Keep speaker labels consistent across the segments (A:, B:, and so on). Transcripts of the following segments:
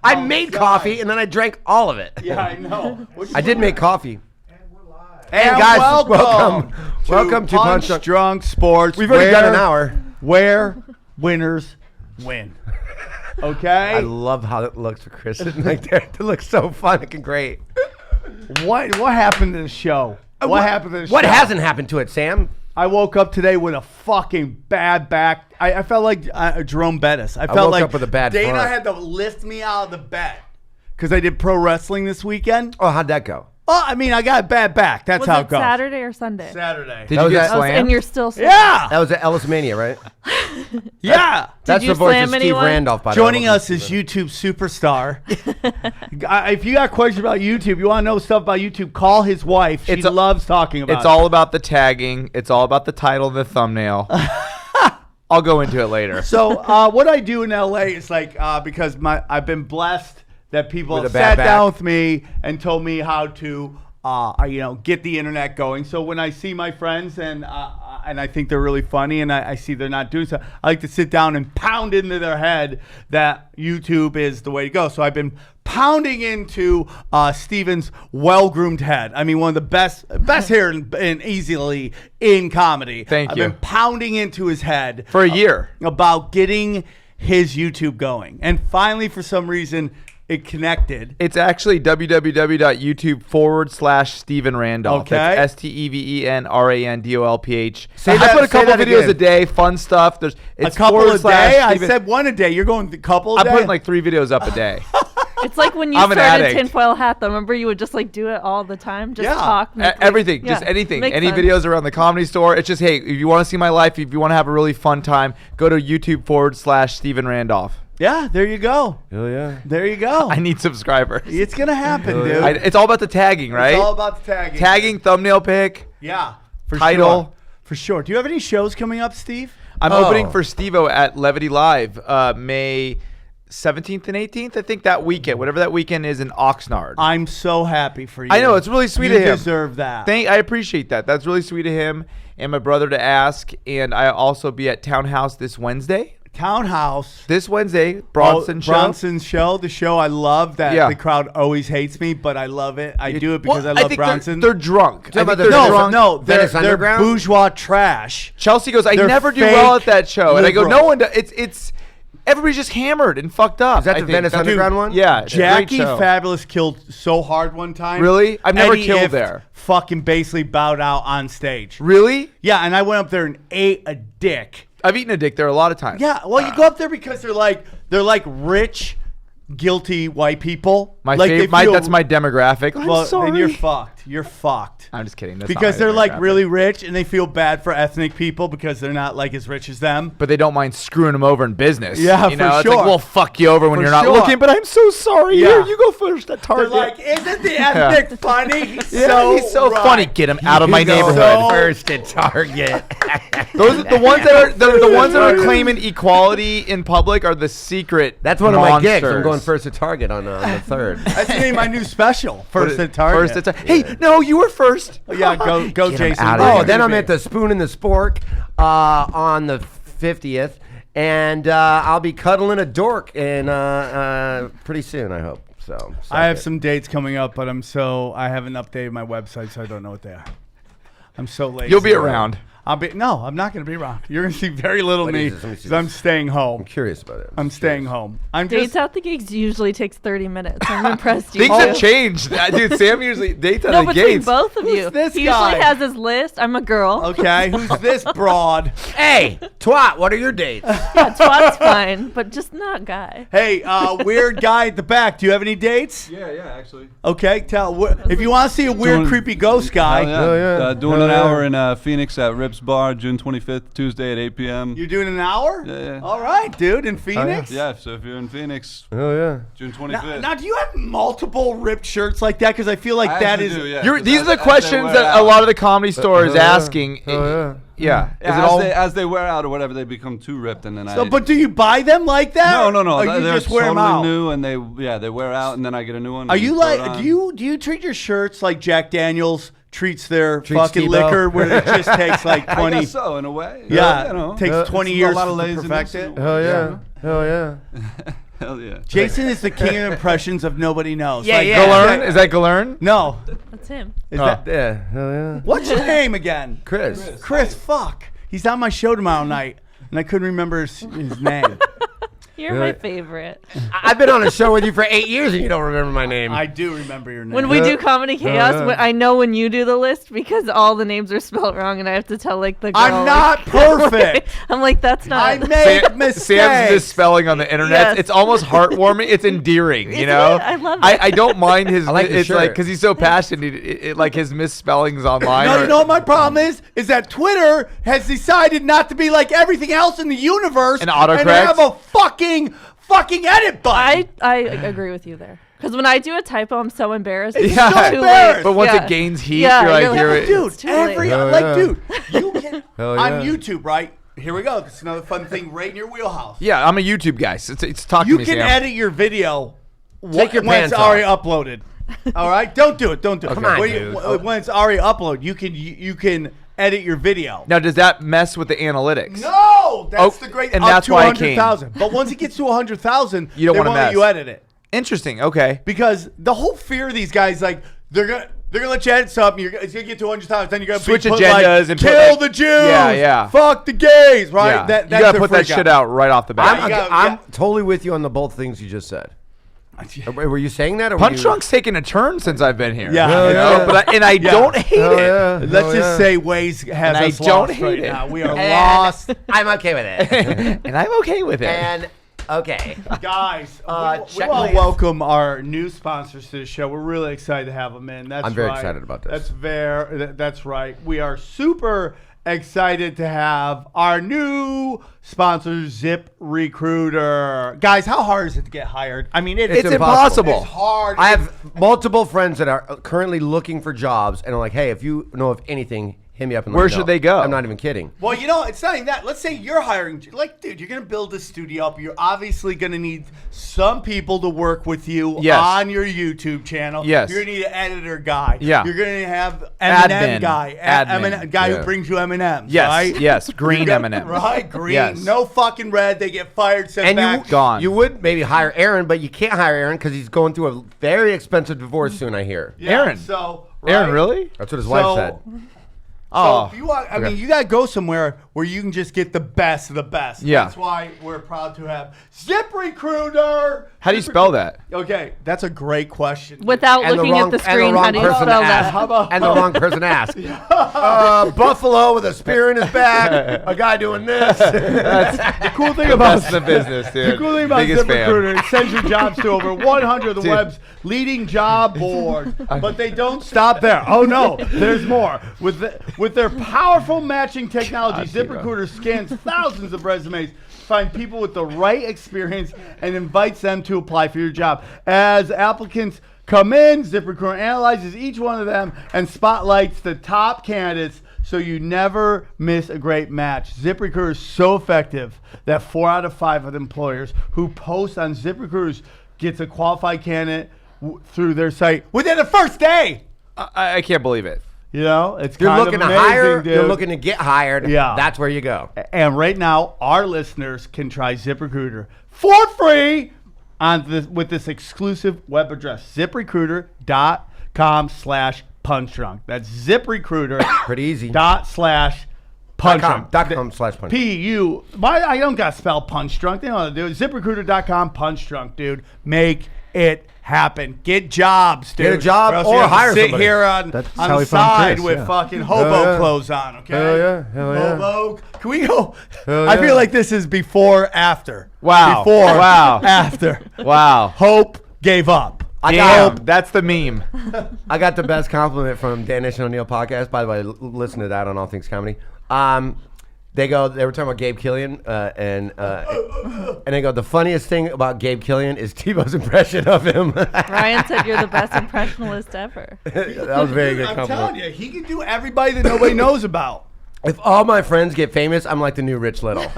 A: I made coffee and then I drank all of it.
B: Yeah, I know.
A: I did make coffee.
B: And we're live.
A: And guys, welcome to
B: PunchDrunk Sports.
A: We've already done an hour.
B: Where winners win. Okay?
A: I love how it looks for Chris sitting right there. It looks so fun and great.
B: What happened to the show? What happened to the show?
A: What hasn't happened to it, Sam?
B: I woke up today with a fucking bad back. I felt like Jerome Bettis. I felt
A: woke
B: like
A: up with a bad
B: Dana
A: front.
B: had to lift me out of the bed because I did pro wrestling this weekend.
A: Oh, how'd that go?
B: Oh, I mean, I got a bad back. That's how it goes.
C: Saturday or Sunday?
B: Saturday.
A: Did you get slammed?
C: And you're still
B: Yeah.
A: That was at Ellis Mania, right?
B: Yeah.
A: That's
C: you
A: the voice
C: slam
A: of Steve
C: anyone?
A: Randolph. By the way.
B: Joining us is YouTube superstar. If you got questions about YouTube, you want to know stuff about YouTube, call his wife. She loves talking about it.
D: It's all about the tagging. It's all about the title and the thumbnail. I'll go into it later.
B: So what I do in LA is like because I've been blessed that people
A: With
B: have
A: a bad
B: sat down
A: back.
B: with me and told me how to get the internet going. So when I see my friends and I think they're really funny and I see they're not doing so, I like to sit down and pound into their head that YouTube is the way to go. So I've been pounding into Steven's well-groomed head. I mean, one of the best hair and easily in comedy.
D: Thank you.
B: I've been pounding into his head
D: For a year.
B: about getting his YouTube going. And finally, for some reason, it connected.
D: It's actually www.youtube.com/Steven Randolph.
B: Okay.
D: That's StevenRandolph.
A: Say
D: I
A: that-
D: put a
A: say
D: couple
A: that
D: videos
A: again.
D: a day, fun stuff. It's
B: A couple a
D: /
B: day? I
D: Steven.
B: said one a day. You're going a couple a
D: I'm
B: day?
D: putting like 3 videos up a day.
C: It's like when you
D: I'm an
C: started
D: addict.
C: Tinfoil Hat, though. Remember, you would just like do it all the time, just
B: Yeah.
C: talk. make, like-
D: Everything,
C: yeah,
D: just anything.
C: make
D: Any
C: fun.
D: videos around the Comedy Store. It's just, hey, if you want to see my life, if you want to have a really fun time, go to YouTube.com/Steven Randolph.
B: Yeah, there you go.
A: Hell yeah.
B: There you go.
D: I need subscribers.
B: It's going to happen, dude.
D: It's all about the tagging, right?
B: It's all about the tagging.
D: Tagging, thumbnail pick.
B: Yeah. For
D: Title.
B: Sure. For sure. Do you have any shows coming up, Steve?
D: I'm opening for Steve-O at Levity Live May 17th and 18th. I think that weekend, whatever that weekend is in Oxnard.
B: I'm so happy for you.
D: I know, it's really sweet
B: you
D: of him.
B: You deserve that.
D: I appreciate that. That's really sweet of him and my brother to ask. And I'll also be at Townhouse this Wednesday.
B: Townhouse.
D: This Wednesday, Bronson's show.
B: Bronson's show, the show I love that
D: Yeah.
B: the crowd always hates me, but I love it. I do it because I love
D: think
B: Bronson.
D: They're drunk. I think
A: about
D: they're
A: the-
D: drunk.
B: No,
A: Venice
B: they're
A: Underground?
B: bourgeois trash.
D: Chelsea goes, I
B: They're
D: never do well at
B: fake
D: that show. And I go,
B: liberal.
D: no one does. It's everybody's just hammered and fucked up.
A: Is that
D: I
A: the
D: think.
A: Venice
D: That's-
A: Underground one?
D: Yeah. it's a great
B: Jackie
D: show.
B: Fabulous killed so hard one time.
D: Really? I've never
B: Eddie
D: killed
B: Ift
D: there.
B: Fucking basically bowed out on stage.
D: Really?
B: Yeah, and I went up there and ate a dick.
D: I've eaten a dick there a lot of times.
B: Yeah, well, you go up there because they're like rich, guilty white people.
D: My
B: like they
D: favorite.
B: feel-
D: That's my demographic. I'm
B: Well,
D: sorry.
B: then you're fucked. You're fucked.
D: I'm just kidding. That's
B: Because
D: not my
B: they're like
D: demographic.
B: really rich and they feel bad for ethnic people because they're not like as rich as them.
D: But they don't mind screwing them over in business.
B: Yeah,
D: you know?
B: for
D: It's
B: sure.
D: like, we'll fuck you over when
B: For
D: you're not
B: sure.
D: looking, but I'm so sorry.
B: Yeah.
D: Here, you go first at
B: They're
D: Target.
B: like, isn't the ethnic funny? He's
D: yeah, he's so
B: right.
D: funny. Get him out of my
A: You go
D: neighborhood.
A: first at Target.
D: Those are the ones that are the ones that are claiming equality in public are the secret.
A: That's one of my gigs. I'm
D: monsters.
A: going first at Target on the 3rd.
B: That's the name of my new special. First at Target.
D: First at Target. Hey, no, you were first.
B: Yeah, go
D: Get 'em
B: Jason.
D: out of
B: Bring
D: here.
A: Oh, then
B: it
A: I'm
B: to
A: at
B: me.
A: the Spoon and the Spork on the 50th, and I'll be cuddling a dork pretty soon, I hope. So
B: I have some dates coming up, but I haven't updated my website, so I don't know what they are. I'm so lazy.
D: You'll be around.
B: No, I'm not going to be around. You're going to see very little
A: What
B: me
A: is this? Let me see
B: because I'm
A: this.
B: staying home.
A: I'm curious about it.
B: I'm staying home. I'm
C: Dates
B: just.
C: out the gigs usually takes 30 minutes. I'm impressed.
D: Things
C: You
D: have
C: do.
D: changed. Dude, Sam usually dates out
C: No,
D: of the
C: between
D: gates.
C: both of
B: Who's
C: you.
B: this
C: He
B: guy?
C: usually has his list. I'm a girl.
B: Okay, who's this broad?
A: Hey, twat! What are your dates?
C: Yeah, twat's fine, but just not guy.
B: Hey, weird guy at the back. Do you have any dates?
E: Yeah, actually.
B: Okay, if you want to see a weird,
E: Doing-
B: creepy ghost guy,
A: Hell yeah.
E: Doing
A: Hell
E: an
A: yeah.
E: hour in Phoenix at Rips Bar, June 25th, Tuesday at 8 p.m.
B: you're doing an hour?
E: Yeah.
B: All right, dude, in Phoenix?
E: Yeah, so if you're in Phoenix,
A: Oh yeah.
E: June 25th.
B: Now, do you have multiple ripped shirts like that? Because I feel like
E: I
B: that
E: actually
B: is.
E: do, yeah,
D: You're,
E: 'cause
D: these are the
E: as they
D: questions
E: wear
D: that
E: out-
D: a lot of the comedy store is
A: yeah.
D: asking.
A: Oh yeah.
D: Yeah.
E: Yeah,
D: Is it all?
E: as they wear out or whatever, they become too ripped, and then
B: So, but do you buy them like that?
E: no.
B: Or you
E: They're
B: just wear them
E: totally
B: out?
E: new, and they wear out, and then I get a new one.
B: Are
E: and
B: you
E: throw it
B: like?
E: on.
B: Do you treat your shirts like Jack Daniels treats their
A: Treats
B: fucking
A: Tebow.
B: liquor, where it just takes like
E: I
B: 20?
E: guess so, in a way.
B: Yeah,
E: you know.
B: takes
A: Yeah.
B: 20
E: It's
B: years
E: a lot of
B: to
E: laziness
B: perfect
E: in
B: it.
E: a way.
A: Hell yeah. Hell yeah.
E: Hell yeah.
B: Jason is the king of impressions of nobody knows.
A: Yeah,
B: Like,
A: yeah.
D: Galern? Is that Galern?
B: No.
C: That's him.
B: Is
D: Oh.
B: that,
A: Yeah, hell yeah.
B: what's your name again?
A: Chris.
B: Chris, fuck. He's on my show tomorrow night, and I couldn't remember his name.
C: You're my favorite.
A: I've been on a show with you for 8 years and you don't remember my name.
B: I do remember your name.
C: When we do Comedy Chaos,
A: yeah.
C: I know when you do the list because all the names are spelled wrong, and I have to tell like the girl.
B: I'm not perfect.
C: I'm like, that's not.
B: I make mistakes.
D: Sam's misspelling on the internet.
C: Yes.
D: It's almost heartwarming. It's endearing, you
C: Isn't
D: know?
C: it? I love it.
D: I don't mind his.
A: I like the
D: it's like
A: shirt.
D: because he's so passionate. Like his misspellings online.
B: No,
D: are-
B: you know what my problem is? Is that Twitter has decided not to be like everything else in the universe
D: And autocorrect?
B: have a fucking edit button.
C: I agree with you there. Because when I do a typo, I'm so embarrassed. It's
D: Yeah.
C: too
B: so embarrassed.
C: late.
D: But once
C: Yeah.
D: it gains heat,
C: Yeah,
D: you're like,
C: you're like,
D: you're,
C: "Oh,
B: Dude,
C: It's too late.
B: every
A: Hell
B: like,
A: yeah.
B: dude, you can
A: Hell
B: on
A: yeah.
B: YouTube, right? Here we go. It's another fun thing right in your wheelhouse.
D: yeah, I'm a YouTube guy. So it's talk
B: You
D: to me,
B: can
D: Sam.
B: edit your video
A: Take your
B: when
A: pants
B: it's already uploaded. All right, don't do it. Don't do it.
A: Come on,
B: when,
A: dude.
B: when it's already uploaded, you can edit your video.
D: Now, does that mess with the analytics?
B: No, that's
D: Oh,
B: the great.
D: and
B: up
D: that's
B: to
D: why I came.
B: 100,000. But once it gets to 100,000,
D: You don't
B: they
D: wanna
B: won't let
D: mess.
B: you edit it
D: Interesting. Okay.
B: because the whole fear of these guys, like they're gonna let you edit something. It's gonna get to 100,000. Then you're gonna
D: Switch
B: put,
D: agendas
B: like,
D: and put,
B: kill
D: like-
B: the Jews.
D: Yeah, yeah.
B: Fuck the gays. Right.
D: Yeah.
B: That's
D: you gotta
B: their
D: put that
B: freak
D: shit out right off the bat.
A: I'm,
B: you gotta-
A: I'm
B: yeah.
A: totally with you on the both things you just said. Were you saying that? Or were you-
D: PunchDrunk's taken a turn since I've been here.
B: Yeah.
D: You
B: Hell
D: know?
A: yeah.
D: But I don't hate
A: Hell
D: it.
A: yeah.
B: Let's
A: Hell
B: just
A: yeah.
B: say Waze has
D: And I
B: us
D: don't
B: lost
D: hate
B: right
D: it.
B: now. We are
A: And
B: lost,
A: I'm okay with it.
D: And I'm okay with it.
A: And okay.
B: guys. We
A: check
B: want
A: my-
B: to welcome our new sponsors to the show. We're really excited to have them in. That's
A: I'm very
B: right.
A: excited about this.
B: That's right. We are super excited to have our new sponsor, ZipRecruiter. Guys, how hard is it to get hired? I mean,
D: It's impossible.
B: It's hard.
A: I have multiple friends that are currently looking for jobs and are like, hey, if you know of anything, hit me up. And let
D: Where
A: me know.
D: should they go?
A: I'm not even kidding.
B: Well, you know, it's not even that. Let's say you're hiring, like, dude, you're going to build a studio up. You're obviously going to need some people to work with you
D: Yes.
B: on your YouTube channel.
D: Yes.
B: You're going to need an editor guy.
D: Yeah.
B: You're going to have
D: Admin.
B: M&M guy.
D: Admin.
B: Guy
A: Yeah.
B: who brings you M&Ms,
D: Yes.
B: right?
D: Yes. Green
B: You're
D: M&Ms.
B: Right? Green.
D: Yes.
B: No fucking red. They get fired, sent
A: And
B: back.
D: Gone.
A: you would maybe hire Aaron, but you can't hire Aaron because he's going through a very expensive divorce soon, I hear.
B: Yeah,
D: Aaron.
B: So,
D: Aaron,
B: right?
D: really?
A: That's what his wife
B: So-
A: said.
D: Oh.
B: So if you want, I
A: Okay.
B: mean, you got to go somewhere where you can just get the best of the best.
D: Yeah.
B: That's why we're proud to have ZipRecruiter.
D: How do you spell that?
B: Okay, that's a great question.
C: Without
A: And the
C: looking
A: wrong-
C: at the
A: and the
C: screen,
A: wrong
C: how do you
A: person
C: spell
A: asked.
C: that?
B: How about-
A: And the wrong person asked. Buffalo with a spear in his back, a guy doing this.
B: The cool thing about
D: That's the business, dude.
B: The cool thing about
D: Biggest fan.
B: ZipRecruiter, it sends your jobs to over 100 of the
D: Dude.
B: web's leading job boards. But they don't stop there. Oh no, there's more. With their powerful matching technology, ZipRecruiter scans thousands of resumes, find people with the right experience, and invites them to apply for your job. As applicants come in, ZipRecruiter analyzes each one of them and spotlights the top candidates so you never miss a great match. ZipRecruiter is so effective that 4 out of 5 of the employers who post on ZipRecruiter gets a qualified candidate through their site within the first day.
D: I can't believe it.
B: You know, it's
A: You're
B: kind
A: looking
B: of
A: to
B: amazing,
A: hire,
B: dude.
A: you're looking to get hired.
B: Yeah.
A: That's where you go.
B: And right now, our listeners can try ZipRecruiter for free with this exclusive web address, ZipRecruiter.com/PunchDrunk. That's ZipRecruiter.
A: Pretty easy.
B: ./PunchDrunk.
A: .com/punch.
B: I don't got to spell PunchDrunk. They don't know how to do it. ZipRecruiter.com/PunchDrunk, dude. Make it happen. Get jobs, dude.
A: Get a job
B: else
A: or
B: you have to
A: hire
B: sit
A: somebody.
B: here on
E: That's
B: the
E: how we found
B: side
E: Chris,
B: with
E: yeah.
B: fucking hobo
A: Hell yeah.
B: clothes on, okay?
A: Hell yeah, hell yeah.
B: Hobo. Can we go?
A: Hell
B: I
A: yeah.
B: feel like this is before, after.
D: Wow.
B: Before,
D: Wow.
B: after.
D: Wow.
B: Hope gave up.
D: Damn, that's the meme.
A: I got the best compliment from Danish and O'Neill podcast. By the way, listen to that on All Things Comedy. They were talking about Gabe Killian, and they go, the funniest thing about Gabe Killian is Tebow's impression of him.
C: Ryan said you're the best impressionist ever.
A: That was a very good
B: I'm
A: compliment.
B: telling you, he can do everybody that nobody knows about.
A: If all my friends get famous, I'm like the new Rich Little.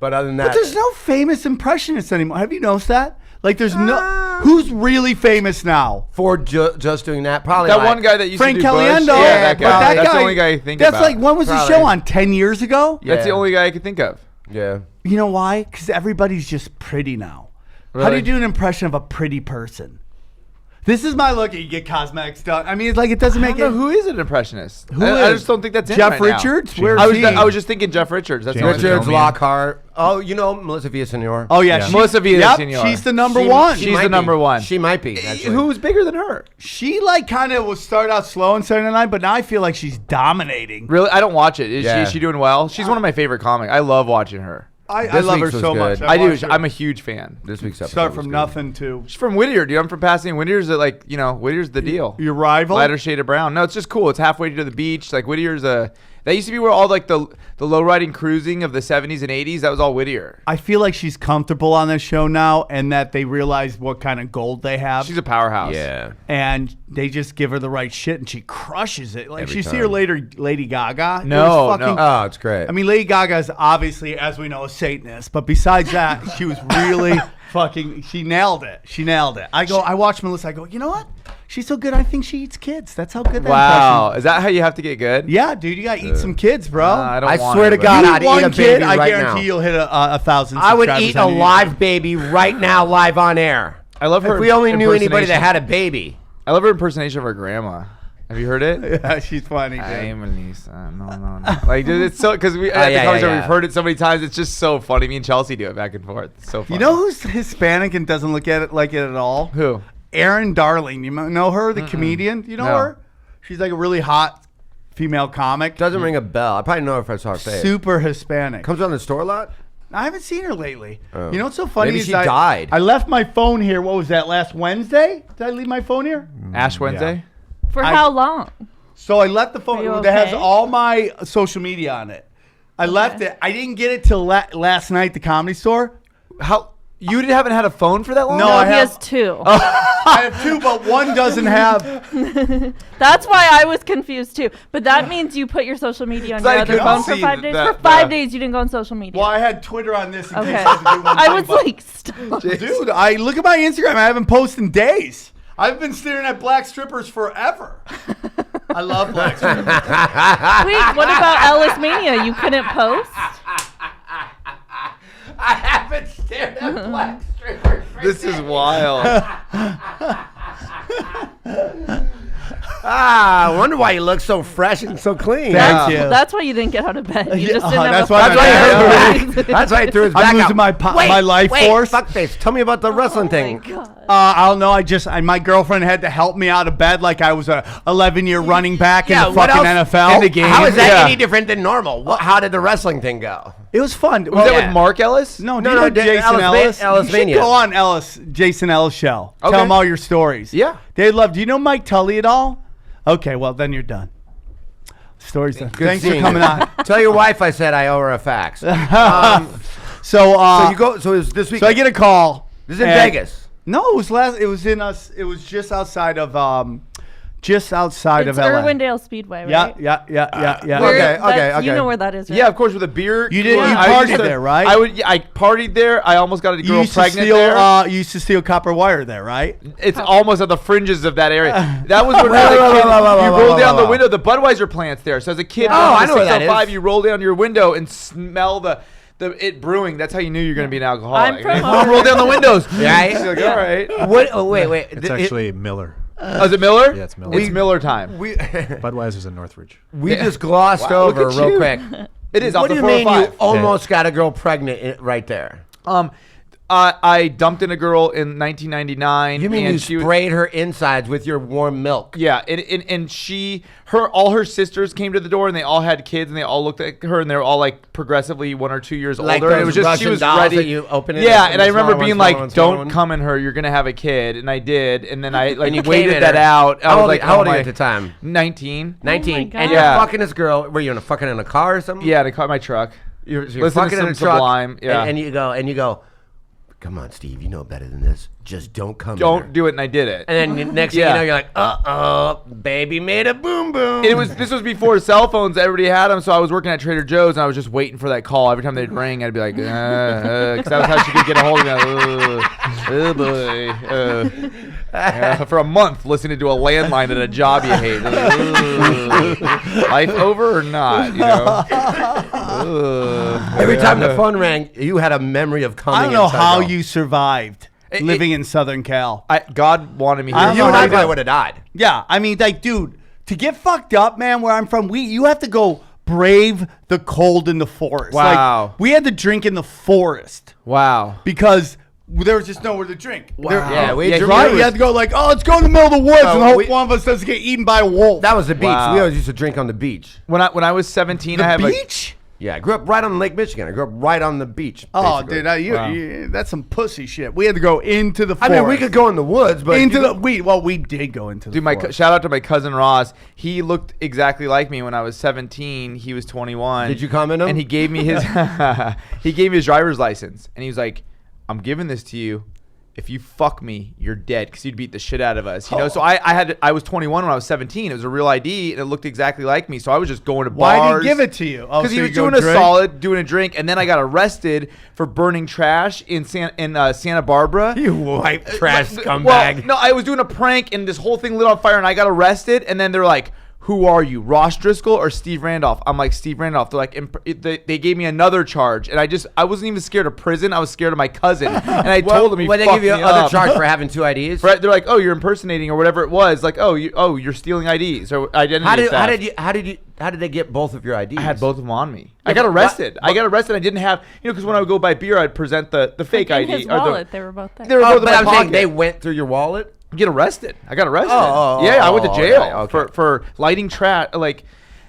A: But other than that,
B: But there's no famous impressionists anymore. Have you noticed that? Like, there's no. Who's really famous now?
A: for just doing that, probably
D: That
A: like,
D: one guy that used
B: Frank
D: to do Bush.
B: Caliendo.
D: Yeah, that
B: But
D: guy.
B: that
D: That's
B: guy,
D: the only guy I think
B: That's
D: about.
B: like, when was the
A: Probably.
B: show on? 10 years ago?
A: Yeah.
D: That's the only guy I could think of.
A: Yeah.
B: You know why? Because everybody's just pretty now. How do
D: Really?
B: you do an impression of a pretty person? This is my look at you get cosmetics done. I mean, it's like it doesn't
D: I
B: make
D: don't
B: it.
D: know who is an impressionist.
B: Who
D: I
B: is?
D: just don't think that's in
B: Jeff
D: right now.
B: Richards? Where's
D: I was
B: he?
D: I was just thinking Jeff Richards. That's the only
E: James
D: thing.
A: Richards,
E: Domian.
A: Lockhart. Oh, you know Melissa Villasenor.
B: Oh yeah,
E: Yeah.
D: Melissa Villasenor.
B: Yep, she's the number
A: She-
B: one.
A: she
D: She's
A: might
D: the
A: be.
D: number one.
A: She might be. Actually.
D: Who's bigger than her?
B: She like kind of will start out slow on Saturday Night, but now I feel like she's dominating.
D: Really? I don't watch it. Is
A: Yeah.
D: she doing well? She's one of my favorite comics. I love watching her.
B: I
A: This
B: love her
A: week's was
B: so
A: good.
B: much.
D: I do.
B: watched her
D: I'm a huge fan.
A: This week's episode
B: start
A: was
B: from
A: good.
B: nothing to
D: She's from Whittier, dude. I'm from Pasadena. Whittier's like, Whittier's the deal.
B: your rival.
D: Lighter shade of brown. No, it's just cool. It's halfway to the beach. Like Whittier's that used to be where all like the low riding cruising of the 70s and 80s. That was all Whittier.
B: I feel like she's comfortable on this show now, and that they realize what kind of gold they have.
D: She's a powerhouse.
A: Yeah.
B: And they just give her the right shit, and she crushes it. Like
A: Every
B: you see
A: time.
B: her later, Lady Gaga. It
D: No,
B: was fucking-
A: Oh, it's great.
B: I mean, Lady Gaga is obviously, as we know, a Satanist. But besides that, she was really fucking. She nailed it. She nailed it. I watch Melissa. I go, you know what? She's so good. I think she eats kids. That's how good that
D: Wow.
B: impression.
D: Is that how you have to get good?
B: Yeah, dude, you gotta eat some kids, bro.
D: I don't
A: I
D: want
A: swear to
D: but-
A: God,
B: you
A: I'd
B: eat
A: eat
B: one
A: a
B: kid,
A: baby
B: I
A: right
B: guarantee
A: now.
B: you'll hit a 1,000.
A: I would
B: subscribers
A: eat
B: on
A: a
B: YouTube.
A: live baby right now, live on air.
D: I love her.
A: If we only knew anybody that
D: impersonation.
A: had a baby.
D: I love her impersonation of her grandma. Have you heard it?
B: Yeah, she's funny. Dude.
D: I'm Elisa. No. Like, dude, it's so because we
A: Oh,
D: at the
A: yeah,
D: comedy show,
A: yeah.
D: we've heard it so many times. It's just so funny. Me and Chelsea do it back and forth. It's so funny.
B: You know who's Hispanic and doesn't look at it like it at all?
D: who?
B: Erin Darling. You know her, the comedian? You know
D: No.
B: her? She's like a really hot female comic.
A: Doesn't ring a bell. I probably know her if I saw her face.
B: Super Hispanic.
A: Comes on the store a lot.
B: I haven't seen her lately.
A: Oh.
B: You know what's so funny
A: Maybe
B: is
A: she
B: I
A: died.
B: I left my phone here. What was that, last Wednesday? Did I leave my phone here?
D: Ash Wednesday.
C: For
B: I-
C: how long?
B: So I left the phone
C: Are you
B: that has
C: okay?
B: all my social media on it. I left it. I didn't get it till last night at the Comedy Store.
D: How you haven't had a phone for that long?
B: No,
C: No,
B: I
C: he
B: have-
C: has two.
B: I have two, but one doesn't have.
C: That's why I was confused too. But that means you put your social media on your
D: I
C: other
D: couldn't
C: phone for
D: see
C: 5 days.
D: that-
C: For 5
D: that-
C: days, you didn't go on social media.
B: Well, I had Twitter on this in
C: Okay.
B: case I had to do one
C: I
B: thing,
C: was
B: but-
C: like, stop.
B: dude, I look at my Instagram. I haven't posted in days. I've been staring at black strippers forever. I love black strippers.
C: Wait, what about Alice Mania? You couldn't post?
A: I haven't stared at black strippers.
D: This is wild.
A: I wonder why you look so fresh and so clean.
B: Thank you.
C: That's why you didn't get out of bed. You
B: Yeah,
C: just didn't have
B: that's
C: a
B: why
C: phone.
B: my back-
A: That's why he threw his
B: I'm
A: back
B: losing
A: out.
B: my life force.
A: Fuckface. Tell me about the wrestling
C: Oh
A: thing.
C: my God.
B: I don't know. My girlfriend had to help me out of bed like I was a 11-year running back in the
A: what
B: fucking
A: else?
B: NFL.
D: In the game.
A: How is that
D: Yeah.
A: any different than normal? How did the wrestling thing go?
B: It was fun.
D: Was that
A: Yeah.
D: with Mark Ellis?
B: No,
A: No,
B: do you
A: no,
B: know Jason
A: Ellis
B: Ellis? You should
A: Mania.
B: go on Jason Ellis show.
D: Okay.
B: Tell him all your stories.
D: Yeah.
B: They love. Do you know Mike Tully at all? Okay, well then you're done. Stories done.
A: Good
B: Thanks for
A: seeing
B: coming
A: you.
B: on.
A: Tell your wife I said I owe her a fax.
B: So
A: So you go. So it was this week.
B: So I get a call.
A: This is in
B: and-
A: Vegas.
B: No, it was last. It was in us. It was just outside of Just outside
C: It's
B: of LA.
C: Irwindale Speedway, right?
B: Yeah.
A: Where-
C: Where-
A: Okay,
C: that-
A: okay.
C: You know where that is, right?
D: Yeah, of course, with a beer.
B: You did-
D: cooler.
B: you
D: I used
B: partied there, right?
D: I partied there. I almost got a
B: You
D: girl
B: used to
D: pregnant
B: steal.
D: there.
B: You used to steal copper wire there, right?
D: It's almost at the fringes of that area. That was when
A: Whoa,
D: as a
A: whoa,
D: kid,
A: whoa, whoa,
D: you
A: whoa,
D: roll
A: whoa,
D: down
A: whoa.
D: the window. The Budweiser plant's there. So as a kid,
A: Oh, I know where that is.
D: you roll down your window and smell it brewing. That's how you knew you're going to be an alcoholic.
C: I'm from
D: You
C: over-
D: roll down the windows.
A: Right?
D: You're like, all right.
A: What? Oh, wait.
E: It's actually Miller.
D: Oh, is it Miller?
E: Yeah, it's Miller.
D: It's Miller time.
A: We
E: Budweiser's in Northridge.
A: we just glossed
D: Wow, look
A: over
D: at
A: real
D: you.
A: quick.
D: It is.
A: What
D: off
A: do
D: the
A: you mean you
D: 405.
A: almost got a girl pregnant right there?
D: I dumped in a girl in 1999.
A: You mean
D: and
A: you
D: she was-
A: sprayed her insides with your warm milk?
D: Yeah, and all her sisters came to the door and they all had kids and they all looked at her and they were all like progressively 1 or 2 years
A: Like
D: older. And it
A: those
D: was just she
A: Russian
D: was
A: dolls
D: ready.
A: that you open it
D: yeah,
A: up
D: and
A: and
D: I
A: the
D: remember
A: smaller
D: being
A: one, smaller
D: like,
A: one, smaller
D: "Don't
A: one."
D: come in her. You're gonna have a kid," and I did. And then I like
A: And you came
D: waited
A: in
D: that
A: her.
D: out. I
A: How
D: was
A: old,
D: like,
A: how old
D: oh
A: are you
D: my-
A: at the time?
D: 19.
A: 19.
C: God.
A: And you're
D: Yeah.
A: fucking this girl. Were you in a fucking in a car or something?
D: Yeah, and I caught my truck.
A: You're
D: Listen to
A: fucking in a
D: some
A: truck.
D: Sublime, yeah.
A: And you go. Come on, Steve. You know better than this. Just don't come. in
D: Don't
A: her."
D: do it, and I did it.
A: And then next thing
D: Yeah.
A: you know, you're like, baby made a boom boom.
D: This was before cell phones. Everybody had them, so I was working at Trader Joe's, and I was just waiting for that call. Every time they'd ring, I'd be like, because that was how she could get a hold of me. Oh boy. Yeah, for a month, listening to a landline at a job you hate. Life over or not? You know.
A: Every time the phone rang, you had a memory of coming.
B: I don't know
A: inside
B: how
A: girl.
B: you survived living in Southern Cal.
D: God wanted me here.
B: I
A: You and I
B: how
A: probably
B: you-
A: would have died.
B: Yeah, I mean, like, dude, to get fucked up, man, where I'm from, you have to go brave the cold in the forest.
D: Wow.
B: Like, we had to drink in the forest
D: Wow.
B: because there was just nowhere to drink.
A: Yeah, we
B: Right? You had to go like, oh, let's go in the middle of the woods and hope
A: we-
B: one of us doesn't get eaten by a wolf.
A: That was the beach.
D: Wow.
A: We always used to drink on the beach.
D: When I was 17, I had
B: beach?
A: Yeah, I grew up right on Lake Michigan. I grew up right on the beach.
B: Oh,
A: basically.
B: dude, you, that's some pussy shit. We had to go into the
A: I
B: forest.
A: mean, we could go in the woods, but
B: we did go into the
D: Dude,
B: forest.
D: shout out to my cousin Ross. He looked exactly like me when I was 17. He was 21.
A: Did you comment on him?
D: And he gave me his driver's license, and he was like, "I'm giving this to you. If you fuck me, you're dead," because he'd beat the shit out of us, you know. So I was 21 when I was 17. It was a real ID, and it looked exactly like me. So I was just going to bars.
B: Why did he give it to you?
D: Because he was doing a solid, doing a drink, and then I got arrested for burning trash in Santa Barbara.
A: You white trash
D: Well,
A: scumbag.
D: no, I was doing a prank, and this whole thing lit on fire, and I got arrested. And then they're like, "Who are you, Ross Driscoll or Steve Randolph?" I'm like, "Steve Randolph." They're like, they gave me another charge, and I wasn't even scared of prison. I was scared of my cousin, and I told him he
A: When they
D: fucked
A: give you
D: me
A: another
D: up.
A: charge for having two IDs?
D: Right? They're like, "Oh, you're impersonating," or whatever it was. Like, "Oh, you're stealing IDs or identity theft."
A: How did they get both of your IDs?
D: I had both of them on me. I got arrested. I didn't have, because when I would go buy beer, I'd present the fake
C: in
D: ID.
C: his
D: or
C: wallet, they were both there.
D: They were both in
A: but
D: my
A: I'm saying
D: pocket.
A: they went through your wallet.
D: Get arrested. I got arrested.
A: Oh,
D: yeah, I went to jail
A: okay.
D: for lighting trash. Like,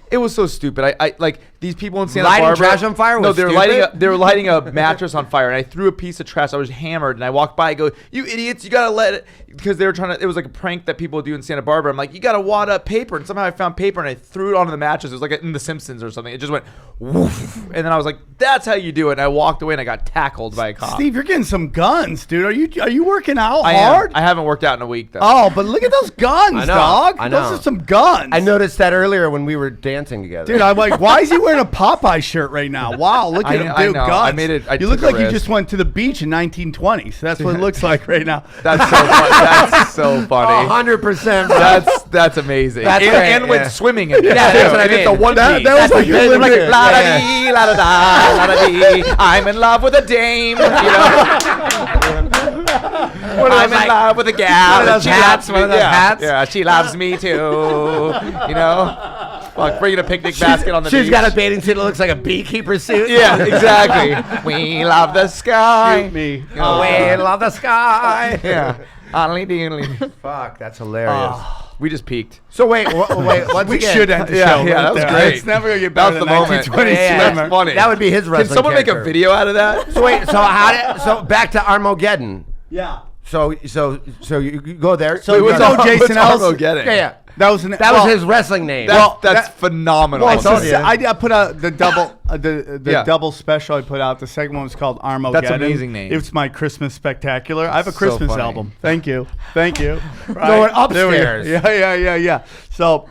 D: it was so stupid. I like these people in Santa
A: Lighting
D: Barbara.
A: trash on fire
D: No,
A: was
D: they were
A: stupid?
D: lighting a mattress on fire, and I threw a piece of trash. I was hammered, and I walked by. I go, "You idiots! You gotta let it," because they were trying to. It was like a prank that people would do in Santa Barbara. I'm like, "You gotta wad up paper," and somehow I found paper, and I threw it onto the mattress. It was like in The Simpsons or something. It just went woof, and then I was like, "That's how you do it." And I walked away, and I got tackled by a cop.
B: Steve, you're getting some guns, dude. Are you working out
D: I am.
B: hard?
D: I haven't worked out in a week though.
B: Oh, but look at those guns,
A: I know,
B: dog.
A: I know.
B: Those are some guns.
A: I noticed that earlier when we were dancing together.
B: Dude, I'm like, why is he wearing a Popeye shirt right now? Wow, look at him,
D: I
B: dude.
D: know.
B: Guns.
D: I made it- I
B: you look
D: took a
B: like you
D: risk.
B: just went to the beach in 1920. So that's what it looks like right now.
D: That's so funny. That's so funny.
A: 100%.
D: That's amazing.
A: That's
D: and
A: great,
D: and went
A: yeah.
D: swimming in
A: Yeah, that's what I
D: and it's
A: mean.
D: a one
B: That
D: piece.
B: was like
A: That's
B: you're
A: like
B: living
D: la da
A: Yeah.
D: dee, la da da, la da dee. I'm in love with a dame. You know? I'm in love with a gal.
A: One of those
D: She
A: hats,
D: loves
A: one of
D: me.
A: those
D: Yeah,
A: hats.
D: Yeah, she loves me too. You know? Fuck, bringing a picnic basket on the beach.
A: She's got a bathing suit that looks like a beekeeper suit.
D: Yeah, exactly. We love the sky.
B: Shoot me.
A: Oh, we love the sky.
D: Yeah. Only dealing.
A: Fuck, that's hilarious.
D: We just peaked.
A: So wait, once
B: We
A: again,
B: should end the
D: Yeah,
B: show.
D: yeah,
B: right
D: that was
B: there.
D: great.
B: It's never gonna get
D: That
B: better
D: was
B: than
D: the moment.
B: 1920
A: Yeah,
D: That's
B: swimmer.
D: funny.
A: That would be his
D: Can
A: wrestling
D: someone make a
A: character.
D: video out of that?
A: So wait, so back to Armageddon.
B: Yeah.
A: So you go there.
B: So you know Jason Ellis?
D: Armageddon?
A: Yeah.
B: That was
A: That was his wrestling name.
D: That's phenomenal.
A: Well, I told you.
B: I put out the double
D: Yeah.
B: double special I put out. The second one was called Armageddon.
D: That's an amazing name.
B: It's my Christmas spectacular. I have a
D: So
B: Christmas
D: funny.
B: album. Thank you. Right.
A: Going
B: There we go.
A: upstairs.
B: Yeah. So,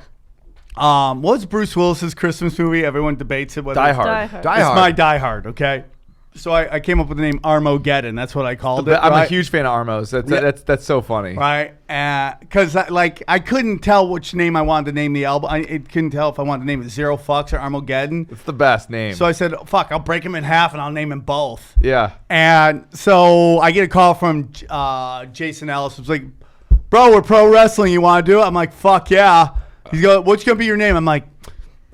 B: what's Bruce Willis's Christmas movie? Everyone debates it.
D: Die Hard.
C: Die Hard.
A: Die
B: It's
A: Hard.
B: my Die Hard. Okay. So I came up with the name Armageddon. That's what I called it.
D: I'm a
B: right?
D: huge fan of Armos. That's so funny.
B: Right, because I couldn't tell which name I wanted to name the album. I couldn't tell if I wanted to name it Zero Fucks or Armageddon.
D: It's the best name.
B: So I said, "Fuck, I'll break them in half and I'll name them both."
D: yeah.
B: And so I get a call from Jason Ellis. It's like, "Bro, we're pro wrestling. You want to do it?" I'm like, "Fuck yeah." He's going, "What's gonna be your name?" I'm like,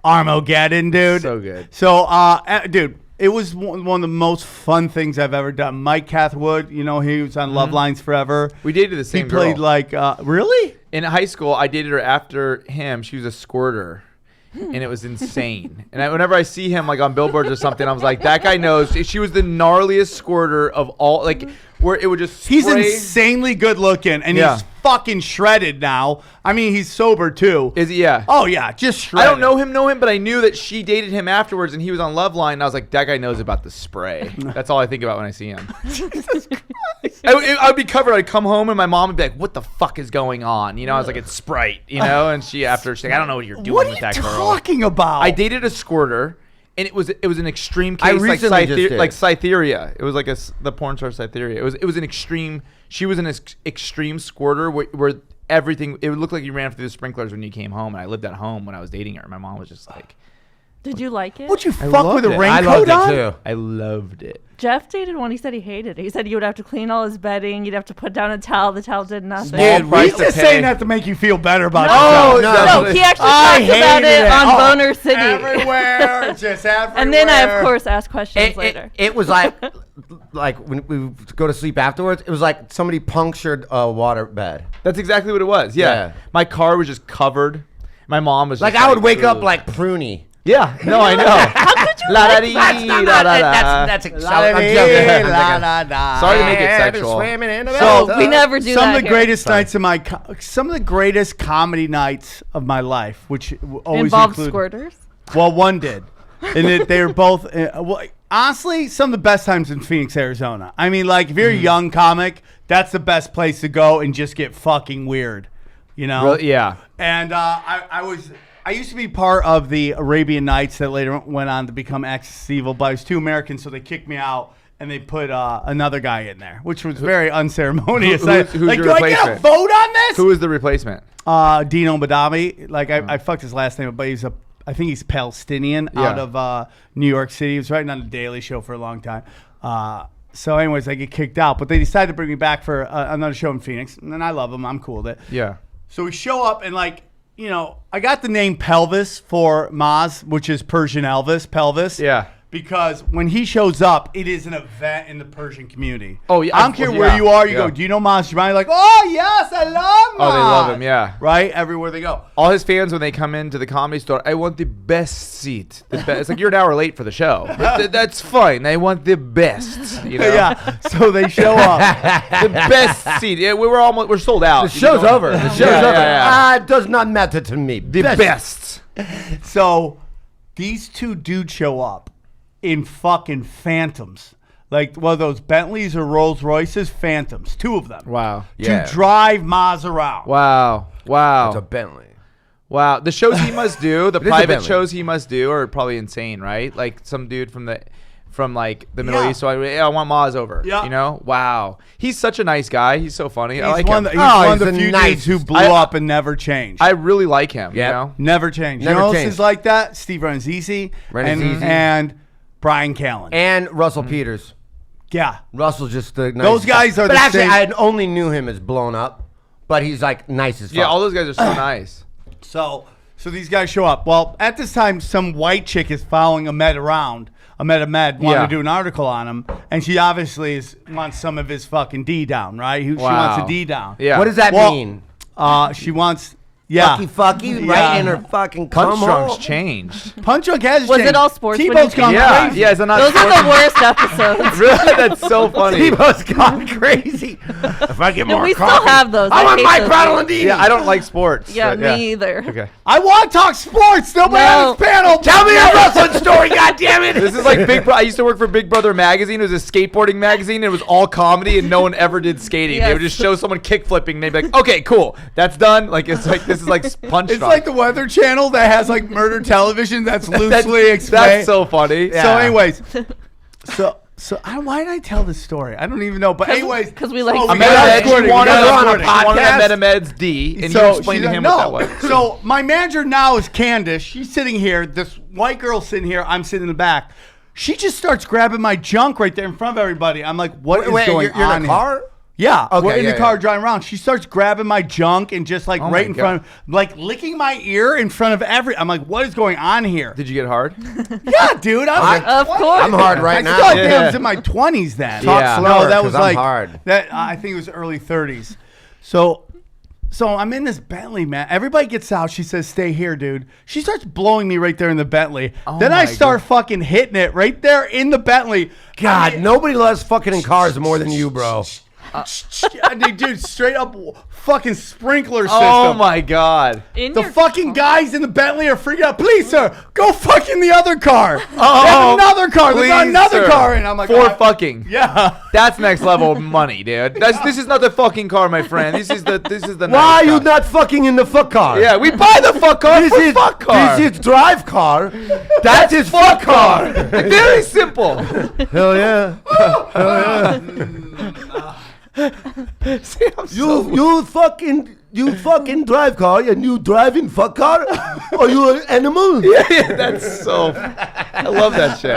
B: "Armageddon, dude."
D: So good.
B: So, dude. It was one of the most fun things I've ever done. Mike Cathwood, he was on Love Lines Forever.
D: We dated the
B: He
D: same
B: played
D: girl.
B: really?
D: In high school, I dated her after him. She was a squirter. And it was insane. And whenever I see him like on billboards or something, I was like, that guy knows. She was the gnarliest squirter of all. Like, where it would just
B: He's
D: spray.
B: insanely good looking, and
D: Yeah.
B: he's fucking shredded now. I mean, he's sober too.
D: Is he? Yeah.
B: Oh yeah, just shredded.
D: I don't know him, but I knew that she dated him afterwards, and he was on Loveline. And I was like, that guy knows about the spray. That's all I think about when I see him. I'd be covered. I'd come home, and my mom would be like, "What the fuck is going on?" I was like, "It's Sprite," And she's like, "I don't know what you're doing
B: What are
D: with
B: you
D: that girl."
B: talking about?
D: I dated a squirter, and it was an extreme
A: I
D: case,
A: recently just did.
D: like Cytheria. It was like the porn star Cytheria. It was an extreme. She was an extreme squirter where everything, it would look like you ran through the sprinklers when you came home. And I lived at home when I was dating her. My mom was just like,
C: Did you like it?
B: Would you
D: I
B: fuck with
D: loved
B: a
D: it.
A: I
B: raincoat
A: loved it
B: on?
A: too.
D: I loved it.
C: Jeff dated one. He said he hated it. He said you would have to clean all his bedding. You'd have to put down a towel. The towel did nothing.
A: Dude,
B: He's
D: price to
B: just
D: pay.
B: saying that to make you feel better about
C: No,
B: yourself.
C: no, he actually
B: I
C: talked about
B: hated
C: it on
B: Oh,
C: Boner City.
B: Everywhere, just everywhere.
C: And then I, of course, asked questions later.
A: It was like when we go to sleep afterwards, it was like somebody punctured a water bed.
D: That's exactly what it was. Yeah.
A: Yeah.
D: My car was just covered. My mom was
A: Like
D: just
A: I would wake up
D: "Ugh."
A: like pruny.
D: Yeah. No, I know.
C: How could you
D: La da
C: like
D: dee,
C: that?
D: la da da.
A: That's
B: La,
A: I'm
B: da,
A: joking.
B: dee,
A: I'm
B: la,
A: joking.
B: da, da.
D: Sorry to make it
A: And
D: sexual.
A: swimming in the
B: So,
A: bathtub.
C: We never do
B: some
C: that
B: of the
C: here.
B: greatest nights of my some of the greatest comedy nights of my life, which always
C: Involved
B: include,
C: squirters.
B: Well, one did, and they were both. Well, honestly, some of the best times in Phoenix, Arizona. I mean, like if you're a young comic, that's the best place to go and just get fucking weird, you know?
D: Really? Yeah.
B: And I used to be part of the Arabian Nights that later went on to become Axis Evil, but I was too American, so they kicked me out. And they put another guy in there, which was very unceremonious.
D: Who's
B: like,
D: your
B: do I get a
D: replacement?
B: vote on this?
D: Who was the replacement?
B: Dino Badami. Like I fucked his last name, but I think he's Palestinian out of New York City. He was writing on the Daily Show for a long time. So anyways, I get kicked out, but they decided to bring me back for another show in Phoenix, and I love them. I'm cool with it.
D: Yeah.
B: So we show up and I got the name Pelvis for Maz, which is Persian Elvis, Pelvis.
D: Yeah.
B: Because when he shows up, it is an event in the Persian community.
D: Oh, yeah,
B: I don't
D: of
B: care
D: course,
B: where
D: yeah,
B: you are. You
D: yeah.
B: go, do you know Maz Jamani? You're like, oh, yes, I love Maz.
D: Oh, they love him, yeah.
B: Right? Everywhere they go.
D: All his fans, when they come into the comedy store, I want the best seat. It's like you're an hour late for the show. That's fine. I want the best. You know?
B: Yeah. So they show up.
D: The best seat. Yeah, we're sold out.
A: The show's over. The show's over.
D: Yeah.
A: It does not matter to me.
D: The best.
B: So these two dudes show up in fucking Phantoms. Like one of those Bentleys or Rolls Royces, Phantoms. Two of them.
D: Wow.
A: Yeah.
B: To drive Maz around.
D: Wow. Wow.
A: It's a Bentley.
D: Wow. The shows he must do, the
A: It is a
D: private
A: Bentley.
D: shows he must do are probably insane, right? Like some dude from the Middle
B: Yeah.
D: East. So I want Maz over.
B: Yeah.
D: You know? Wow. He's such a nice guy. He's so funny. I like
B: one
D: him.
B: He's
A: Oh,
B: one of
A: he's
B: the
A: a
B: few
A: nice-
B: dudes who blew
D: I-
B: up and never changed.
D: I really like him.
A: Yep.
D: You know?
B: Never changed.
A: Never
B: you know who else
A: changed.
B: is like that? Steve Ranzizi
A: Ranzizi.
B: and Brian Callen.
A: And Russell Peters.
B: Yeah.
A: Russell's just the nicest
B: Those guys
A: guy.
B: are
A: But
B: the
A: actually,
B: same-
A: I only knew him as blown up. But he's like nice as fuck.
D: Yeah, all those guys are so nice.
B: So these guys show up. Well, at this time, some white chick is following Ahmed around. Ahmed wanted
D: Yeah.
B: to do an article on him, and she obviously wants some of his fucking D down, right? She
D: Wow.
B: wants a D down.
D: Yeah.
A: What does that
B: Well,
A: mean?
B: She wants, yeah.
A: Fucky,
B: Yeah.
A: right in her fucking cum
D: PunchDrunk's
A: hole?
D: changed.
B: PunchDrunk has
C: Was
B: changed.
C: it all sports when
B: Tebow's
C: you
B: gone
C: came
D: Yeah.
B: crazy.
D: Yeah. Is that not
C: Those are
D: sports?
C: the worst episodes.
D: Really? That's so funny.
A: Tebow's gone crazy. If I get
C: And
A: more
C: we still
A: coffee,
C: have those.
A: I
C: I
A: want
C: hate
A: my
C: those
A: Prattle
C: things.
A: and Dini.
D: Yeah, I don't like sports.
C: Yeah,
D: but
C: me either.
D: Okay.
B: I want to talk sports. Nobody
C: No.
B: on this panel.
A: Tell me a wrestling story, goddammit.
D: This is like Big. I used to work for Big Brother magazine. It was a skateboarding magazine. It was all comedy, and no one ever did skating. They would
C: Yes.
D: just show someone kick flipping. And they'd be like, "Okay, cool, that's done." Like it's like this is like punch.
B: It's like the Weather Channel that has like murder television that's loosely explained.
D: That's so funny.
B: So, anyways, why did I tell this story? I don't even know. But anyways,
C: 'cause we like
B: we
C: Ahmed
B: got
C: Ahmed,
B: squirting, we
D: wanted
B: got
A: on a
B: squirting.
A: podcast?
D: Ahmed's D, and
B: So
D: you explained
B: she's
D: to him
B: like,
D: what that was.
B: So my manager now is Candace. She's sitting here. This white girl sitting here. I'm sitting in the back. She just starts grabbing my junk right there in front of everybody. I'm like, what is
A: Wait,
B: going
A: you're
B: on
A: in a
B: here?
A: car?
B: Yeah,
A: Okay,
B: we're in the
A: yeah,
B: car
A: yeah.
B: driving around. She starts grabbing my junk and just like
D: Oh
B: right
D: my
B: in front, like licking my ear in front of I'm like, what is going on here?
D: Did you get hard?
B: Yeah, dude. I was like,
C: Of course.
A: I'm hard right
B: I
A: now.
B: still think I
D: Yeah.
B: was in my 20s then.
D: Talk Yeah.
B: No,
A: slower,
B: that
A: 'cause
B: was
A: I'm
B: like
A: hard.
B: that. I think it was early 30s. So I'm in this Bentley, man. Everybody gets out. She says, "Stay here, dude." She starts blowing me right there in the Bentley. Then I
D: my
B: start fucking hitting it right there in the Bentley.
A: God, nobody loves fucking in cars more than you, bro.
B: Dude, straight up fucking sprinkler system.
D: Oh my God.
C: In
B: The
C: your
B: fucking guys in the Bentley are freaking out. Please, sir, go fuck in the other car.
D: Oh,
B: There's another car. There's
D: please,
B: another
D: sir.
B: car. And I'm like,
D: For
B: "Ah."
D: fucking.
B: Yeah.
D: That's next level of money, dude. This is not the fucking car, my friend. This is the
A: Why
D: nice
A: are you
D: car.
A: not fucking in the fuck car?
D: Yeah, we buy the fuck car
A: This
D: for
A: is
D: fuck car.
A: This is drive car. That is fuck car.
D: Very simple.
A: Hell yeah.
D: See, I'm
A: You fucking you fucking drive car and you driving fuck car? Are you an animal?
D: Yeah, that's so. I love that shit.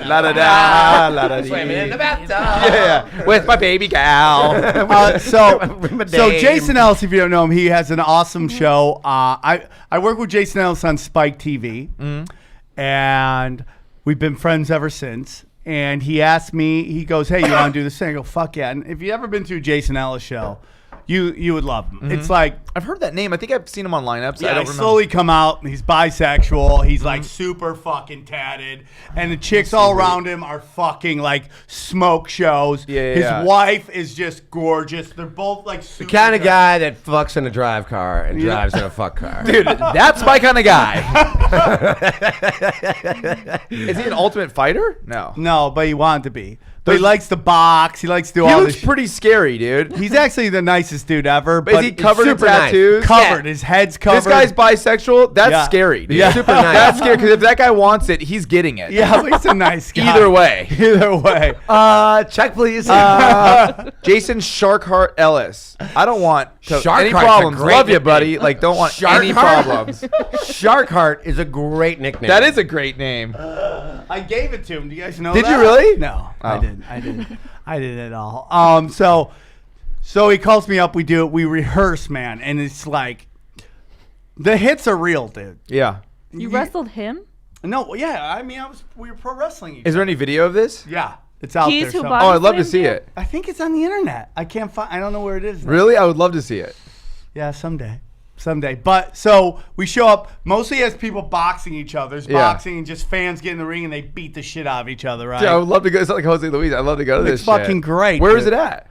D: La da da, la da
A: Swimming in the bathtub.
D: Yeah, with my baby gal.
B: So Jason Ellis, if you don't know him, he has an awesome show. I work with Jason Ellis on Spike TV, and we've been friends ever since. And he asked me, he goes, "Hey, you want to do this thing?" I go, "Fuck yeah!" And if you ever been to a Jason Ellis show, you would love him. It's like,
D: I've heard that name. I think I've seen him on lineups.
B: yeah,
D: I don't
B: he
D: remember.
B: slowly come out. He's bisexual. He's like super fucking tatted, and the chicks all around him are fucking like smoke shows. His wife is just gorgeous. They're both like super
A: The kind of guy that fucks in a drive car and drives in a fuck car.
D: Dude, that's my kind of guy. Is he an ultimate fighter? No.
B: No, but he wanted to be. But he likes to box. He likes to do
D: He
B: all
D: looks
B: this.
D: pretty scary, dude.
B: He's actually the nicest dude ever.
D: But is he covered in
A: super nice.
D: tattoos?
B: Covered. His head's covered.
D: This guy's bisexual. That's
B: Yeah.
D: scary, dude.
B: Yeah.
A: Super nice.
D: That's scary because if that guy wants it, he's getting it.
B: Yeah, but he's a nice guy.
D: Either way.
B: Either way.
A: Check please.
D: Jason Sharkheart Ellis. I don't want
A: Sharkheart's
D: any
A: a
D: problems.
A: great
D: Love you,
A: nickname.
D: buddy. Like, don't want any
A: Sharkheart?
D: problems.
A: Sharkheart is a great nickname.
D: That is a great name.
B: I gave it to him. Do you guys know
D: Did
B: that?
D: you really?
B: No, I
D: Oh.
B: didn't. I didn't at all. So he calls me up. We do it. We rehearse, man, and it's like the hits are real, dude.
D: Yeah.
C: You wrestled him?
B: No, yeah. I mean, we were pro wrestling.
D: Is there any video of this?
B: Yeah, it's out
C: He's
B: there.
C: who
B: somewhere.
C: bought
D: Oh, I'd love to
C: Slam
D: see
C: Jam?
D: it.
B: I think it's on the internet. I can't find. I don't know where it is. now.
D: Really? I would love to see it.
B: Yeah, someday. But so we show up mostly as people boxing each other. There's
D: Yeah.
B: boxing and just fans get in the ring and they beat the shit out of each other, right?
D: Dude, I would love to go. It's like Jose Luis. I'd love to go to this
B: It's fucking
D: shit.
B: great,
D: Where is
B: dude.
D: it at?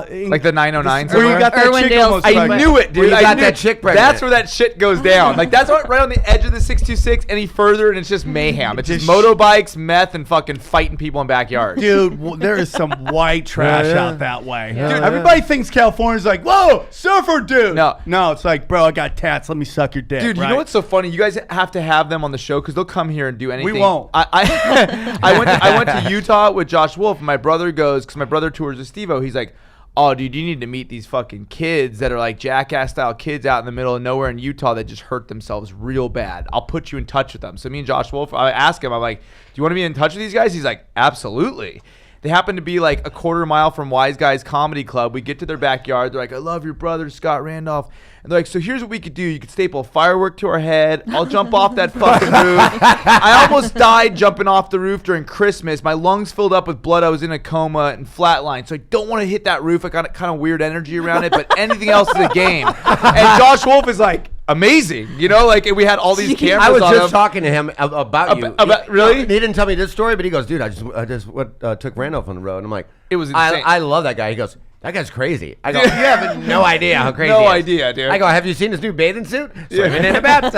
B: In-
D: Like the 909
B: where you
D: somewhere?
B: got that chick
C: Irwindale's
B: almost
C: Like,
D: I
B: like-
D: knew it, dude.
A: Where you
D: I
A: got
D: knew
A: that chick pregnant.
D: That's where that shit goes down. Like, that's right on the edge of the 626. Any further, and it's just mayhem. It's just motorbikes, meth, and fucking fighting people in backyards.
B: Dude, there is some white trash
A: Yeah.
B: out that way.
A: Yeah.
B: Dude, everybody thinks California's like, whoa, surfer dude.
D: No.
B: It's like, bro, I got tats. Let me suck your dick.
D: Dude, you
B: right?
D: know what's so funny? You guys have to have them on the show because they'll come here and do anything.
B: won't.
D: I went to Utah with Josh Wolf. And my brother goes because my brother tours with Steve-O. He's like, "Oh, dude, you need to meet these fucking kids that are like jackass style kids out in the middle of nowhere in Utah that just hurt themselves real bad. I'll put you in touch with them." So me and Josh Wolf, I ask him, I'm like, "Do you want to be in touch with these guys?" He's like, "Absolutely." They happen to be like a quarter mile from Wise Guys Comedy Club. We get to their backyard. They're like, "I love your brother, Scott Randolph." And they're like, "So here's what we could do. You could staple a firework to our head. I'll jump off that fucking roof." I almost died jumping off the roof during Christmas. My lungs filled up with blood. I was in a coma and flatlined. So I don't want to hit that roof. I got kind of weird energy around it, but anything else is a game. And Josh Wolf is like, amazing. You know, like we had all these cameras
A: I was
D: on
A: just
D: him.
A: talking to him about you.
D: Really?
A: He didn't tell me this story, but he goes, "Dude, I just took Randolph on the road." And I'm like,
D: It was insane.
A: I love that guy. He goes, "That guy's crazy." I go, "You have no idea how crazy
D: No
A: he is."
D: idea, dude.
A: I go, "Have you seen his new bathing suit? Swimming in a bathtub."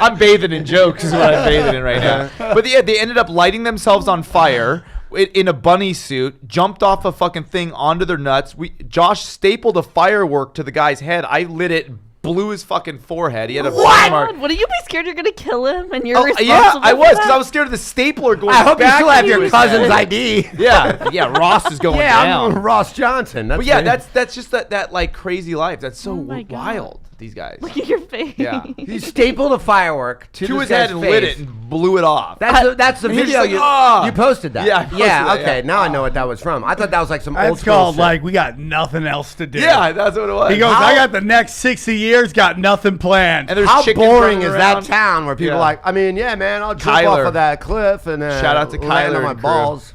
D: I'm bathing in jokes is what I'm bathing in right now. But yeah, they ended up lighting themselves on fire in a bunny suit, jumped off a fucking thing onto their nuts. Josh stapled a firework to the guy's head. I lit it, blew his fucking forehead. He had a burn mark.
C: What? Wouldn't you be scared you're gonna kill him and you're
D: Oh,
C: responsible?
D: yeah, I was
C: for
D: because
C: that?
D: I was scared of the stapler going
A: I hope you
D: back
A: still have
D: into
A: your
D: his
A: cousin's
D: head.
A: ID.
D: Yeah, Ross is going
A: Yeah,
D: down.
A: I'm Ross Johnson.
D: But yeah, that's just that like crazy life. That's so
C: Oh my God.
D: wild. These guys.
C: Look at your face.
D: Yeah.
A: He stapled a firework to
D: To
A: this
D: his head
A: guy's
D: and
A: face.
D: lit it and blew it off.
A: That's the
D: And he's
A: video
D: just like,
A: you posted that.
D: Yeah, I posted
A: yeah.
D: that,
A: Okay,
D: yeah.
A: now I know what that was from. I thought that was like some old
B: That's
A: school
B: called
A: shit.
B: like, we got nothing else to do.
D: Yeah, that's what it was.
B: He goes,
A: How-
B: I got the next 60 years, got nothing planned.
D: And there's
A: How
D: chickens
A: boring
D: running
A: is
D: around.
A: that town where people
D: Yeah.
A: are like, I mean, yeah, man, I'll jump
D: Kyler.
A: off of that cliff and
D: Shout out to
A: land
D: Kyler
A: on my
D: and crew.
A: balls.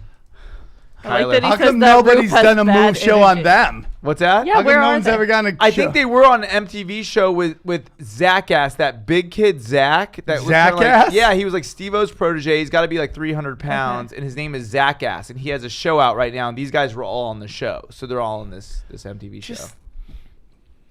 C: I like
D: Kyler.
C: that he
B: How
C: says
B: come
C: that
B: nobody's
C: roof has
B: done a
C: bad
B: move show on
C: energy.
B: them?
D: What's that?
C: Yeah,
B: How come
C: where
B: no
C: are
B: one's
C: they?
B: ever gone to
D: I think they were on an MTV show with Zach Ass, that big kid Zach. That was
B: Zach
D: kinda
B: Ass?
D: like, yeah, he was like Steve-O's protege. He's got to be like 300 pounds, and his name is Zach Ass, and he has a show out right now. And these guys were all on the show, so they're all in this MTV show.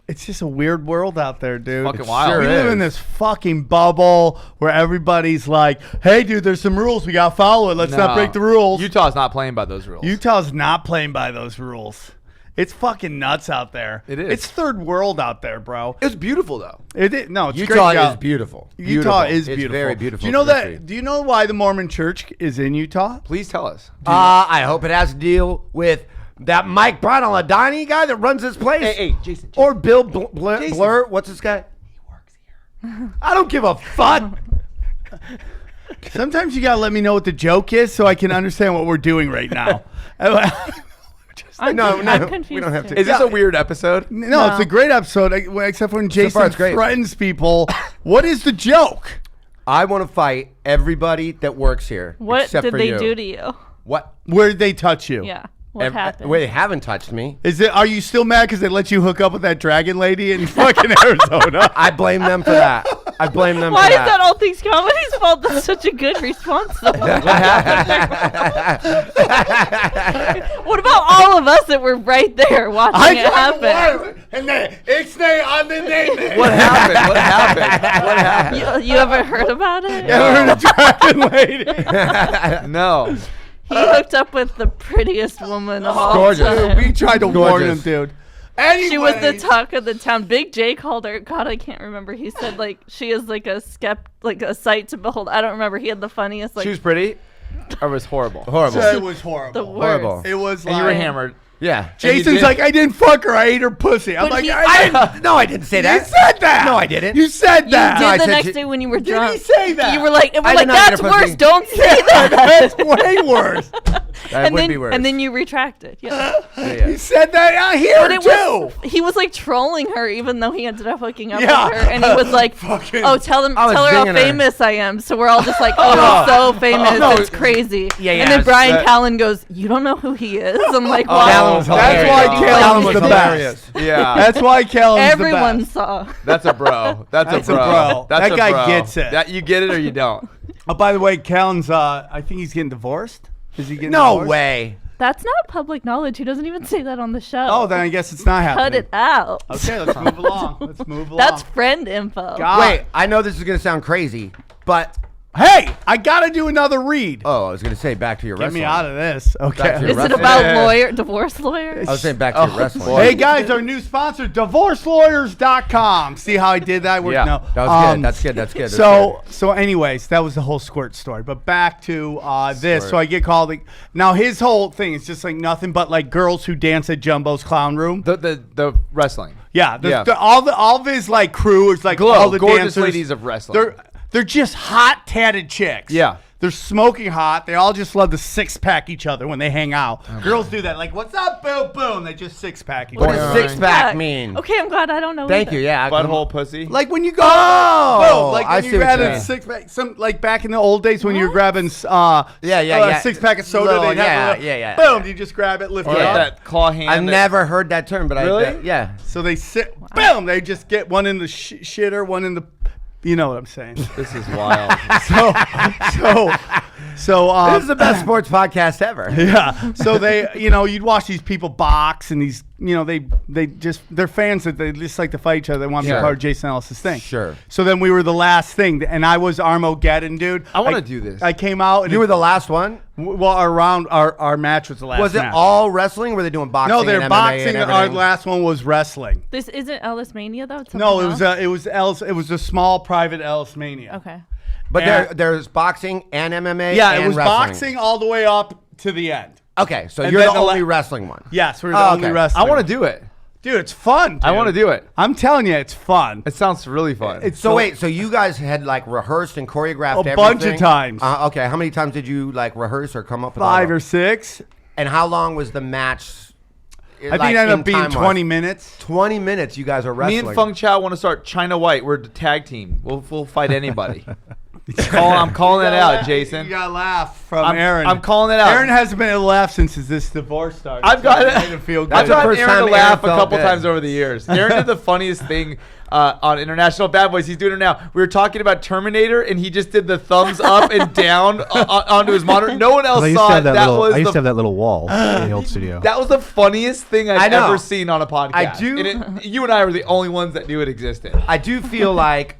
B: It's just a weird world out there, dude.
D: Fucking
B: It's
D: wild.
B: We
D: Sure
B: live
D: is.
B: in this fucking bubble where everybody's like, hey, dude, there's some rules. We got to follow it. Let's not
D: No.
B: break the rules.
D: Utah's not playing by those rules.
B: Utah's not playing by those rules. It's fucking nuts out there.
D: It is.
B: It's third world out there, bro.
D: It was beautiful though.
B: No, it's
A: Utah
B: great
A: is
B: out.
A: beautiful.
B: Utah
A: Beautiful.
B: is
A: It's
B: beautiful.
A: very beautiful.
B: Do you know
A: country.
B: that? Do you know why the Mormon Church is in Utah?
D: Please tell us.
A: I hope it has to deal with That Mike Bronalodani guy that runs this place?
D: Hey, Jason.
A: Or Bill Blur? What's this guy?
D: He works here.
A: I don't give a fuck.
B: Sometimes you gotta let me know what the joke is so I can understand what we're doing right now.
C: I'm confused.
A: We don't have to.
C: too.
D: Is this a weird episode?
B: No, it's a great episode, except when
A: far,
B: Jason
A: it's great.
B: threatens people. What is the joke?
A: I want to fight everybody that works here.
C: What
A: except
C: did
A: for
C: they
A: you.
C: do to you?
A: What?
B: Where did they touch you?
C: Yeah. What happened?
A: Wait, they haven't touched me.
B: Are you still mad because they let you hook up with that dragon lady in fucking Arizona?
A: I blame them for that. I blame them
C: Why
A: for
C: is
A: that.
C: that all things comedy's fault? That's such a good response. Though.
D: What happened?
C: What about all of us that were right there watching it happen?
B: And then on the name.
D: What happened? What happened? What happened?
C: You ever heard about it?
B: You ever heard of dragon lady?
D: No.
C: He hooked up with the prettiest woman of all
A: Gorgeous.
C: time.
B: We tried to warn him,
A: Gorgeous.
B: dude. Anyway,
C: She was the talk of the town. Big J called her. God, I can't remember. He said like she is like a sight to behold. I don't remember. He had the funniest like
D: She was pretty, or was horrible?
A: Horrible.
B: It was horrible.
C: the worst.
A: Horrible.
B: It was
D: And
B: like
D: you were hammered.
A: Yeah.
B: Jason's
D: did-
B: like, I didn't fuck her. I ate her pussy. I'm
C: But
B: like,
C: he-
A: No, I didn't say
B: You
A: that.
B: said that.
A: No, I didn't.
B: You said
C: You
B: that.
A: No, I
C: did the
A: said
C: next
A: she-
C: day when you were
B: Did
C: drunk.
B: he say that?
C: You were like, and we're
A: I
C: like,
A: did not get
C: that's
A: a pussy."
C: worse. Don't say that.
B: That's way worse.
A: That
C: and
A: would
C: then,
A: be worse.
C: and then you retracted. Yeah.
B: You said that out here
C: But it
B: too.
C: was, he was like trolling her, even though he ended up hooking up
B: Yeah.
C: with her, and he was like,
B: Fucking-
C: "Oh, tell
A: I was
C: her how
A: zinging her.
C: famous I am." So we're all just like, "Oh, he's so famous,
A: no.
C: it's crazy."
A: Yeah,
C: and then
A: it's-
C: Brian
D: that-
C: Callen goes, "You don't know who he is?" I'm like,
A: Oh,
C: "Wow."
A: Callen was
B: That's
A: hilarious.
B: why
C: Oh,
B: Callen's
A: Callen was
B: the
A: hilarious.
B: best.
D: Yeah.
B: That's why Callen's
C: Everyone
B: the best.
C: saw.
D: That's a bro. That's
B: That's
D: a
B: a
D: bro.
B: bro.
D: That's
B: That
D: a
B: guy
D: bro.
B: gets it.
D: That you get it or you don't.
B: Oh, by the way, Callen's. I think he's getting divorced. Is he getting
A: No
B: divorced?
A: way.
C: That's not public knowledge. He doesn't even say that on the show.
B: Oh, then I guess it's not happening.
C: cut it out.
B: Okay, let's move along. Let's move along.
C: That's friend info.
B: God.
A: Wait, I know this is going to sound crazy, but
B: Hey, I gotta do another read.
A: I was going to say back to your
B: Get
A: wrestling.
B: me out of this.
A: Back to
B: Okay.
A: your
C: Is it
A: wrestling.
C: about divorce lawyers?
A: I was saying back to your wrestling.
D: boy.
B: Hey guys, our new sponsor, divorcelawyers.com. See how I did that?
D: Yeah.
B: No.
A: That was good. That's good. That's good.
B: So anyways, that was the whole squirt story. But back to this.
A: Squirt.
B: So I get called. Now his whole thing is just like nothing but like girls who dance at Jumbo's Clown Room.
D: The wrestling.
B: Yeah.
D: Yeah.
B: All of his like crew is like all the
D: gorgeous
B: dancers.
D: ladies of wrestling.
B: They're just hot tatted chicks.
D: Yeah.
B: They're smoking hot. They all just love to six pack each other when they hang out. Girls do that. Like, what's up? Boom, boom. They just six pack each
A: What
B: other.
A: does
D: Boing.
A: six pack mean?
C: Okay, I'm glad I don't know.
A: Thank
C: either.
A: you. Yeah.
D: Butthole pussy.
B: Like when you go,
A: Oh,
B: boom, like
A: I
B: when
A: see
B: you
A: what
B: grabbing
A: you're saying.
B: six pack, some like back in the old days when you were
C: What?
B: grabbing,
A: yeah.
B: 6 pack of soda.
A: Little-
B: they'd have
A: yeah.
B: Boom, you just grab it, lift
D: or
B: it
D: like
B: up.
D: that claw hand.
A: I've
D: that-
A: never heard that term, but
D: Really?
A: yeah.
B: So they sit, boom, they just get one in the shitter, one in the, you know what I'm saying.
D: This is wild.
B: So
A: This is the best sports podcast ever.
B: yeah. So they, you'd watch these people box, and these, they're fans that they just like to fight each other. They want to be
A: Sure.
B: part of Jason Ellis's thing.
A: Sure.
B: So then we were the last thing, and I was Armageddon, dude.
D: I wanna do this.
B: I came out, and
A: You were the last one.
B: well, our match was the last.
A: Was it
B: match.
A: all wrestling? Were they doing boxing?
B: No, they're
A: and MMA
B: boxing.
A: And
B: Our
A: everything?
B: last one was wrestling.
C: This isn't Ellis Mania though. It's
B: No,
C: something else?
B: it was a small private Ellis Mania.
C: Okay.
A: But
B: and-
A: there's boxing and MMA.
B: Yeah,
A: and
B: it was
A: wrestling.
B: boxing all the way up to the end.
A: Okay, so
B: And
A: you're
B: then
A: the
B: the
A: only
B: la-
A: wrestling one.
B: Yes, we're the
A: Oh,
B: only
A: okay.
B: wrestling.
D: I want to do it.
B: Dude, it's fun. Dude.
D: I want to do it.
B: I'm telling you, it's fun.
D: It sounds really fun.
B: It's
A: So wait, so you guys had like rehearsed and choreographed
B: A bunch of
A: everything?
B: times.
A: Okay, how many times did you like rehearse or come up with all
B: 5
A: of-
B: or 6.
A: And how long was the match?
B: I think it ended up being 20 minutes.
A: 20 minutes. You guys are
D: Me
A: wrestling.
D: and Feng Chao want to start China White. We're the tag team. We'll fight anybody. I'm calling that out, Jason.
B: You got a laugh from Aaron.
D: I'm calling it out.
B: Aaron hasn't been able to laugh since this divorce started.
D: I've got
B: so
D: it.
B: made him feel good.
D: I've
A: the
D: gotten
A: first
D: Aaron
A: time
D: to laugh
A: Aaron
D: a couple
A: felt good.
D: times over the years. Aaron did the funniest thing on International Bad Boys. He's doing it now. We were talking about Terminator, and he just did the thumbs up and down onto his monitor. No one else
F: I used to
D: saw
F: have
D: it.
F: that little.
D: Was
F: I used
D: the,
F: to have that little wall in the old studio.
D: That was the funniest thing I've
A: I know.
D: ever seen on a podcast.
A: I do-
D: And you and I were the only ones that knew it existed.
A: I do feel like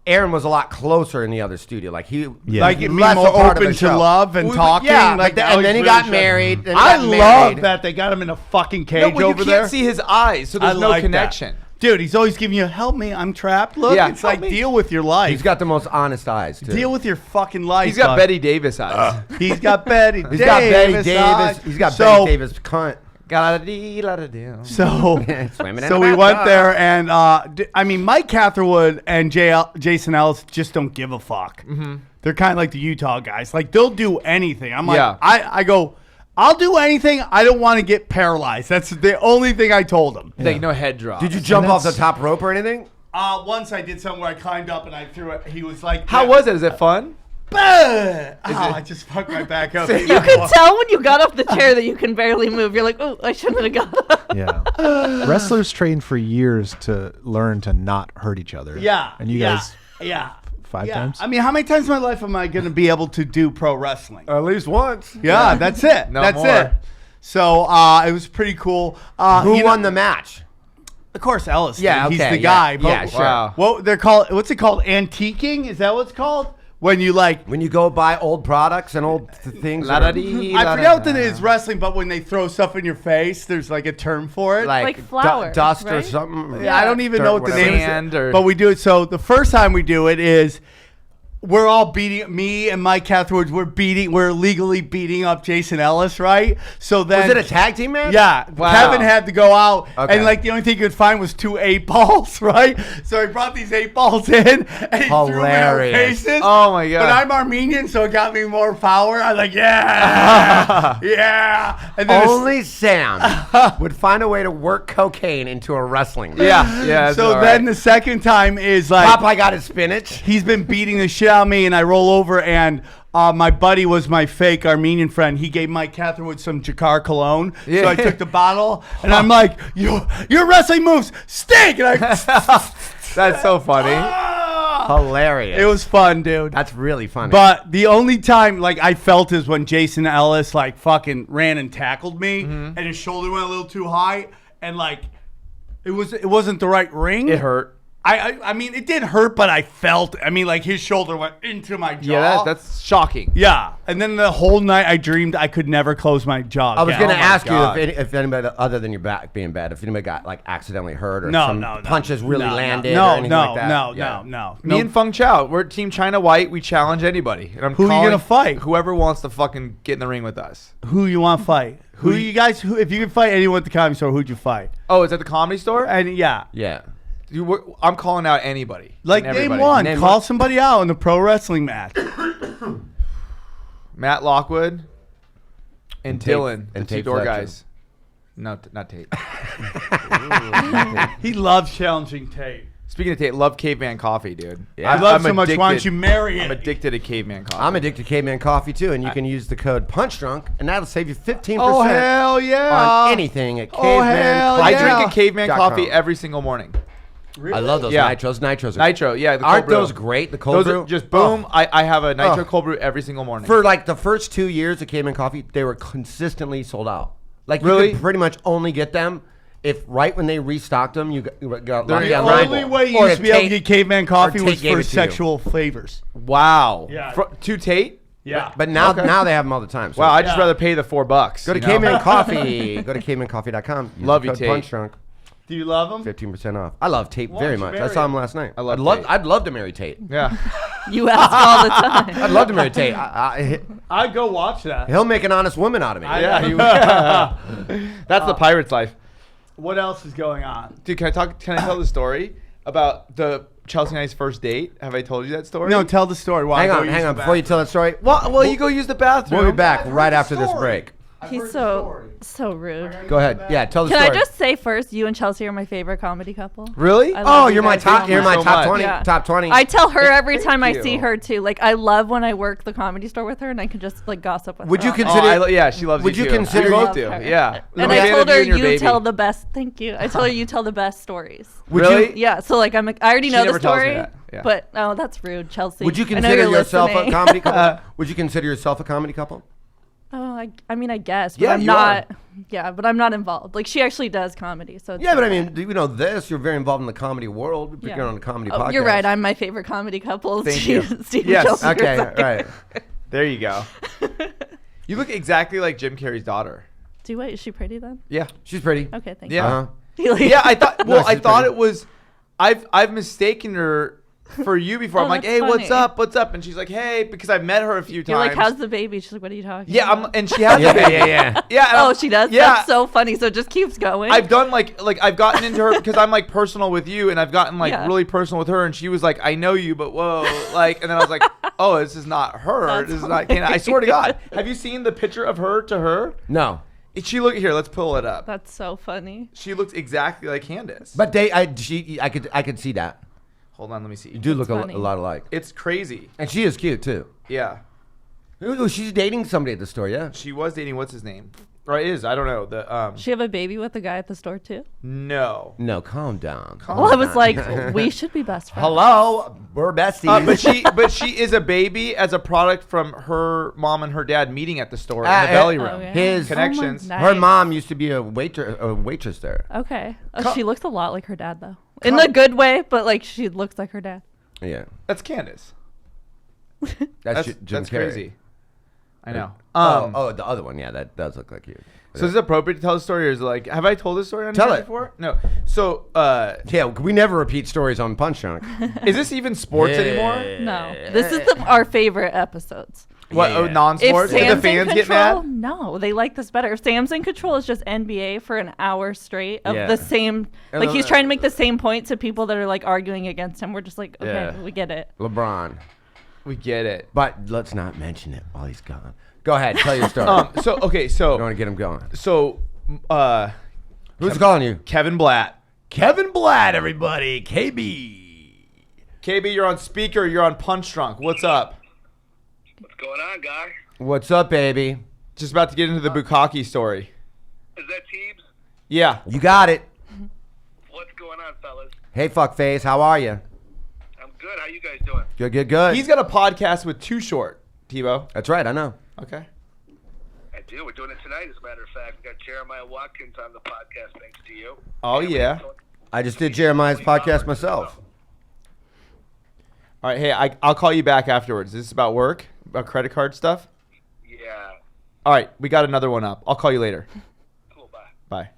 A: Aaron was a lot closer in the other studio. Like he,
F: Yeah.
B: Like it
A: less
B: more
A: a part of
B: open
A: the
B: to
A: show.
B: love and talking.
A: Yeah,
B: like
A: but
B: now
A: and
B: he's
A: then he
B: really
A: got
B: showing-
A: married. then he
B: I
A: got
B: love
A: married.
B: that they got him in a fucking cage
D: No, well, you
B: over
D: can't
B: there.
D: see his eyes, so there's
B: I
D: no
B: like that.
D: connection.
B: Dude, he's always giving you, help me, I'm trapped. Look,
D: Yeah,
B: it's
D: help
B: like,
D: me.
B: deal with your life.
A: He's got the most honest eyes, too.
B: Deal with your fucking life.
D: He's got
B: bud.
D: Betty Davis eyes.
B: He's got Betty Davis.
A: He's got Betty Davis.
B: eyes.
A: He's got
B: So-
A: Betty Davis cunt.
B: So,
A: Swimming in
B: so
A: a
B: we went
A: bathtub.
B: there, and I mean, Mike Catherwood and Jason Ellis just don't give a fuck. Mm-hmm. They're kind of like the Utah guys. Like, they'll do anything. I'm like,
D: Yeah.
B: I go, I'll do anything. I don't want to get paralyzed. That's the only thing I told him.
D: Like no head drop.
A: Did you jump off the top rope or anything?
B: Once I did something where I climbed up and I threw it. He was like,
D: How was it? Is it fun?
B: I just fucked my back up.
C: You could tell when you got off the chair that you can barely move. You're like, oh, I shouldn't have got up.
F: Yeah. Wrestlers train for years to learn to not hurt each other.
B: Yeah.
F: And you guys,
B: Yeah.
F: 5 times?
B: I mean, how many times in my life am I going to be able to do pro wrestling?
A: At least once.
B: Yeah, that's it.
D: No
B: that's
D: more.
B: it. So it was pretty cool.
A: Who won the match?
B: Of course, Ellis.
A: Yeah,
B: did. He's
A: okay,
B: the
A: yeah,
B: guy.
A: yeah,
B: But
A: sure.
D: Wow.
B: What they're called? What's it called? Antiquing? Is that what it's called? When you like.
A: When you go buy old products and old things. that are-
B: I forget what it is wrestling, but when they throw stuff in your face, there's like a term for it.
C: Like flour,
A: dust or
C: right?
A: something.
B: Yeah, I don't even
A: Dirt,
B: know what the
A: whatever.
B: name
D: Sand
B: is.
D: or-
B: But we do it. So the first time we do it is we're all beating, me and Mike Catherwood, we're legally beating up Jason Ellis, right? So then.
A: Was it a tag team match?
B: Yeah,
D: Wow.
B: Kevin had to go out,
A: Okay.
B: and like the only thing he could find was 2 8-balls, right? So he brought these 8-balls in, and he threw them in our
A: Hilarious.
B: faces.
D: Oh my god.
B: But I'm Armenian, so it got me more power. I'm like, yeah, yeah. And then
A: Only Sam would find a way to work cocaine into a wrestling match.
D: Yeah.
B: so
D: all
B: then
D: right.
B: the second time is like
A: Popeye got his spinach.
B: he's been beating the shit out of me, and I roll over, and my buddy was my fake Armenian friend. He gave Mike Catherwood some Jakar cologne,
D: Yeah.
B: so I took the bottle, and I'm like, your wrestling moves stink, and I.
D: That's so funny.
A: Hilarious.
B: It was fun, dude.
A: That's really funny.
B: But the only time like I felt is when Jason Ellis like fucking ran and tackled me, and his shoulder went a little too high, and like it wasn't the right ring.
D: It hurt.
B: I mean, it did hurt, but I felt. I mean, like his shoulder went into my jaw.
D: Yeah, that's shocking.
B: Yeah, and then the whole night I dreamed I could never close my jaw.
A: I was
B: again.
A: going to
B: Oh my
A: ask
B: God.
A: you if anybody other than your back being bad, if anybody got like accidentally hurt or
B: No,
A: some
B: no.
A: punches really
B: No,
A: landed
B: no,
A: or anything
B: no,
A: like that.
B: no,
A: Yeah.
B: no.
D: Me and Feng Chao, we're Team China White. We challenge anybody. And I'm
B: Who are you
D: calling
B: gonna fight?
D: Whoever wants to fucking get in the ring with us.
B: Who you want to fight? Who you guys? If you could fight anyone at the comedy store, who'd you fight?
D: Oh, it's at the Comedy Store?
B: And yeah,
A: Yeah.
D: I'm calling out anybody.
B: like
D: and
B: name
D: everybody.
B: one.
A: Name
B: Call
A: one.
B: somebody out in the pro wrestling match.
D: Matt Lockwood and,
A: And Tate-
D: Dylan,
A: and
D: the
A: Tate
D: two-door
A: Fletcher.
D: guys. No, not Tate.
B: He loves challenging Tate.
D: Speaking of Tate, love Caveman Coffee, dude.
A: Yeah.
B: I love
D: I'm
B: so much. Why don't
D: addicted-
B: you marry
D: I'm
B: it?
D: addicted to Caveman Coffee.
A: I'm addicted to Caveman Coffee too, and you can use the code PunchDrunk, and that'll save you 15%
B: Oh hell yeah!
A: on anything at
B: Oh,
A: Caveman.
B: hell
D: I
B: yeah.
D: drink a Caveman
A: .com.
D: Coffee every single morning.
A: I love those
D: Yeah.
A: nitros. Nitros are
D: Nitro, yeah. The cold
A: Aren't
D: brew.
A: those great? The cold
D: Those
A: brew?
D: are just boom.
A: Oh.
D: I have a nitro
A: Oh.
D: cold brew every single morning.
A: For like the first 2 years of Caveman Coffee, they were consistently sold out. Like you
D: Really?
A: could pretty much only get them if right when they restocked them, you got lucky
B: The
A: on
B: only
A: Redban.
B: way you
A: Or
B: used to
A: if
B: be able to
A: Tate-
B: get caveman coffee
A: Tate
B: was
A: gave
B: for
A: it to you.
B: sexual favors.
D: wow.
B: Yeah.
D: To Tate?
B: Yeah.
A: But now they have them all the time. So
D: Wow, I'd just
B: Yeah.
D: rather pay the $4.
A: go to
D: you know?
A: Caveman Coffee. Go to cavemancoffee.com. Use
D: Love
A: the
D: you,
A: code
D: Tate.
A: PunchDrunk.
B: Do you love them?
A: 15% off. I love Tate
B: Why
A: very
B: don't you
A: much. I
B: marry
A: saw him
B: him?
A: last night.
D: I love Tate.
A: I'd love to marry Tate.
D: Yeah.
C: You ask all the time.
A: I'd love to marry Tate.
B: I'd go watch that.
A: He'll make an honest woman out of me.
D: That's the pirate's life.
B: What else is going on?
D: Dude, can I tell the story about the Chelsea and I's first date? Have I told you that story?
B: No, tell the story. While I
A: Hang
B: go
A: on,
B: use
A: hang
B: the
A: on. Before you
B: bathroom.
A: tell that story,
D: Well, you go use the bathroom.
A: we'll be back right after this break.
C: He's so rude.
A: Go ahead. Yeah, tell the
C: Can
A: story.
C: I just say first, you and Chelsea are my favorite comedy couple.
D: Really?
C: I
A: Oh,
C: love you
A: you're my
C: guys so
A: top. You're my
C: much.
D: so
A: top
D: much.
A: 20.
C: Yeah.
A: Top 20.
C: I tell her every time I
D: you.
C: see her too. Like I love when I work the comedy store with her and I can just like gossip with
A: Would
C: her.
A: you
C: all day.
A: consider-
D: yeah, she loves
A: Would
D: you
A: you
D: too.
A: consider-
D: We
C: I
D: both
C: love
D: do.
C: her.
D: Yeah.
C: And
D: I'm a
C: I
D: fan
C: told
D: of
C: her
D: and your
C: you
D: baby.
C: tell the best. Thank you. I told her you tell the best stories.
A: Would
D: Really?
A: you?
C: Yeah. So like I already
D: She
C: know the
D: never tells me
C: story.
D: that. Yeah.
C: But oh, that's rude, Chelsea.
A: Would you
C: I know
A: consider
C: you're
A: yourself
C: listening.
A: a comedy couple? Would you consider yourself a comedy couple?
C: Oh, I mean, I guess. But
D: Yeah,
C: I'm
D: you
C: not. Yeah, but I'm not involved. Like she actually does comedy. So it's
A: Yeah, but I
C: different.
A: mean, you know this. You're very involved in the comedy world. You're
C: Yeah.
A: on a comedy
C: Oh,
A: podcast.
C: you're right. I'm my favorite comedy couple.
D: Thank
C: Steve,
D: you.
C: Steve
D: Yes.
C: and Chelsea are
A: Okay,
C: second.
A: right.
D: There you go. You look exactly like Jim Carrey's daughter.
C: Do what? Is she pretty then?
D: Yeah.
A: She's pretty.
C: Okay, thank
D: Yeah.
C: you.
A: Uh-huh.
D: Yeah, I thought.
A: No,
D: Well, I
A: she's
D: thought
A: pretty.
D: it was. I've mistaken her for you before.
C: Oh,
D: I'm like,
C: that's
D: hey, what's
C: funny.
D: up? What's up? And she's like, hey, because I've met her a few
C: You're
D: times.
C: like, how's the baby? She's like, what are you talking
D: Yeah,
C: about?
D: and she has.
A: Yeah,
D: a baby.
A: yeah.
D: Yeah. and
C: Oh,
D: I'm-
C: she does?
D: Yeah.
C: That's so funny. So it just keeps going.
D: I've done like I've gotten into her because I'm like personal with you, and I've gotten like
C: Yeah.
D: really personal with her, and she was like, I know you, but whoa, like, and then I was like, oh, this is not her.
C: That's
D: This is not. I swear to God, have you seen the picture of her to her?
A: No.
D: She look here. Let's pull it up.
C: That's so funny.
D: She looks exactly like Candace.
A: But I could see that.
D: Hold on, let me see.
A: You do look a
C: funny.
A: lot alike.
D: It's crazy.
A: And she is cute too.
D: Yeah,
A: Ooh, she's dating somebody at the store, yeah.
D: she was dating what's his name, or is I don't know the
C: She have a baby with the guy at the store too?
D: no.
A: No, calm down.
C: Well, I was like, we should be best friends.
A: Hello, we're besties.
D: But she is a baby as a product from her mom and her dad meeting at the store in the
A: Ah,
D: belly
C: Oh,
D: room.
C: yeah.
A: His-
D: Connections.
C: Oh my-
A: Her
C: nice.
A: mom used to be a waitress there.
C: Okay. Oh,
D: Co-
C: she looks a lot like her dad though. In a good way, but like she looks like her dad.
A: Yeah,
D: That's Candace.
A: that's
D: That's
A: Jim Carrey.
D: crazy. I know.
A: Oh, the other one, yeah, that does look like you.
D: So is it appropriate to tell the story, or is it like, have I told this story on
A: Tell
D: here
A: it.
D: before? No. So,
A: Yeah, we never repeat stories on PunchDrunk.
D: is this even sports
A: Yeah.
D: anymore?
C: No. This is our favorite episodes.
D: What,
A: Yeah.
D: oh, non-sports?
C: If
D: Did
C: Sam's
D: the fans
C: in
D: get
C: control,
D: mad?
C: no, they like this better. If Sam's in control, it's just NBA for an hour straight of
A: Yeah.
C: the same.
A: And
C: Like
A: the-
C: he's trying to make the same point to people that are like arguing against him. We're just like, okay,
A: Yeah.
C: we get it.
A: LeBron.
D: We get it.
A: But let's not mention it while he's gone. Go ahead, tell your story.
D: So, okay,
A: I
D: so,
A: want to get him going. Who's calling you?
D: Kevin Blatt.
A: Kevin Blatt, everybody. KB.
D: KB, you're on speaker. You're on PunchDrunk. What's up?
G: What's going on, guy?
A: What's up, baby?
D: Just about to get into the Bukkake story.
G: Is that Teebs?
D: Yeah.
A: You got it.
G: What's going on, fellas?
A: Hey, fuckface, how are you?
G: I'm good. How you guys doing?
A: Good, good, good.
D: He's got a podcast with Too Short, Tebow.
A: That's right, I know.
D: Okay.
G: I do. We're doing it tonight, as a matter of fact. We got Jeremiah Watkins on the podcast, thanks to you.
D: Oh, yeah.
A: I just did Jeremiah's podcast myself.
D: All right, hey, I'll call you back afterwards. Is this about work? About credit card stuff?
G: Yeah.
D: All right, we got another one up. I'll call you later.
G: Cool. Bye.
D: Bye.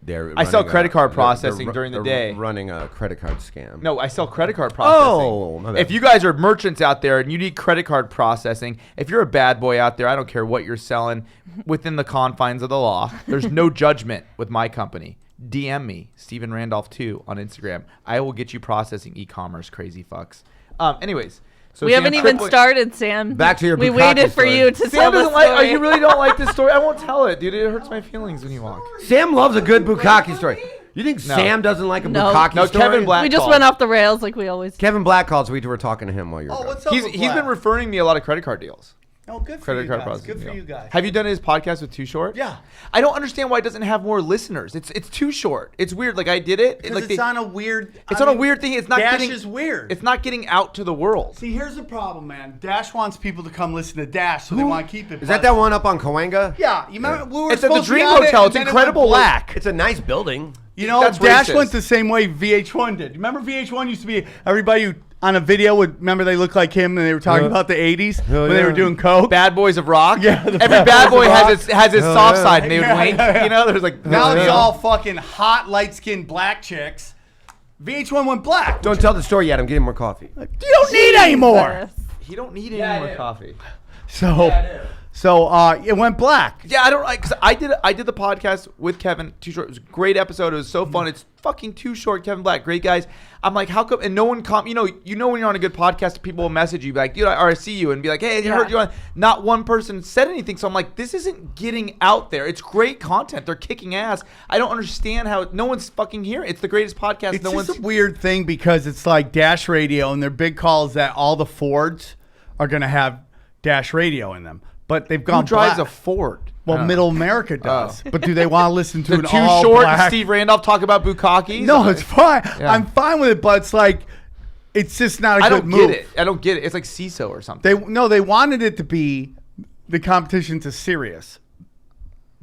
A: They're
D: I sell
A: running
D: credit card
A: they're
D: processing during the
A: they're
D: day.
A: running a credit card scam.
D: No, I sell credit card processing.
A: Oh, my bad.
D: If you guys are merchants out there and you need credit card processing, if you're a bad boy out there, I don't care what you're selling within the confines of the law. There's no judgment with my company. DM me, Steven Randolph 2 on Instagram. I will get you processing e-commerce, crazy fucks. Anyways. So
C: We
D: Sam
C: haven't even
D: Tripoli-
C: started, Sam.
A: Back to your
C: We
A: Bukkake
C: waited for
A: story.
C: you to
D: Sam
C: tell the
D: doesn't like. Oh,
C: story.
D: you really don't like this story? I won't tell it, dude. It hurts my feelings when you walk.
A: Sam loves a good Bukkake story. You think
D: No.
A: Sam doesn't like a
C: No.
A: Bukkake
D: No,
A: story?
D: Kevin Blatt.
C: We just
D: called.
C: went off the rails like we always do.
A: Kevin Blatt called, so we were talking to him while you were
B: Oh,
A: gone.
B: what's up?
D: He's
B: with
D: been
B: Blatt?
D: referring me a lot of credit card deals.
B: Oh, good for
D: Credit
B: you
D: card
B: guys.
D: processing.
B: Good for
D: deal.
B: you guys.
D: Have you done his podcast with Too Short?
B: Yeah.
D: I don't understand why it doesn't have more listeners. It's too short. It's weird. Like I did it.
B: Because
D: like
B: it's on a weird.
D: It's on a weird thing. It's not
B: Dash
D: getting.
B: is weird.
D: It's not getting out to the world.
B: See, here's the problem, man. Dash wants people to come listen to Dash, so they want to keep it.
A: Is that one up on Cahuenga?
B: Yeah, you remember we were
D: It's at the
B: supposed to be
D: Dream
B: on it,
D: Hotel.
B: and
D: It's
B: then it
D: incredible
B: went-
D: lack.
A: It's a nice building.
B: You know,
D: That's
B: Dash
D: racist.
B: went the same way VH1 did. Remember VH1 used to be everybody who, on a video would remember they looked like him and they were talking about the 80s when they
A: yeah.
B: were doing coke.
D: Bad Boys of Rock.
B: Yeah, the
D: Every
B: Bad
D: bad
B: Boys
D: boy
B: of
D: has his
A: Hell
D: soft
A: yeah.
D: side, and they would
B: Yeah,
D: wink.
B: yeah, yeah.
D: You know, there's like
B: Now it's
D: yeah.
B: all fucking hot, light-skinned black chicks. VH1 went black.
A: Don't tell the story yet. I'm getting more coffee.
B: You don't need any more.
C: Jesus.
D: He don't need any more coffee.
B: So it went black.
D: Yeah, I don't like because I did the podcast with Kevin Too Short. It was a great episode. It was so fun. It's fucking Too Short, Kevin Black, great guys. I'm like, how come? And no one you know when you're on a good podcast, people will message you, be like, or I see you and be like, hey, I heard you on. Not one person said anything. So I'm like, this isn't getting out there. It's great content. They're kicking ass. I don't understand how no one's fucking here. It's the greatest podcast.
B: It's
D: no
B: just
D: one's.
B: a weird thing because it's like Dash Radio, and their big call is that all the Fords are going to have Dash Radio in them. But they've gone
D: Who drives
B: black.
D: a Ford?
B: Well, Middle America does. But do they want to listen to
D: The
B: an
D: Too
B: all
D: Short
B: black?
D: and Steve Randolph talk about Bukkake?
B: No, it's fine.
D: Yeah.
B: I'm fine with it, but it's like it's just not a
D: I
B: good
D: don't
B: move.
D: get it. I don't get it. It's like CISO or something.
B: They wanted it to be the competition to Sirius.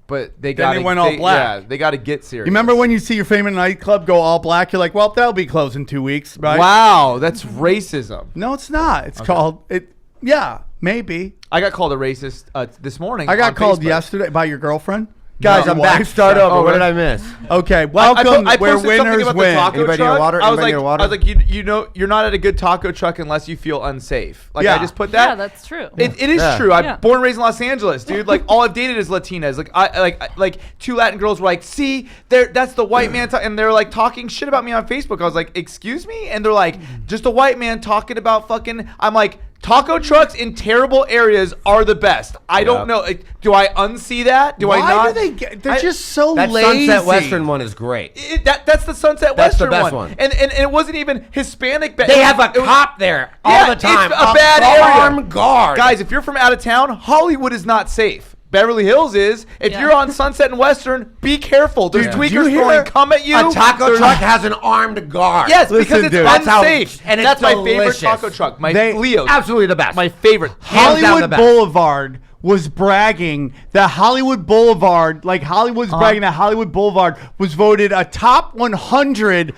D: But they
B: Then
D: got
B: they went all black.
D: Yeah, they got to get serious.
B: You remember when you see your favorite nightclub go all black? You're like, well, that'll be closed in 2 weeks, right?
D: Wow, that's racism.
B: No, it's not. It's called it. Yeah, maybe.
D: I got called a racist this morning.
B: I got
D: on
B: called
D: Facebook.
B: yesterday by your girlfriend.
A: Guys, I'm back. Start over.
D: Oh,
A: what did
D: really?
A: I miss?
B: Okay, welcome
D: I
B: where
D: posted something
B: winners
D: about
B: win.
D: the taco
A: Anybody
D: truck.
A: need water?
D: I was
A: Anybody
D: like,
A: need water?
D: I was like, you know, you're not at a good taco truck unless you feel unsafe. Like
B: Yeah.
D: I just put that.
C: Yeah, that's true.
D: It is
A: Yeah.
D: true. I'm
C: Yeah.
D: born and raised in Los Angeles, dude. Like all I've dated is Latinas. Like like two Latin girls were like, see, that's the white man, and they're like talking shit about me on Facebook. I was like, excuse me, and they're like, just a white man talking about fucking. I'm like. Taco trucks in terrible areas are the best. I don't know. Do I unsee that? Do I not?
B: Why do they get? They're just so
A: That
B: lazy.
A: Sunset Western one is great.
D: That's the Sunset
A: That's the
D: Western
A: best
D: one.
A: one.
D: And it wasn't even Hispanic.
A: They have a cop there all
D: Yeah,
A: the time.
D: it's a bad area.
A: Armed guard.
D: Guys, if you're from out of town, Hollywood is not safe. Beverly Hills is. If
C: Yeah.
D: you're on Sunset and Western, be careful. There's
B: Did you
D: tweakers
B: hear
D: throwing cum at you.
A: a taco
D: There's-
A: truck has an armed guard.
D: Yes,
B: Listen,
D: because it's
B: dude.
A: That's how-
D: unsafe.
A: and it's
D: that's my favorite
A: delicious.
D: taco truck. My
B: They-
D: Leo's.
A: Absolutely the best.
D: My favorite.
A: Hands down the
B: Hollywood
A: best.
B: Boulevard was bragging that Hollywood Boulevard, like Hollywood's bragging that Hollywood Boulevard was voted a top 100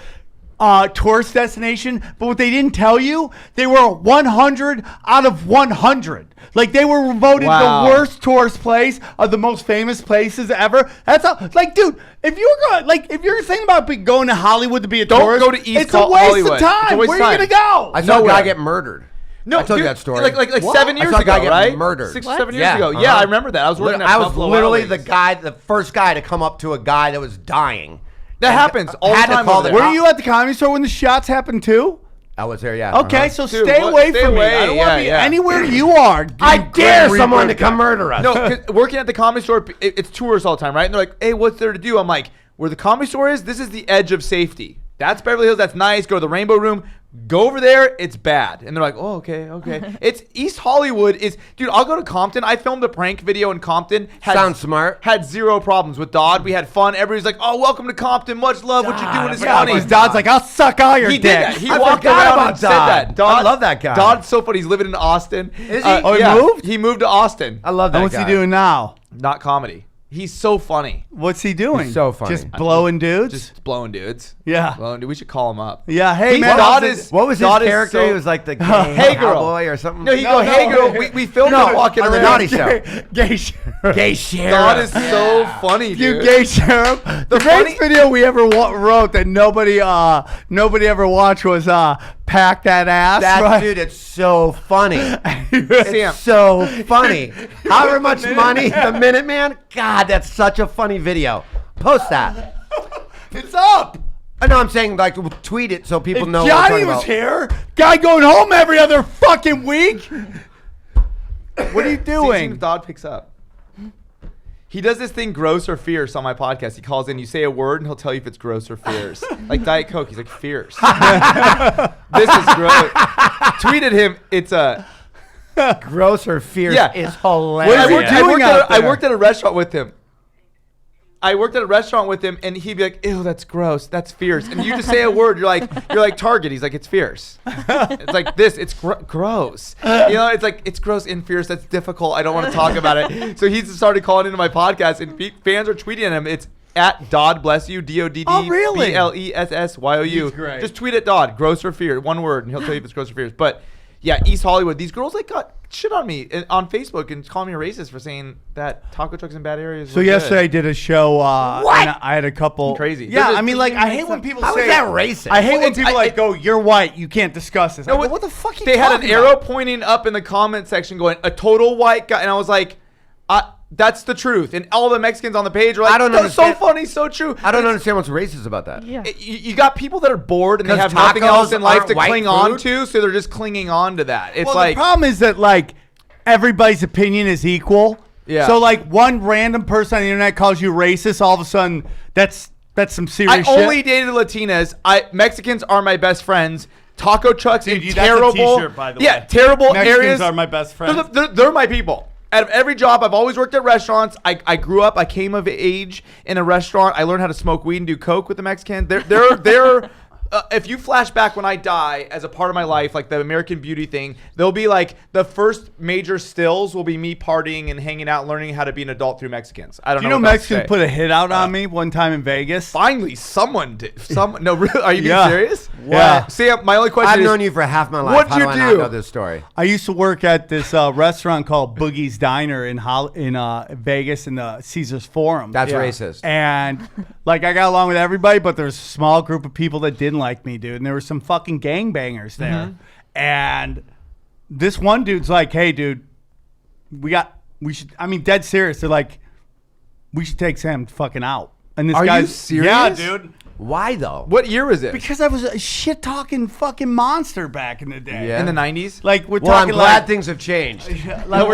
B: tourist destination, but what they didn't tell you, they were 100 out of 100. Like they were voted
D: Wow.
B: the worst tourist place of the most famous places ever. That's how, like, dude, if you're going, like, if you're thinking about going to Hollywood to be a
D: Don't
B: tourist,
D: go to East
B: it's a waste
D: Hollywood.
B: of
D: It's a
B: time.
D: waste
B: Where
D: of
B: are you
D: time.
B: gonna go?
A: I saw a guy
D: Nowhere.
A: get murdered.
D: No,
A: I told you
D: dude,
A: that story.
D: Like
A: What?
D: 7 years
A: I saw a guy
D: ago,
A: get
D: right?
A: murdered.
D: 6
C: What?
D: 7 years
A: Yeah,
D: ago.
A: uh-huh.
D: Yeah, I remember that. I was working at
A: I was
D: Buffalo
A: literally
D: Wild Wings.
A: the first guy to come up to a guy that was dying.
D: That happens all the
A: had to
D: time.
A: call
D: over
A: the-
D: there.
B: Were you at the Comedy Store when the shots happened too?
A: I was there, yeah.
B: Okay,
A: uh-huh.
B: so
D: Dude,
B: stay
D: what-
B: away
D: stay
B: from me.
D: away,
B: I don't want to be
D: yeah.
B: anywhere you are.
A: I
B: you
A: dare
B: Grim
A: someone to
B: Reaper
A: come
B: guy.
A: murder us.
D: No, 'cause working at the Comedy Store, it's tourists all the time, right? And they're like, hey, what's there to do? I'm like, where the Comedy Store is, this is the edge of safety. That's Beverly Hills. That's nice. Go to the Rainbow Room. Go over there. It's bad. And they're like, oh, okay. It's East Hollywood is, dude, I'll go to Compton. I filmed a prank video in Compton.
A: Sounds smart.
D: Had zero problems with Dodd. We had fun. Everybody's like, oh, welcome to Compton. Much love. What you're doing is
B: Yeah,
D: funny.
B: because Dodd's like, I'll suck all your
D: He
B: dick.
D: did that. He
A: I
D: walked
A: forgot
D: around
A: about
D: and said
A: Dodd.
D: that.
A: I love that guy.
D: Dodd's so funny. He's living in Austin.
A: Is he?
B: Oh, he moved?
D: He moved to Austin.
A: I love that
B: And what's
A: guy.
B: he doing now?
D: Not comedy. He's so funny.
B: What's he doing?
A: He's so funny.
B: Just blowing dudes?
D: Just blowing dudes.
B: Yeah.
D: Blowing dudes. We should call him up.
B: Yeah, hey,
D: He's
B: man.
D: Dodd
B: how's
D: is-
B: it-
A: What was his
D: Dodd is
A: character?
D: so-
A: He was like the
D: Hey, girl.
A: cowboy or something.
D: No, he go, hey girl. We filmed him walking
A: on the
D: around.
A: Naughty Show.
B: Gay sheriff.
A: Gay sheriff.
D: Dodd is so funny,
B: You
D: dude.
B: gay sheriff. The
D: funny-
B: greatest video we ever wrote that nobody ever watched was Pack That Ass.
A: That
B: right?
A: dude, it's so funny.
D: Sam.
A: It's so funny. However much money, the Minuteman. God, that's such a funny video. Post that.
B: It's up.
A: I know I'm saying like tweet it so people
B: If
A: know what I'm
B: Johnny
A: talking
B: was
A: about.
B: here, guy going home every other fucking week. What are you
D: See
B: doing?
D: if Dodd picks up. He does this thing, gross or fierce, on my podcast. He calls in, you say a word, and he'll tell you if it's gross or fierce. Like Diet Coke, he's like, fierce. This is gross. Tweeted him, it's a...
A: Gross or fierce
D: Yeah.
A: is hilarious.
B: What is he doing out
D: I
B: there?
D: worked at a restaurant with him. And he'd be like, ew, that's gross. That's fierce. And you just say a word, you're like Target. He's like, it's fierce. It's like this. It's gross. You know, it's like, it's gross and fierce. That's difficult. I don't want to talk about it. So he's started calling into my podcast, and fans are tweeting at him. It's at Dodd Bless You,
B: Oh, really?
D: DODDBLESSYOU.
B: He's great.
D: Just tweet at Dodd, gross or fierce, one word, and he'll tell you if it's gross or fierce. But yeah, East Hollywood, these girls like got shit on me on Facebook and calling me a racist for saying that taco trucks in bad areas.
B: So
D: were
B: yesterday I
D: good.
B: did a show. And I had a couple.
D: Crazy.
B: Yeah,
D: This is-
B: I mean, like, I hate when people
A: How
B: say
A: is that racist?
B: I hate
D: Well,
B: when
D: it's-
B: people like go, "You're white, you can't discuss this."
D: No,
B: I go, what the fuck? Are you
D: They had an
B: talking
D: arrow
B: about?
D: pointing up in the comment section, going a total white guy, and I was like, "That's the truth." And all the Mexicans on the page were like,
A: I don't
D: "That's so
A: understand-
D: funny, so true."
A: I don't understand what's racist about that.
C: Yeah.
D: You got people that are bored and they
A: 'Cause
D: have nothing else
A: tacos
D: in life
A: aren't
D: to
A: white
D: cling on
A: food?
D: to, so they're just clinging on to that. It's
B: Well,
D: like
B: the problem is that like everybody's opinion is equal.
D: Yeah.
B: So like one random person on the internet calls you racist, all of a sudden that's some serious
D: I
B: shit.
D: only dated Latinas. Mexicans are my best friends. Taco trucks in
B: Dude, that's a
D: terrible,
B: t-shirt, by the
D: yeah,
B: way.
D: terrible
B: Mexicans
D: areas.
B: are my best friends.
D: They're my people. Out of every job, I've always worked at restaurants. I grew up. I came of age in a restaurant. I learned how to smoke weed and do coke with the Mexicans. They're if you flash back when I die as a part of my life, like the American Beauty thing, there'll be like the first major stills will be me partying and hanging out, learning how to be an adult through Mexicans. I don't know.
B: You know
D: what else to
B: Mexicans
D: say.
B: put a hit out on me one time in Vegas?
D: Finally, someone did. No, really? Are you being
B: Yeah.
D: serious?
B: Yeah.
D: Sam, my only question
A: I've
D: is,
A: known you for half my life.
D: What'd
A: How
D: you
A: do I
D: do?
A: not know this story?
B: I used to work at this restaurant called Boogie's Diner in Vegas in the Caesars Forum.
A: That's racist.
B: And like I got along with everybody, but there's a small group of people that didn't like me, dude. And there were some fucking gangbangers there.
A: Mm-hmm.
B: And this one dude's like, "Hey, dude, dead serious. They're like, we should take Sam fucking out." And this
D: Are you
B: guy's
D: serious?
B: Yeah, dude.
A: Why though?
D: what year was it?
B: Because I was a shit talking fucking monster back in the day.
A: Yeah.
D: In the 90s?
B: Like we're
A: Well, I'm
B: talking
A: glad
B: like,
A: things have changed.
B: like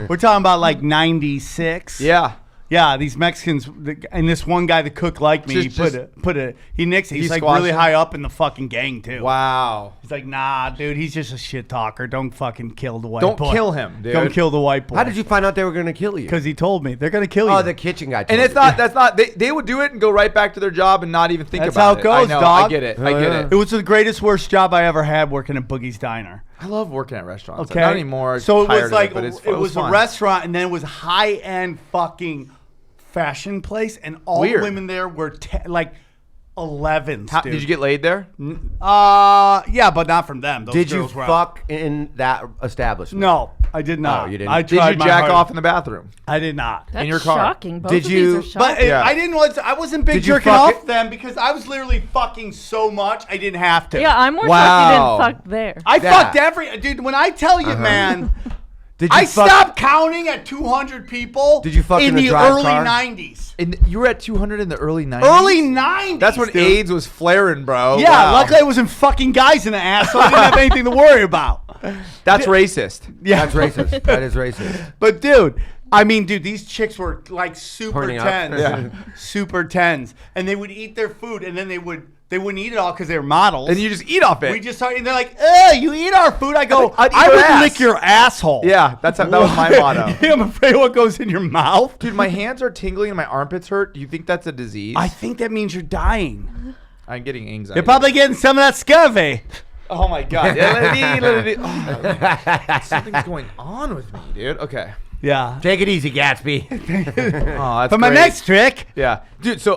B: we're talking about like 96.
D: Yeah.
B: Yeah, these Mexicans, and this one guy that cooked like me, he nixed it. He's like
D: squashed
B: really
D: him?
B: high up in the fucking gang too.
D: Wow.
B: He's like, nah, dude, he's just a shit talker. Don't fucking kill the white
D: Don't
B: boy.
D: kill him, dude.
B: Don't kill the white boy.
A: How did you find out they were going to kill you?
B: Because he told me they're gonna kill you.
A: Oh, the kitchen guy.
D: And it's not, that's not, they would do it and go right back to their job and not even think
B: That's
D: about
B: how it goes,
D: I know,
B: dog.
D: I get it. I get
A: yeah.
D: it.
B: It was the greatest worst job I ever had working at Boogie's Diner.
D: I love working at restaurants.
B: Okay,
D: Not anymore.
B: So it
D: Tired
B: was
D: of
B: like
D: but
B: it
D: it
B: was a
D: fun.
B: restaurant, and then it was high end fucking fashion place, and all
D: Weird.
B: the women there were like 11s.
D: How,
B: dude.
D: did you get laid there?
B: Yeah, but not from them. Those
A: Did you
B: girls were out.
A: fuck in that establishment?
B: No, I did not.
A: Oh, you didn't?
B: I
D: Did
B: tried
D: you
B: my
D: jack
B: hardest.
D: off in the bathroom?
B: I did not.
C: That's
D: your car.
C: shocking. Both
A: Did
C: of
A: you-
C: these are
B: But
C: shocking.
D: Yeah.
B: I wasn't big
A: Did you
B: jerking
A: fuck
B: off
A: it?
B: them because I was literally fucking so much I didn't have to.
C: Yeah, I'm more
D: Wow.
C: shocked you didn't fuck there.
B: I
A: Yeah.
B: fucked every dude. When I tell you, man,
A: Did you
B: I
A: fuck?
B: stopped counting at 200 people.
A: Did you fuck in a
B: the
A: drive
B: early
A: car?
B: 90s?
D: And you were at 200 in the early 90s?
B: Early 90s.
D: That's when
B: dude.
D: AIDS was flaring, bro.
B: Yeah,
D: Wow.
B: luckily I wasn't fucking guys in the ass, so I didn't have anything to worry about.
D: That's racist.
B: Yeah,
A: That's racist. That is racist.
B: But dude, I mean, dude, these chicks were like super
A: Pointing up.
B: 10s,
D: Yeah.
B: super 10s, and they would eat their food, and then they wouldn't eat it all because they were models.
D: And you just eat off it.
B: we just started, and they're like, "Ugh, you eat our food." I go,
D: I'd eat
B: "I
D: your
B: would
D: ass."
B: lick your asshole."
D: Yeah, that was my motto.
B: I'm afraid what goes in your mouth.
D: Dude, my hands are tingling and my armpits hurt. Do you think that's a disease?
B: I think that means you're dying.
D: I'm getting anxiety.
B: You're probably getting some of that scurvy.
D: Oh my god. Yeah, let it be. Oh, something's going on with me, dude. Okay.
B: Yeah.
A: Take it easy, Gatsby.
D: Oh, that's
B: For my
D: great.
B: next trick.
D: Yeah, dude. So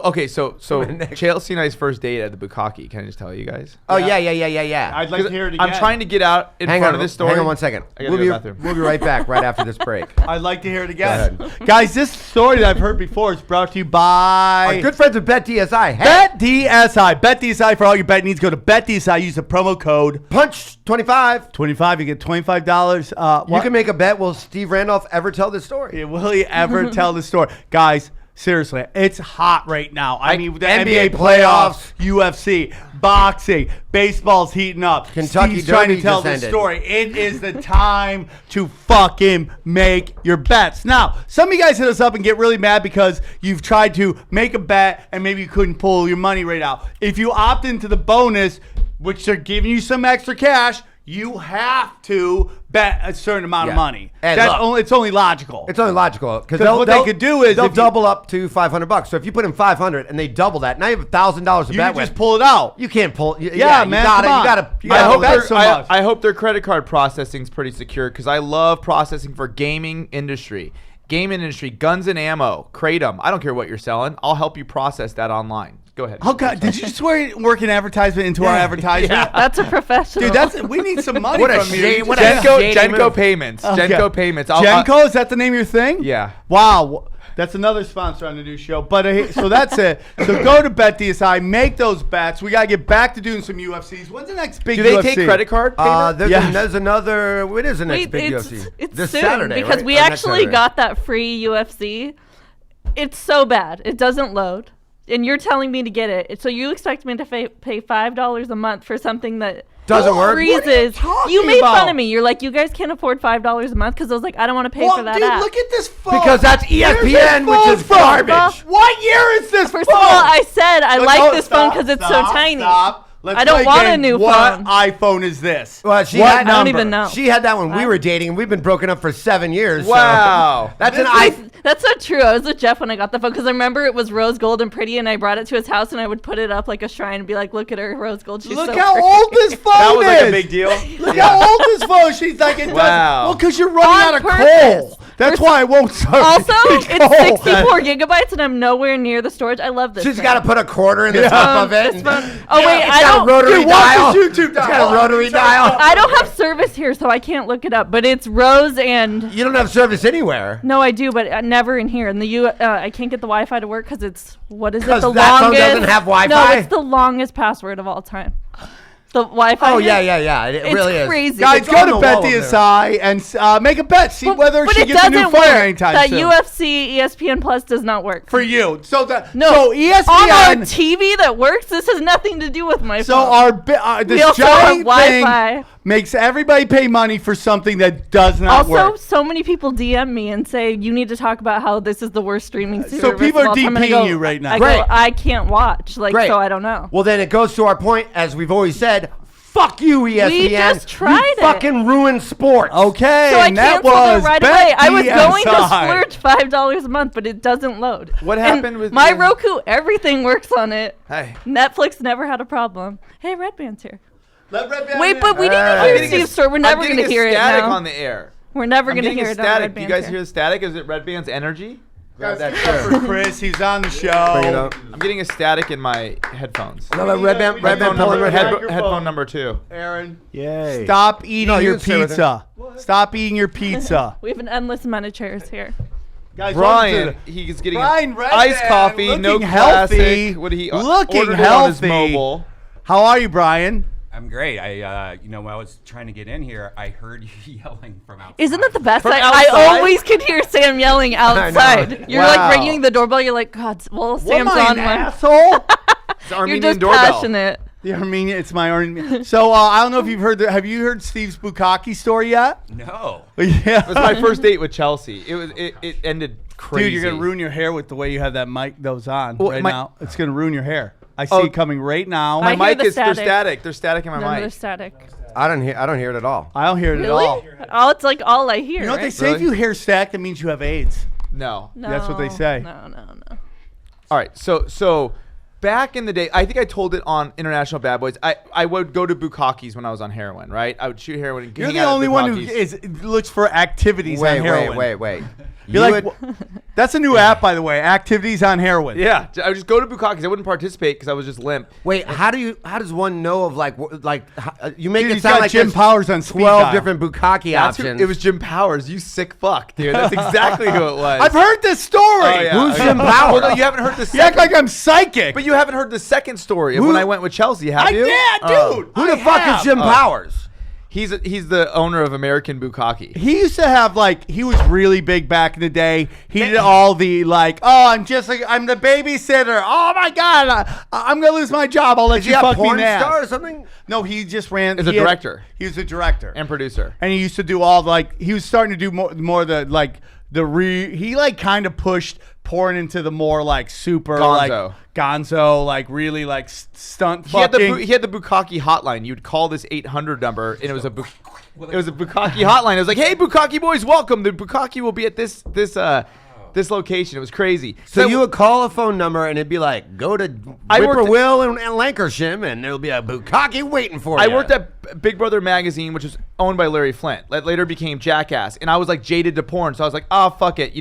D: Chelsea and I's first date at the Bukkake. Can I just tell you guys?
A: Oh yeah.
B: I'd like to hear it again.
D: I'm trying to get out in
A: Hang
D: front
A: on,
D: of this story.
A: hang on 1 second.
D: I gotta
A: We'll
D: go
A: be,
D: to the bathroom.
A: we'll be right back right after this break.
B: I'd like to hear it again. Guys, this story that I've heard before is brought to you by
A: Our good friends at BetDSI. Hey,
B: BetDSI. BetDSI for all your bet needs. Go to BetDSI. Use the promo code
A: Punch 25.
B: 25. You get $25.
A: You can make a bet. Will Steve Randolph ever tell this story?
B: Will he ever tell the story? Guys, seriously, it's hot right now. I mean, the
A: NBA
B: NBA playoffs, UFC, boxing, baseball's heating up.
A: Kentucky
B: Steve's trying to
A: Derby
B: tell
A: just
B: the
A: ended.
B: story. It is the time to fucking make your bets. Now, some of you guys hit us up and get really mad because you've tried to make a bet and maybe you couldn't pull your money right out. If you opt into the bonus, which they're giving you some extra cash, you have to bet a certain amount of
A: Yeah.
B: money.
A: And look,
B: It's only logical.
A: It's only logical because
B: what they could do is
A: they'll
B: if you-
A: double up to $500. So if you put in 500 and they double that, now you have $1,000 to
B: You
A: bet
B: can just
A: with.
B: pull it out.
A: You can't pull.
B: Yeah,
A: You
B: man,
A: gotta,
B: come on.
A: you gotta.
B: You gotta
D: I hope,
B: bet
D: their,
B: so much.
D: I hope their credit card processing is pretty secure because I love processing for gaming industry. Gaming industry, guns and ammo, Kratom. I don't care what you're selling. I'll help you process that online. Go ahead.
B: Oh God! Did you just work an advertisement into our advertisement?
C: That's a professional.
B: Dude, we need some money
A: What a
B: from you.
A: shame, what a
D: Genco,
A: shady
D: Genco
A: move.
D: Payments.
B: Okay.
D: Genco Payments.
B: Genco, is that the name of your thing?
D: Yeah.
B: Wow, that's another sponsor on the new show. But so that's it. So go to BetDSI, make those bets. We gotta get back to doing some UFCs. When's the next big
D: Do they
B: UFC?
D: take credit card payment?
A: There's another. What is the next
C: Wait,
A: big
C: it's
A: UFC?
C: it's
A: This
C: soon
A: Saturday,
C: because
A: right?
C: we
A: Or next
C: actually
A: Saturday.
C: got that free UFC. It's so bad. It doesn't load. And you're telling me to get it. So you expect me to pay $5 a month for something that
A: Doesn't work?
C: freezes.
B: What are you talking
C: You made
B: about?
C: fun of me. You're like, you guys can't afford $5 a month because I was like, I don't want to pay for that
B: dude,
C: app.
B: look at this phone.
A: Because that's
B: Where's this
A: ESPN, which
B: phone
A: is
B: from?
A: garbage.
B: What year is this
C: First
B: phone?
C: of all, I said I
B: Look,
C: like
B: oh,
C: this phone
B: stop,
C: because it's
B: stop,
C: so tiny.
B: Stop.
C: I don't
B: play
C: want a
B: game.
C: new
B: What
C: phone.
B: iPhone is this?
A: Well, she
B: What
A: had,
C: I don't
B: number?
C: even know.
A: She had that when we were dating, and we've been broken up for 7 years. so-
D: Wow.
A: That's an iPhone.
C: That's not true. I was with Jeff when I got the phone because I remember it was rose gold and pretty, and I brought it to his house and I would put it up like a shrine and be like, "Look at her, rose gold. She's
B: Look
C: so
B: how
C: pretty."
B: old this phone
D: That was like
B: is.
D: a big deal.
B: Look how old this phone. She's like, it
D: Wow.
B: does. Well, because you're running
C: On
B: out of
C: purpose.
B: coal. That's why I won't serve.
C: Also, it's
B: Coal.
C: 64 gigabytes, and I'm nowhere near the storage. I love this.
A: She's
C: thing.
A: got to put a quarter in the top of it.
C: This phone- Oh wait,
A: It's
C: I
A: got a
C: don't.
A: rotary
B: Dude, watch
A: dial.
B: this YouTube
A: It's got a rotary dial.
C: I don't have service here, so I can't look it up. But it's rose and.
A: You don't have service anywhere.
C: No, I do, but never in here. In the I can't get the Wi-Fi to work because it's what is it?
A: 'Cause
C: The
A: that phone
C: longest.
A: doesn't have
C: No,
A: Wi-Fi?
C: it's the longest password of all time. The Wi-Fi.
A: Oh,
C: here?
A: yeah. It
C: It's
A: really is.
C: crazy.
B: Guys,
A: It's
B: go
A: on
B: to
A: the
B: Bet
A: wall
B: the
A: up there.
B: SI and make a bet. See whether
C: but
B: she
C: it
B: gets a new
C: doesn't
B: phone
C: work.
B: anytime
C: That
B: soon.
C: UFC ESPN Plus does not work
B: For you. So that
C: No,
B: so
C: on our
B: ESPN.
C: TV that works. This has nothing to do with my
B: So
C: phone.
B: our
C: We
B: this
C: also have
B: giant thing
C: Wi-Fi.
B: makes everybody pay money for something that does not
C: Also,
B: work.
C: so many people DM me and say you need to talk about how this is the worst streaming service.
B: So people
C: of
B: are
C: all time. And I
B: DPing
C: go-
B: you right now.
C: I
A: Great.
C: go, I can't watch. Like,
A: Great.
C: so I don't know.
A: Well, then it goes to our point, as we've always said. Fuck you, ESPN.
C: just tried
A: you
C: it.
A: fucking ruined sports.
B: Okay,
C: So I
B: and that
C: canceled
B: was
C: it right
B: Bet
C: away. I was
B: the
C: going to
B: SI.
C: splurge $5 a month, but it doesn't load.
D: What
C: And
D: happened with
C: my
D: your-
C: Roku? Everything works on it.
D: Hey.
C: Netflix never had a problem. Hey, Redban's here.
B: Let Redban
C: Wait,
B: in.
C: but we didn't
A: I'm
C: hear
D: getting
C: Steve's story. We're never going to hear it
D: static
C: now.
D: on the air.
C: We're never
D: I'm
C: going to
D: getting
C: hear
D: a
C: it on
D: static. Do you
C: Redban's
D: guys
C: here.
D: hear the static? Is it Red Band's energy?
B: Guys,
A: That's
B: give it up
A: true.
B: for Chris. He's on the show.
A: Bring it up.
D: I'm getting a static in my headphones.
A: No, Red Band,
B: Headphone number-
D: Headphone number 2.
B: Aaron,
F: Yay.
B: stop eating
A: No, you
B: your
A: can stay with
B: pizza. Stop eating your pizza.
C: We have an endless amount of chairs here.
B: Guys,
D: Brian,
B: welcome to
D: he's getting
B: Brian Redban,
D: iced coffee, no
B: looking healthy.
D: classic. What did he
B: Looking
D: ordered it on his
B: healthy.
D: mobile?
B: How are you, Brian?
H: I'm great. When I was trying to get in here, I heard you yelling from outside.
C: Isn't that the best?
D: From
C: I
D: outside?
C: always could hear Sam yelling outside. You're
D: Wow.
C: like ringing the doorbell. You're like, God, well, Sam's
B: What am I,
C: on
B: an
C: one.
B: asshole?
D: It's
C: You're
D: Armenian
C: just
D: doorbell.
C: passionate.
B: The Armenian, it's my Armenian. So I don't know if you've heard. Have you heard Steve's Bukkake story yet?
H: No.
B: Yeah.
D: It was my first date with Chelsea. It ended crazy.
B: Dude, you're gonna ruin your hair with the way you have that mic those on
D: Well,
B: right
D: my-
B: now. It's gonna ruin your hair. I see
D: Oh.
B: it coming right now.
C: I
D: My
C: hear
D: mic
C: the
D: is they're
C: static.
D: static. They're static in my
C: No,
D: mic.
C: there's static.
A: I don't hear it at all.
B: I don't hear it
C: Really?
B: at all.
C: Oh, it's like all I hear.
B: You know what they
C: right?
B: say? If
D: Really?
B: you hear static, that means you have AIDS.
D: No.
C: No,
B: That's what they say.
C: No.
D: All right. So back in the day, I think I told it on International Bad Boys. I would go to Bukkake's when I was on heroin, right? I would shoot heroin and
B: You're
D: hang
B: the
D: out at
B: only one who
D: Bukkake's.
B: looks for activities on heroin.
A: Wait.
B: You're like, that's a new app, by the way. Activities on heroin.
D: Yeah, I would just go to Bukkake's. I wouldn't participate because I was just limp.
A: Wait, how does one know of you make
B: Dude,
A: it
B: he's
A: sound
B: got
A: like
B: Jim
A: there's
B: Powers on speed
A: 12
B: dial.
A: different bukkake
D: That's who-
A: options.
D: it was Jim Powers. You sick fuck, dude. That's exactly who it was.
B: I've heard this story.
D: Oh, yeah.
A: Who's
D: Okay.
A: Jim Powers?
D: Well, no, you haven't heard the
B: You act
D: second.
B: like I'm psychic.
D: But you haven't heard the second story of when I went with Chelsea, have you?
B: Yeah,
D: Oh.
B: dude.
A: Who the fuck is Jim Powers?
D: He's the owner of American Bukkake.
B: He used to have he was really big back in the day. He did all the I'm the babysitter. Oh my god, I'm gonna lose my job. I'll let
A: Is
B: you
A: he a
B: fuck me
A: porn
B: in the ass.
A: star or something?
B: No, he just ran.
D: As a director.
B: He was a director
D: And producer.
B: and he used to do all he was starting to do more he kind of pushed porn into the more super gonzo really stunt
D: He had
B: fucking.
D: he had the Bukkake hotline. You'd call this 800 number, and it was a Bukkake hotline. It was like, "Hey, Bukkake boys, welcome. The Bukkake will be at this location." It was crazy.
A: So you would call a phone number and it'd be like, go to
D: I worked
A: Whippoorwill and Lancashire, and there'll be a bukkake waiting for you.
D: I worked at Big Brother magazine, which was owned by Larry Flint. That later became Jackass, and I was jaded to porn, so I was like, "Oh fuck it,"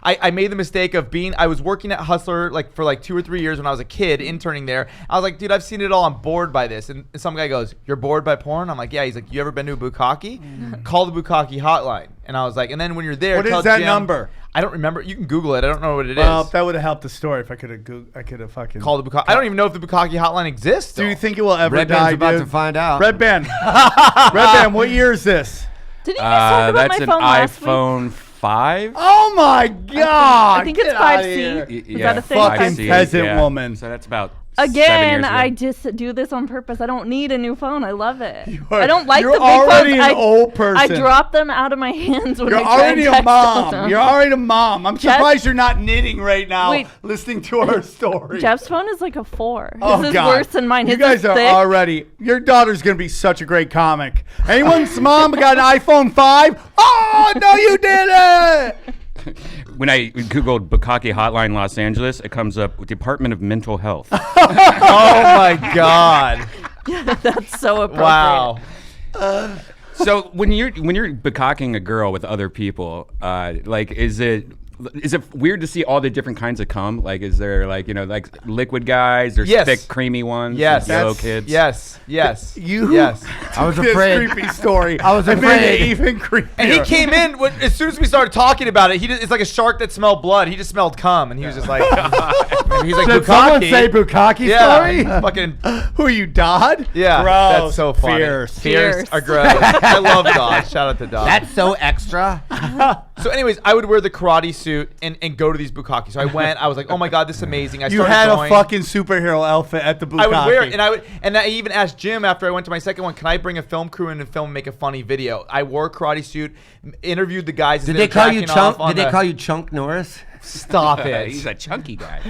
D: I made the mistake of I was working at Hustler for 2 or 3 years when I was a kid interning there. I was like, "Dude, I've seen it all. I'm bored by this." And some guy goes, "You're bored by porn?" I'm like, "Yeah." He's like, "You ever been to a bukkake? Call the Bukkake hotline." And I was like, and then when you're there,
B: What
D: tell
B: is that
D: Jim-
B: number?
D: I don't remember. You can Google it. I don't know what it is.
B: Well, that would have helped the story if I could have fucking
D: Call the Bukkake. I don't even know if the Bukkake hotline exists.
B: Do you
D: still.
B: think it will ever
A: Red
B: die,
A: Band's about
B: dude?
A: to find out.
B: Redban. Redban, what year is this?
C: Did you guys talk about
E: That's
C: my
E: an
C: phone last week?
E: iPhone 5.
B: Oh my god!
C: I think it's
B: Get outta
C: 5C.
B: here.
C: Is that a thing?
B: Fucking
C: 5C?
B: peasant woman.
E: So that's about
C: Again,
H: ago.
C: I just do this on purpose. I don't need a new phone. I love it. I don't like
B: you're
C: the big
B: already
C: phones.
B: an old person.
C: I drop them out of my hands when
B: You're
C: I try
B: already
C: and
B: a
C: text
B: mom.
C: them.
B: You're already a mom. I'm
C: Jeff-
B: surprised you're not knitting right now,
C: Wait.
B: listening to our story.
C: Jeff's phone is like a 4. His
B: Oh,
C: is
B: God.
C: worse than mine.
B: You
C: His
B: guys
C: is
B: are
C: thick.
B: already. Your daughter's gonna be such a great comic. Anyone's mom got an iPhone 5? Oh no, you didn't!
H: When I Googled Bukkake Hotline Los Angeles, it comes up Department of Mental Health.
D: Oh my God!
C: That's so appropriate.
D: Wow.
H: So when you're bukkaking a girl with other people, like is it weird to see all the different kinds of cum? Like, is there like liquid guys? There's
D: Yes.
H: thick, creamy ones.
D: Yes.
H: there's yellow kids.
D: Yes.
B: Yes.
A: I was
B: This
A: afraid.
B: creepy story.
A: I was
B: It made
A: afraid.
B: it even creepier.
D: And he came in as soon as we started talking about it. It's like a shark that smelled blood. He just smelled cum, and he was just like, he's like,
A: Did someone
D: Bukkake.
A: say Bukkake
D: Yeah,
A: story?
D: fucking
B: Who are you, Dodd?
D: yeah.
B: Gross.
D: That's so funny.
B: Fierce.
D: Fierce are gross. I love Dodd. Shout out to Dodd.
A: That's so extra.
D: So, anyways, I would wear the karate suit and go to these bukkake. So I went. I was like, oh my God, this is amazing. I
B: You
D: started
B: had
D: going.
B: a fucking superhero outfit at the bukkake.
D: I would wear it, and I even asked Jim after I went to my second one, can I bring a film crew in and film and make a funny video? I wore a karate suit, interviewed the guys.
A: Did they call you Chunk? Did they call you Chunk Norris?
D: Stop it.
H: He's a chunky guy.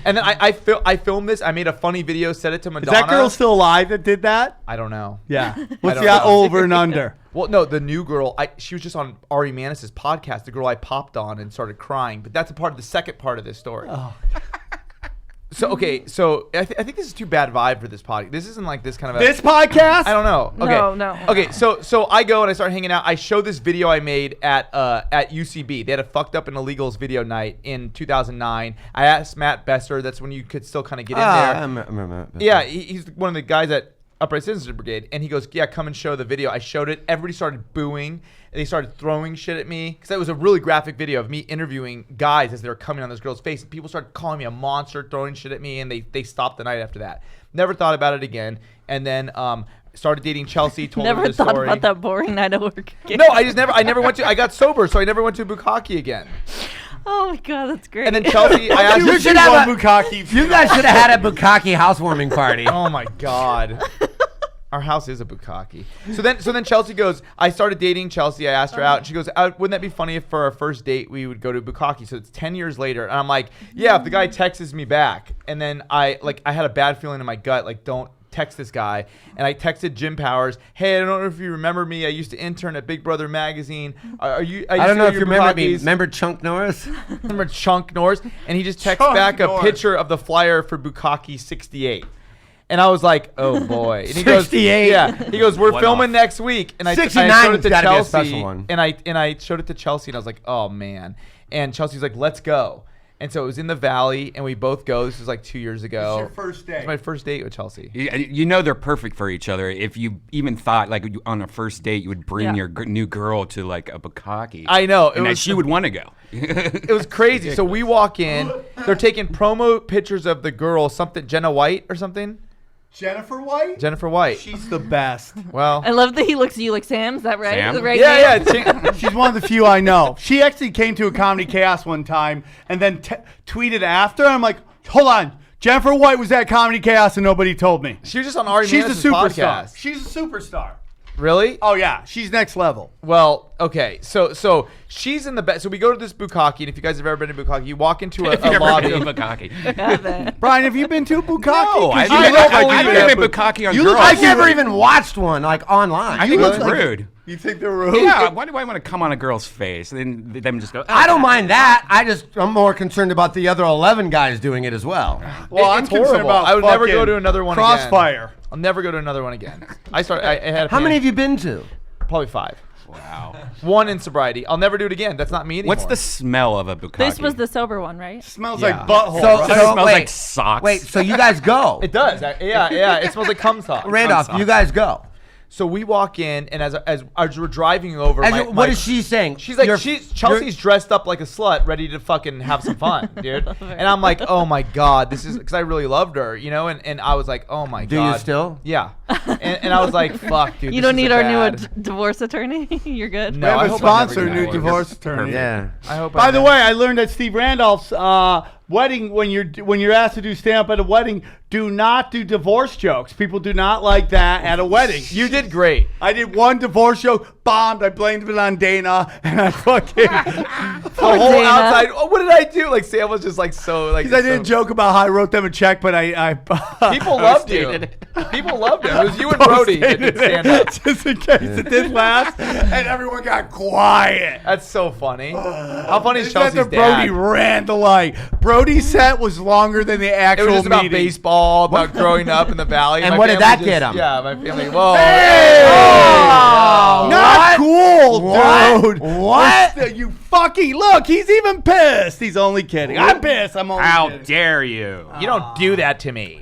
D: And then I filmed this. I made a funny video, sent it to
B: Is
D: Madonna.
B: that girl still alive that did that?
D: I don't know.
B: Yeah. What's
D: don't
B: the
D: know.
B: over and under?
D: Well, no, the new girl. She was just on Ari Manis's podcast. The girl I popped on and started crying. But that's a part of the second part of this story.
B: Oh.
D: So okay, so I think this is too bad vibe for this podcast. This isn't like this kind of
B: This podcast?
D: I don't know. Okay.
C: No.
D: Okay, so I go and I start hanging out. I show this video I made at UCB. They had a fucked up and illegals video night in 2009. I asked Matt Besser. That's when you could still kind of get in there.
A: I remember that.
D: Yeah, he's one of the guys at Upright Citizens Brigade, and he goes, yeah, come and show the video. I showed it. Everybody started booing, and they started throwing shit at me, because that was a really graphic video of me interviewing guys as they were coming on this girl's face, and people started calling me a monster, throwing shit at me, and they stopped the night after that. Never thought about it again, and then started dating Chelsea, told her
C: Never
D: the
C: thought
D: story.
C: about that boring night at work again.
D: No, I never went to, I got sober, so I never went to Bukkake again.
C: Oh my God, that's great.
D: And then Chelsea, I asked
A: You should have a
B: bukkake.
A: You guys should have had a Bukkake housewarming party.
D: Oh my God. Our house is a bukkake. So then Chelsea goes, I started dating Chelsea. I asked her out. And she goes, wouldn't that be funny if for our first date we would go to bukkake? So it's 10 years later. And I'm like, yeah, if the guy texts me back. And then I had a bad feeling in my gut, like, don't text this guy. And I texted Jim Powers, hey, I don't know if you remember me. I used to intern at Big Brother magazine. I
A: don't know if you remember me. Remember Chunk Norris?
D: Remember Chunk Norris? And he just texts
B: Chunk
D: back
B: Norris.
D: a picture of the flyer for Bukkake 68. And I was like, oh boy. And he goes,
A: 68.
D: yeah. He goes, we're
H: One
D: filming
H: off.
D: next week. And I
A: 69
D: showed it to
A: gotta be a
D: Chelsea.
A: special one.
D: And I showed it to Chelsea, and I was like, oh man. And Chelsea's like, let's go. And so it was in the Valley, and we both go. This was like 2 years ago.
B: It's your first
D: It's
B: date.
D: my first date with Chelsea.
H: You know they're perfect for each other. If you even thought like on a first date you would bring
C: Yeah.
H: your new girl to like a bukkake.
D: I know.
H: and that she would want to go.
D: It was crazy. So we walk in. They're taking promo pictures of the girl, something Jenna White or something.
B: Jennifer White?
D: Jennifer White.
B: She's the best.
D: Well,
C: I love that he looks at you like Sam. Is that right?
H: Sam?
C: The right
D: yeah,
C: name?
D: yeah.
B: She's one of the few I know. She actually came to a Comedy Chaos one time and then tweeted after. And I'm like, hold on. Jennifer White was at Comedy Chaos and nobody told me.
D: She was just on Ari
B: She's a
D: Manis's
B: superstar.
D: podcast.
B: She's a superstar.
D: Really?
B: Oh, yeah. She's next level.
D: Well, okay. So she's in the best. So we go to this bukkake, and if you guys have ever been to bukkake, you walk into
H: If
D: a
H: you've ever
D: lobby.
H: been to a bukkake.
C: Haven't.
B: Brian, have you been to a bukkake?
H: No,
B: 'Cause
H: I've
B: you
H: been
B: look like
H: I've
B: you
H: been
B: have
H: to bukkake on
B: You look
H: girls.
B: like
A: I've never even watched one like online.
H: I think
B: look
H: it's
B: like-
H: rude.
B: You think they're rude?
H: Yeah, why do I want to come on a girl's face and then them just go?
A: I don't mind that. I'm more concerned about the other 11 guys doing it as well.
B: Well, I'm
D: It's
B: concerned
D: horrible.
B: about
D: I would never go
B: fucking
D: to another one
B: Crossfire.
D: again. I'll never go to another one again. I had.
A: How many have you been to?
D: Probably 5.
H: Wow.
D: 1 in sobriety. I'll never do it again. That's not me anymore.
H: What's the smell of a bukkake?
C: This was the sober one, right?
B: Smells
H: Yeah.
B: like butthole.
A: So-
B: right?
H: It
A: so-
H: smells
A: wait.
H: like socks.
A: Wait, so you guys go.
D: It does. Yeah. It smells like cum sauce.
A: Randolph, you guys go.
D: So we walk in, and as we're driving over,
A: What is she saying?
D: She's like,
A: You're-
D: Chelsea's dressed up like a slut, ready to fucking have some fun, dude. And I'm like, oh my God, this is, because I really loved her, you know? And I was like, oh my
A: Do
D: God.
A: you still?
D: Yeah. And I was like, fuck, dude.
C: You
D: this
C: don't
D: is
C: need
D: a
C: our new
D: bad-
C: divorce attorney. You're good.
D: No,
B: We
D: I
B: have a
D: hope I never
B: sponsor,
D: get
B: new
D: that.
B: divorce attorney.
A: Yeah.
D: I hope
B: By
D: I
B: the
D: never-
B: way, I learned that Steve Randolph's wedding, when you're asked to do stand-up at a wedding, do not do divorce jokes. People do not like that at a wedding.
D: You did great.
B: I did one divorce joke, bombed. I blamed it on Dana, and I fucking
D: The whole
C: Dana.
D: outside. Oh, what did I do? Like Sam was just like so like.
B: because I did a joke about how I wrote them a check, but I
D: People loved you. People loved it. It was you and Brody that did stand up.
B: just in case it did last, and everyone got quiet.
D: That's so funny. How funny is
B: It's that
D: Chelsea's
B: the Brody
D: dad?
B: ran the light. Brody's set was longer than the
D: It
B: actual
D: was just about
B: meeting.
D: baseball, about growing up in the valley.
A: And
D: My
A: what did
D: family
A: that
D: just-
A: get him?
D: Yeah, my family. Whoa.
A: Oh,
B: Not cool,
A: What?
B: dude.
A: What?
B: You fucking look. He's even pissed. He's only kidding. I'm pissed. I'm only
H: How
B: kidding.
H: dare you?
D: You don't do that to me.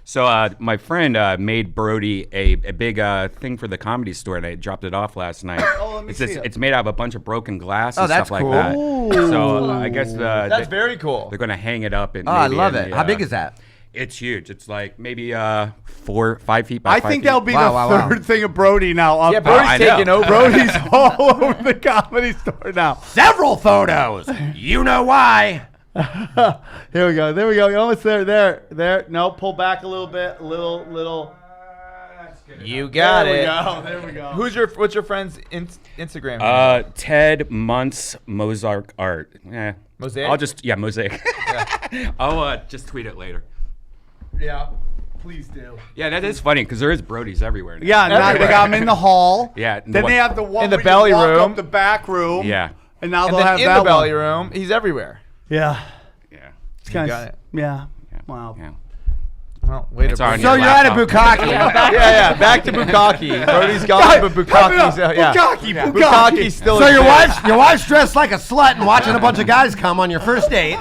H: So my friend made Brody a big thing for the Comedy Store, and I dropped it off last night.
B: let me
H: it's
B: see
H: this-
B: it.
H: It's made out of a bunch of broken glass
A: Oh,
H: and
A: that's
H: stuff like
A: cool.
H: that. So I guess
D: That's very cool.
H: they're gonna hang it up. And
A: Oh, I love it. How big is that?
H: It's huge. It's like maybe 4, 5 feet by
B: I
H: 5
B: think
H: feet.
B: that'll be
A: Wow,
B: the
A: wow, wow.
B: third thing of Brody now. Up
D: Yeah,
B: there.
D: Brody's
H: I know.
D: taking over.
B: Brody's all over the Comedy Store now.
A: Several photos. You know why?
B: Here we go. There we go. You're almost there. There. No, pull back a little bit. Little.
D: You got
B: There
D: it.
B: we go. There we go.
D: What's your friend's Instagram? handle?
H: Ted Muntz Mozart Art.
D: Mosaic?
H: I'll just Mosaic. I'll just tweet it later.
B: Yeah. Please do.
H: Yeah, that is funny because there is Brodies everywhere. Now.
B: Yeah, now they got him in the hall.
H: Yeah,
B: Then they have the one
D: In the
B: where you
D: belly
B: walk
D: room.
B: up the back room.
H: Yeah.
B: And now
D: and
B: they'll
D: then
B: have
D: in
B: that
D: the belly
B: one.
D: room, he's everywhere.
B: Yeah.
H: Yeah.
B: It's kind
D: got
B: of.
D: it.
B: Yeah.
H: Yeah.
B: Wow.
H: Yeah.
D: Well, wait
H: It's
D: a
H: on
D: minute.
A: So
H: your
A: you're at a
H: laptop.
A: bukkake.
D: Yeah, back to Bukkake. Brody's gone, but Bukkake's yeah. Bukkake's still
A: So your
D: exists.
A: wife's dressed like a slut and watching a bunch of guys come on your first date.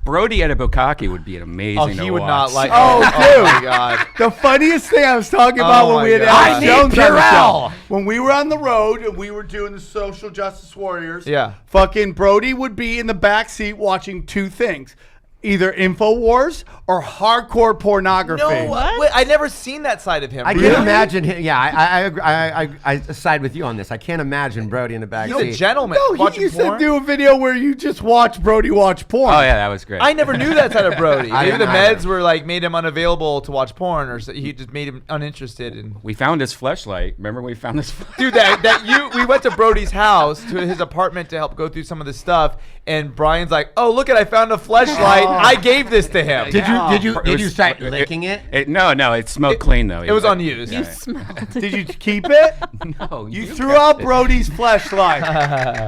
H: Brody at a bukkake would be an amazing.
D: Oh, he
H: to
D: would
H: watch.
D: not like.
B: Oh,
D: oh my god.
B: The funniest thing I was talking about
D: Oh
B: when we
D: my
B: had
D: God.
B: Alex
A: I need
B: Jones on the
A: Purell.
B: show. When we were on the road and we were doing the Social Justice Warriors,
D: Yeah.
B: fucking Brody would be in the back seat watching two things. Either InfoWars or hardcore pornography.
D: No, wait, I never seen that side of him.
A: I
D: Really?
A: can't imagine him. Yeah, I side with you on this. I can't imagine Brody in the back
D: He's a
A: seat.
D: gentleman.
B: No, he
D: watching
B: used
D: porn.
B: to do a video where you just watch Brody watch porn.
H: Oh yeah, that was great.
D: I never knew that side of Brody.
A: I
D: Maybe the
A: didn't
D: meds
A: either.
D: were like made him unavailable to watch porn, or so he just made him uninterested in.
H: We found his fleshlight. Remember we found this.
D: Dude, we went to Brody's house, to his apartment, to help go through some of the stuff, and Brian's like, "Oh, look at, I found a fleshlight. I gave this to him."
A: Did you start licking it?
H: No, it smelled clean though.
D: It was unused.
C: You smelled it.
B: Did you keep it?
H: No,
B: You threw out Brody's fleshlight.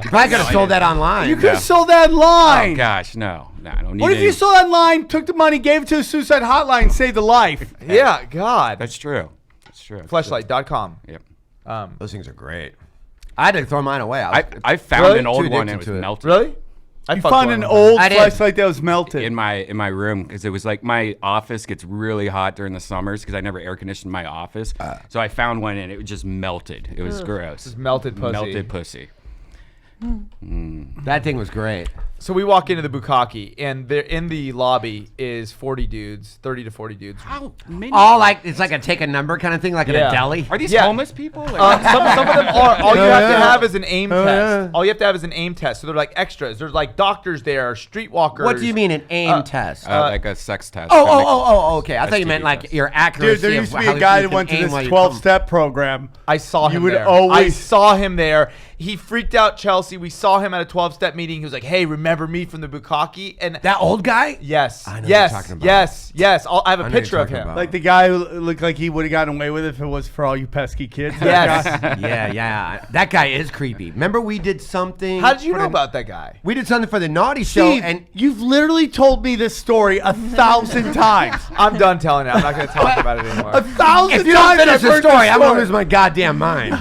A: You probably could have sold that online.
B: You could have sold that online.
H: Oh gosh, no, I don't need.
B: What if you sold online, took the money, gave it to a suicide hotline, and saved a life?
D: Yeah, God.
H: That's true. That's true.
D: Fleshlight.com.
H: Yep.
A: Those things are great. I had to throw mine away.
H: I found
D: Really?
H: an old
A: Too
H: one and it
A: addicted
H: was
A: to it.
H: melted.
D: Really? I
B: You
D: fucked
B: found
D: one
B: an
D: of them.
B: old
A: I did.
B: fleshlight that was melted.
H: in my room because it was like my office gets really hot during the summers because I never air conditioned my office. So I found one and it just melted. It was gross.
D: Just melted pussy.
H: Melted pussy.
A: That thing was great.
D: So we walk into the Bukkake, and there in the lobby is 40 dudes, 30 to 40 dudes.
H: How many?
A: All like it's like a take a number kind of thing, like in
D: Yeah.
A: a deli.
H: Are these
D: Yeah.
H: homeless people? Like,
D: Some of them are. All you have to
B: yeah.
D: have is an aim test.
B: yeah.
D: All you have to have is an aim test. So they're like extras. There's like doctors there, streetwalkers.
A: What do you mean an aim test?
H: like a sex test.
A: Okay. I thought you meant
H: STD
A: like
H: test.
A: your accuracy.
B: Dude, there
A: of
B: used to be
A: how
B: a guy
A: you
B: that
A: can
B: went to
A: aim
B: this
A: while you come.
B: 12-step program.
D: I saw him
B: would
D: there. I
B: always-
D: saw him there. He freaked out Chelsea. We saw him at a 12-step meeting. He was like, "Hey, remember me from the Bukkake?" And
A: That old guy?
D: yes,
A: I know what
D: yes,
A: you're talking about.
D: yes. I have a
A: I know you're
D: picture of
A: talking
D: him.
A: about.
B: Like the guy who looked like he would have gotten away with it if it was for all you pesky kids.
D: Yes.
A: Yeah. That guy is creepy. Remember we did something.
D: How did you
A: for
D: know
A: the-
D: about that guy?
A: We did something for the naughty show,
B: Steve,
A: and
B: you've literally told me this story 1,000 times.
D: I'm done telling it. I'm not going to talk about it anymore.
B: 1,000
A: if you don't
B: times
A: finish
B: I've
A: the
B: heard
A: story,
B: this
A: I'm gonna lose my goddamn mind.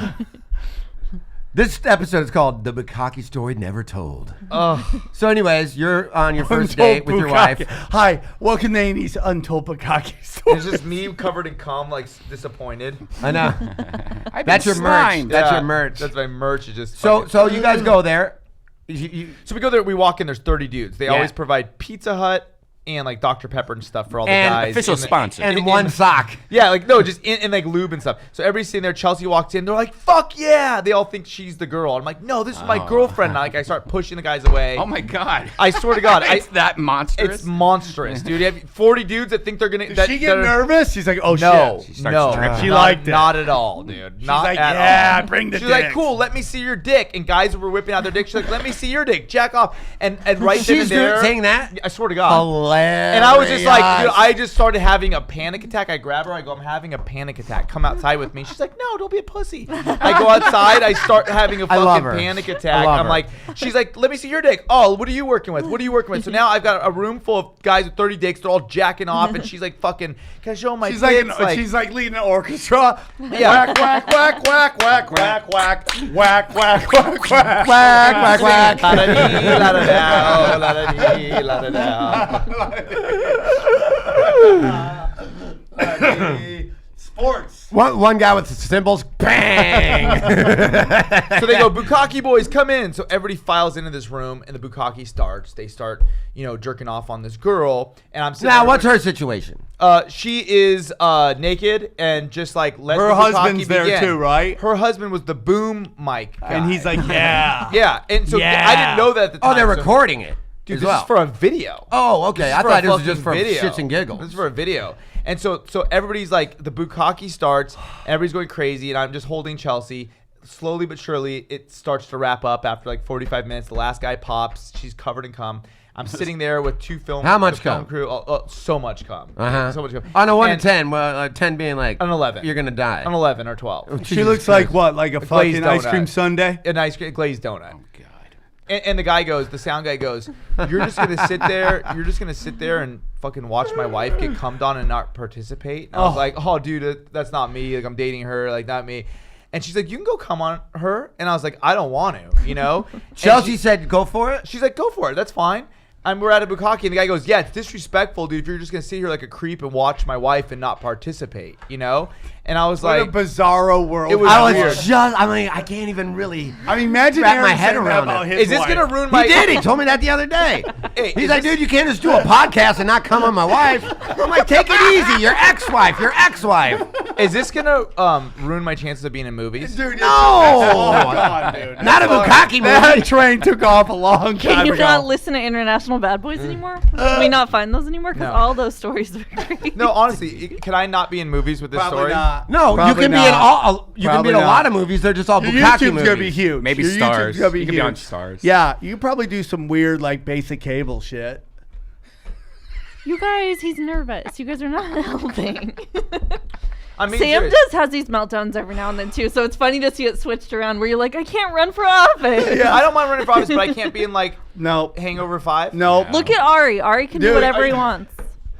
A: This episode is called "The Bukkake Story Never Told." So, anyways, you're on your first
B: Untold
A: date with your
B: Bukkake.
A: wife.
B: Hi, welcome to Andy's Untold Bukkake story.
D: It's just me covered in cum, like disappointed.
A: I know.
H: I've
A: That's
H: been
A: your merch.
H: slimed.
A: That's
D: Yeah,
A: your merch.
D: That's my merch. Is just
A: So
D: fucking-
A: you guys go there.
D: So we go there. We walk in. There's 30 dudes. They always provide Pizza Hut and like Dr. Pepper and stuff for all the
A: And
D: guys.
H: official
D: in the-
H: sponsor.
A: And one sock.
D: Yeah, like no, just in like lube and stuff. So everybody's sitting there. Chelsea walks in. They're like, "Fuck yeah!" They all think she's the girl. I'm like, "No, this is my girlfriend." And like I start pushing the guys away.
H: Oh my god.
D: I swear to God,
H: It's that monstrous.
D: It's monstrous, dude. You have 40 dudes that think they're gonna.
B: Did she get nervous? She's like, oh
D: No,
B: shit.
H: She starts
D: no,
H: dripping.
B: She
D: not,
B: liked it.
D: Not at all, dude. Not
B: like,
D: at
B: yeah,
D: all.
B: bring the
D: She's like,
B: dicks.
D: cool. Let me see your dick. And guys were whipping out their dick. She's like, let me see your dick. Jack off. And right then
A: She's
D: and there,
A: saying that?
D: I swear to God.
A: Hilarious.
D: And I was just like, dude, I just started having a panic attack. I grab her. I go, I'm having a panic attack. Come outside with me. She's like, no, don't be a pussy. I go outside. I start having a
A: I love
D: fucking
A: her.
D: panic
A: I
D: attack.
A: love
D: I'm
A: her.
D: like, she's like, let me see your dick. Oh, what are you working with? What are you working with? So now I've got a room full of guys with 30 dicks. They're all jacking off. And she's like, fucking, can I show them my
B: She's
D: tits?
B: she's like leading an orchestra.
D: Yeah.
B: Whack, whack, whack, whack, whack, whack, whack, whack, whack, whack, whack.
A: Whack, whack, whack.
D: La-da-dee, la-da-dow, la-da-dee, la-da-dow.
B: Sports.
A: One guy with the cymbals, bang.
D: So they go, Bukkake boys, come in. So everybody files into this room, and the Bukkake starts. They start, jerking off on this girl, and I'm sitting
A: Now,
D: there-
A: what's her situation?
D: She is naked and just like let
B: Her
D: the Bukkake
B: husband's there
D: begin.
B: too, right?
D: Her husband was the boom mic guy.
B: And he's like, yeah.
D: yeah. And so
B: Yeah.
D: I didn't know that at the time.
A: Oh, they're
D: so-
A: recording it.
D: Dude,
A: as
D: this
A: well.
D: is for a video.
A: Oh, okay.
D: This is
A: I
D: for
A: thought
D: a
A: this was just
D: fucking
A: for
D: video.
A: shits and giggles.
D: This is for a video. And so everybody's like, the Bukkake starts, everybody's going crazy, and I'm just holding Chelsea. Slowly but surely, it starts to wrap up after like 45 minutes. The last guy pops. She's covered in cum. I'm sitting there with two film.
A: How much
D: the film
A: cum?
D: crew. So much cum.
A: Uh-huh.
D: So much cum.
A: On a 1 to
D: And
A: 10, well, 10 being like
D: An 11.
A: you're gonna die.
D: An 11 or 12.
B: She looks like what? Like a
D: glazed
B: fucking ice
D: donut.
B: cream sundae?
D: An ice cream glazed donut.
H: Oh god.
D: And the guy goes, the sound guy goes, you're just gonna sit there, and fucking watch my wife get cummed on and not participate. And I was like, oh dude, that's not me. Like I'm dating her, like not me. And she's like, you can go come on her. And I was like, I don't want to, And
A: Chelsea said, "Go for it."
D: she's like, go for it, that's fine. And we're at a Bukkake, and the guy goes, yeah, it's disrespectful, dude, if you're just gonna sit here like a creep and watch my wife and not participate, And I was
B: What
D: like,
B: a bizarro world.
D: It was
A: I
D: weird.
A: was just. I mean, I can't even really.
B: I mean, imagine
A: wrap my
B: Aaron
A: head
B: saying that
A: around
B: about
A: it.
B: his
D: is this
B: wife.
D: gonna ruin
A: He
D: my?
A: did. He told me that the other day.
D: Hey,
A: He's
D: is
A: like,
D: this-
A: dude, you can't just do a podcast and not come on my wife. I'm like, take it easy. Your ex-wife. Your ex-wife.
D: Is this gonna ruin my chances of being in movies?
B: Dude,
A: No.
B: oh, God, dude.
A: Not a Bukkake
B: That
A: movie.
B: train took off a long
C: Can
B: time
C: you
B: ago.
C: not listen to International Bad Boys anymore? Can we not find those anymore? Because
D: No.
C: all those stories are great.
D: No, honestly, can I not be in movies with this
B: Probably
D: story?
B: not.
A: No,
B: Probably
A: you can be
B: not.
A: in all. You can be
B: Probably
A: in a
B: not.
A: lot of movies. They're just all
B: Your
A: Bukkake
B: YouTube's
A: movies.
B: gonna be huge.
H: Maybe
B: Your
H: Stars.
B: YouTube's gonna be
H: You could
B: huge.
H: be on Stars.
B: Yeah, you could probably do some weird like basic cable shit.
C: You guys, he's nervous. You guys are not helping.
D: I mean,
C: Sam
D: serious.
C: just has these meltdowns every now and then too, so it's funny to see it switched around where you're like, I can't run for office.
D: I don't mind running for office, but I can't be in like
B: No,
D: Hangover 5.
B: no.
C: Look at Ari. Ari can do
B: Dude,
C: whatever he
B: I-
C: wants.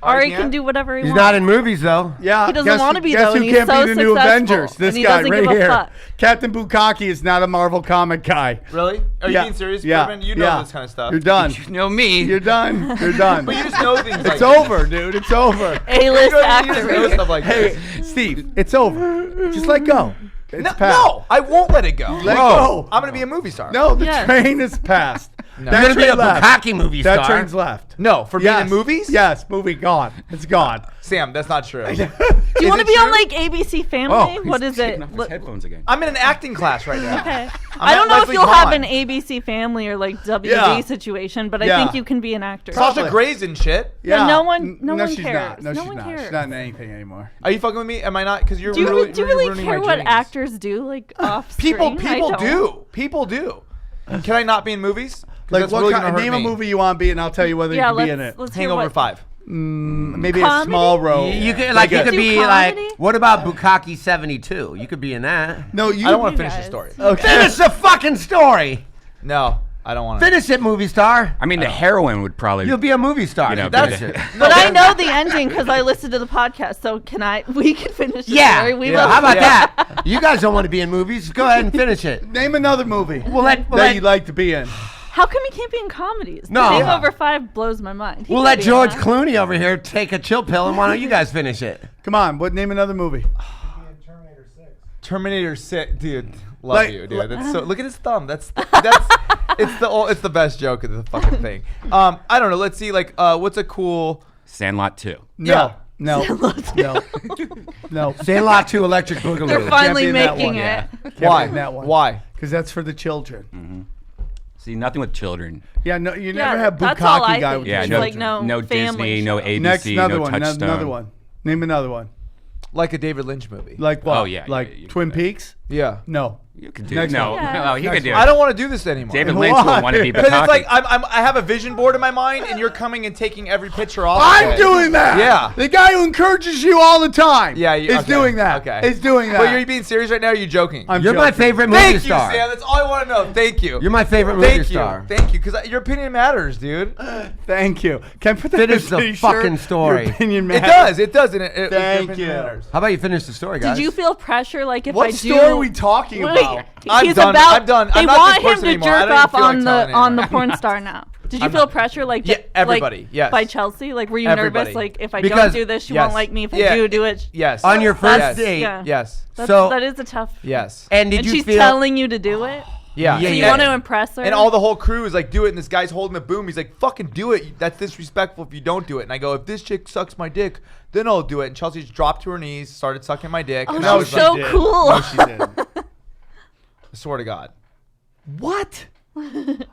D: Ari
C: Ari
D: can't?
C: can do whatever he
A: He's
C: wants.
A: not in movies though.
B: Yeah,
C: He doesn't
B: guess
C: wanna
B: who-
C: be,
B: guess
C: though,
B: who
C: and he's
B: can't
C: so
B: be the new
C: successful,
B: Avengers? This
C: and he
B: guy
C: doesn't
B: right
C: give a
B: here.
C: fuck.
B: Captain Bukkake is not a Marvel comic guy.
D: Really? Are you
B: Yeah,
D: being serious,
B: yeah,
D: Corbin? You know
B: yeah.
D: this kind of stuff.
B: You're done.
H: You know me.
B: You're done. You're done.
D: But you just know things like
B: It's over, dude. It's over.
C: A-list
D: You know, you just
C: actor.
D: know stuff like
B: Hey,
D: this.
B: Steve, it's over. Just let go. It's
D: No,
B: past.
D: no, I won't let it go.
B: Let go.
D: I'm going to be a movie star.
B: No, the
C: Yes.
B: train is past.
D: No.
B: That
A: You're gonna be a
B: train left.
A: Bukkake movie
B: That
A: star.
B: train's left.
D: No, for being in movies?
B: Yes, movie gone. It's gone.
D: Sam, that's not true.
C: Do you want to
D: it
C: be on
D: true?
C: like ABC Family?
A: Oh,
C: What is
H: Taking
C: it?
H: off his
C: What-
H: headphones again.
D: I'm in an acting class right now.
C: Okay.
D: I'm
C: I don't
D: not
C: know if
D: Leslie
C: you'll have
D: Kahn.
C: an ABC Family or like WB
B: Yeah.
C: situation, but I
B: Yeah.
C: think you can be an actor.
D: Sasha Gray's and shit.
C: Yeah, no one
B: she's
C: cares.
B: Not. No,
C: No
B: she's
C: one
B: not.
C: cares.
B: She's not in anything anymore.
D: Are you fucking with me? Am I not? Because you're
C: Do you
D: really,
C: do you really
D: ruining
C: care
D: my
C: what
D: dreams.
C: actors do like off
D: People
C: screen? I don't.
D: do. People do. Can I not be in movies? 'Cause
B: Like,
D: that's
B: what
D: really
B: kind,
D: gonna hurt
B: name
D: me.
B: a movie you want to be in, I'll tell you whether
C: Yeah,
B: you can be in it.
C: let's hear
D: Hangover
C: what.
D: 5.
B: Maybe a
C: Comedy?
B: small role.
A: You could
B: Like
A: you
B: a-
A: could
C: Do
A: be
C: comedy?
A: like, what about Bukkake 72? You could be in that.
B: No, you.
D: I don't want to
C: You
D: finish the
C: guys.
D: story.
B: Okay.
A: Finish the fucking story.
D: No, I don't want to.
A: Finish it, movie star.
H: I mean, the heroine would probably.
A: You'll be a movie star.
H: You know,
A: if you
H: that's-
A: finish it.
C: But I know the ending because I listened to the podcast. So can I? We can finish the
A: Yeah.
C: story. We
D: Yeah.
C: love
A: How about
D: Yeah.
A: that? You guys don't want to be in movies. Go ahead and finish it.
B: Name another movie
A: We'll
B: that you'd like to be in.
C: How come he can't be in comedies?
A: No.
C: Hangover 5 blows my mind. He
A: We'll
C: could
A: let
C: be in
A: George
C: that.
A: Clooney over here take a chill pill, and why don't you guys finish it?
B: Come on, name another movie.
D: Terminator 6, dude. Love
B: Like-
D: you, dude. That's so. Look at his thumb. That's it's the best joke of the fucking thing. I don't know. Let's see. Like, what's a cool
H: Sandlot 2.
B: No. No.
A: Sandlot 2 Electric Boogaloo.
C: They're finally
B: be in that
C: making
B: one.
C: it.
B: Why?
D: Why?
B: Because that's for the children.
H: See, nothing with children.
B: Yeah, no, you never have
C: that's all I
B: Bukkake guy
C: think.
B: with
H: Yeah,
B: the
H: no,
C: Like, no
H: no
C: family
H: Disney, no
C: show.
H: ABC,
B: Next, another
H: no
B: one.
H: Touchstone.
B: Another one. Name another one.
D: Like a David Lynch movie.
B: Like what?
H: Oh, yeah,
B: Like
H: you
B: Twin
H: can do that.
B: Peaks?
D: Yeah.
B: No.
H: You could do
B: Next
H: no,
B: one.
C: Yeah.
H: no, he could do it.
D: I don't want to do this anymore.
H: David
B: Why?
H: Lynch would want to be
D: Because it's like
H: Bukkake.
D: I have a vision board in my mind, and you're coming and taking every picture off.
B: I'm
D: of it.
B: doing that.
D: Yeah.
B: The guy who encourages you all the time.
D: Yeah,
B: is doing that.
D: Okay.
B: Is doing that.
D: But you're being serious right now? Or are you joking?
B: I'm
A: You're my
B: joking.
A: favorite movie
D: Thank you,
A: star.
D: Sam. That's all I want to know. Thank you.
A: You're my favorite movie
D: Thank you.
A: star.
D: Thank you. Because your opinion matters, dude.
B: Thank you. Can I put that
A: Finish
B: as
A: the
B: a t-shirt?
A: fucking story.
B: Your opinion
D: It
B: matters.
D: does. It does. And your
B: Thank
D: opinion
B: you.
D: matters.
A: How about you finish the story, guys?
C: Did you feel pressure like if
B: What
C: I do?
B: story are we talking
C: Wait,
B: about?
D: I'm
C: he's
D: done.
C: about.
D: I'm done.
C: They
D: I'm not
C: want
D: this
C: him
D: person
C: to
D: anymore. I
C: jerk
D: don't
C: off
D: feel like
C: on
D: telling
C: the on the
D: anymore.
C: porn star now. Did you feel pressure like
D: Yeah, everybody,
C: like,
D: yes.
C: by Chelsea? Like were you
D: Everybody.
C: nervous? Like if I
A: Because-
C: don't do this, she
D: yes.
C: won't like me. If
D: Yeah.
C: I do it,
D: Yes.
A: On your first
D: Yes.
A: date.
C: yeah.
D: Yes.
C: That is a tough.
D: Yes.
A: And did
C: And
A: you
C: she's
A: feel?
C: telling you to do it.
D: Yeah.
A: Yeah,
C: So you
A: yeah.
C: want to impress her.
D: And all the whole crew is like, do it. And this guy's holding the boom. He's like, fucking do it. That's disrespectful if you don't do it. And I go, if this chick sucks my dick, then I'll do it. And Chelsea just dropped to her knees, started sucking my dick.
C: Oh,
D: and I
C: she's
D: was
C: so
D: like,
C: cool.
B: No, she didn't.
D: I swear to God.
B: What?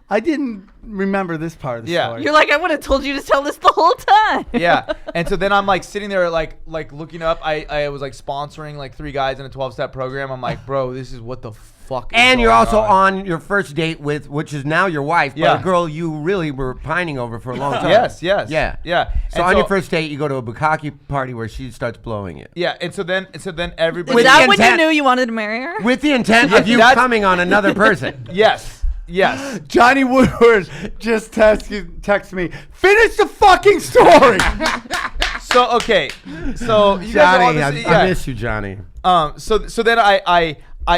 B: I didn't remember this part of the
D: Yeah.
B: story.
C: You're like, I would have told you to tell this the whole time.
D: Yeah. And so then I'm like sitting there like looking up. I was like sponsoring like 3 guys in a 12-step program. I'm like, bro, this is what the fuck is
A: And you're
D: going
A: also on your first date with, which is now your wife,
D: Yeah.
A: but a girl you really were pining over for a long time.
D: Yes.
A: Yeah.
D: Yeah.
A: So
D: And
A: on your first date, you go to a bukkake party where she starts blowing it.
D: Yeah. And so then everybody.
C: Is
A: With
C: that
A: the
C: when you
A: intent-
C: knew you wanted to marry her?
A: With the intent of you
D: That's-
A: coming on another person.
D: Yes. Yes.
B: Johnny Woodard just text me, finish the fucking story.
D: So okay. So you guys are all
A: Johnny,
D: this,
A: I miss you, Johnny.
D: So then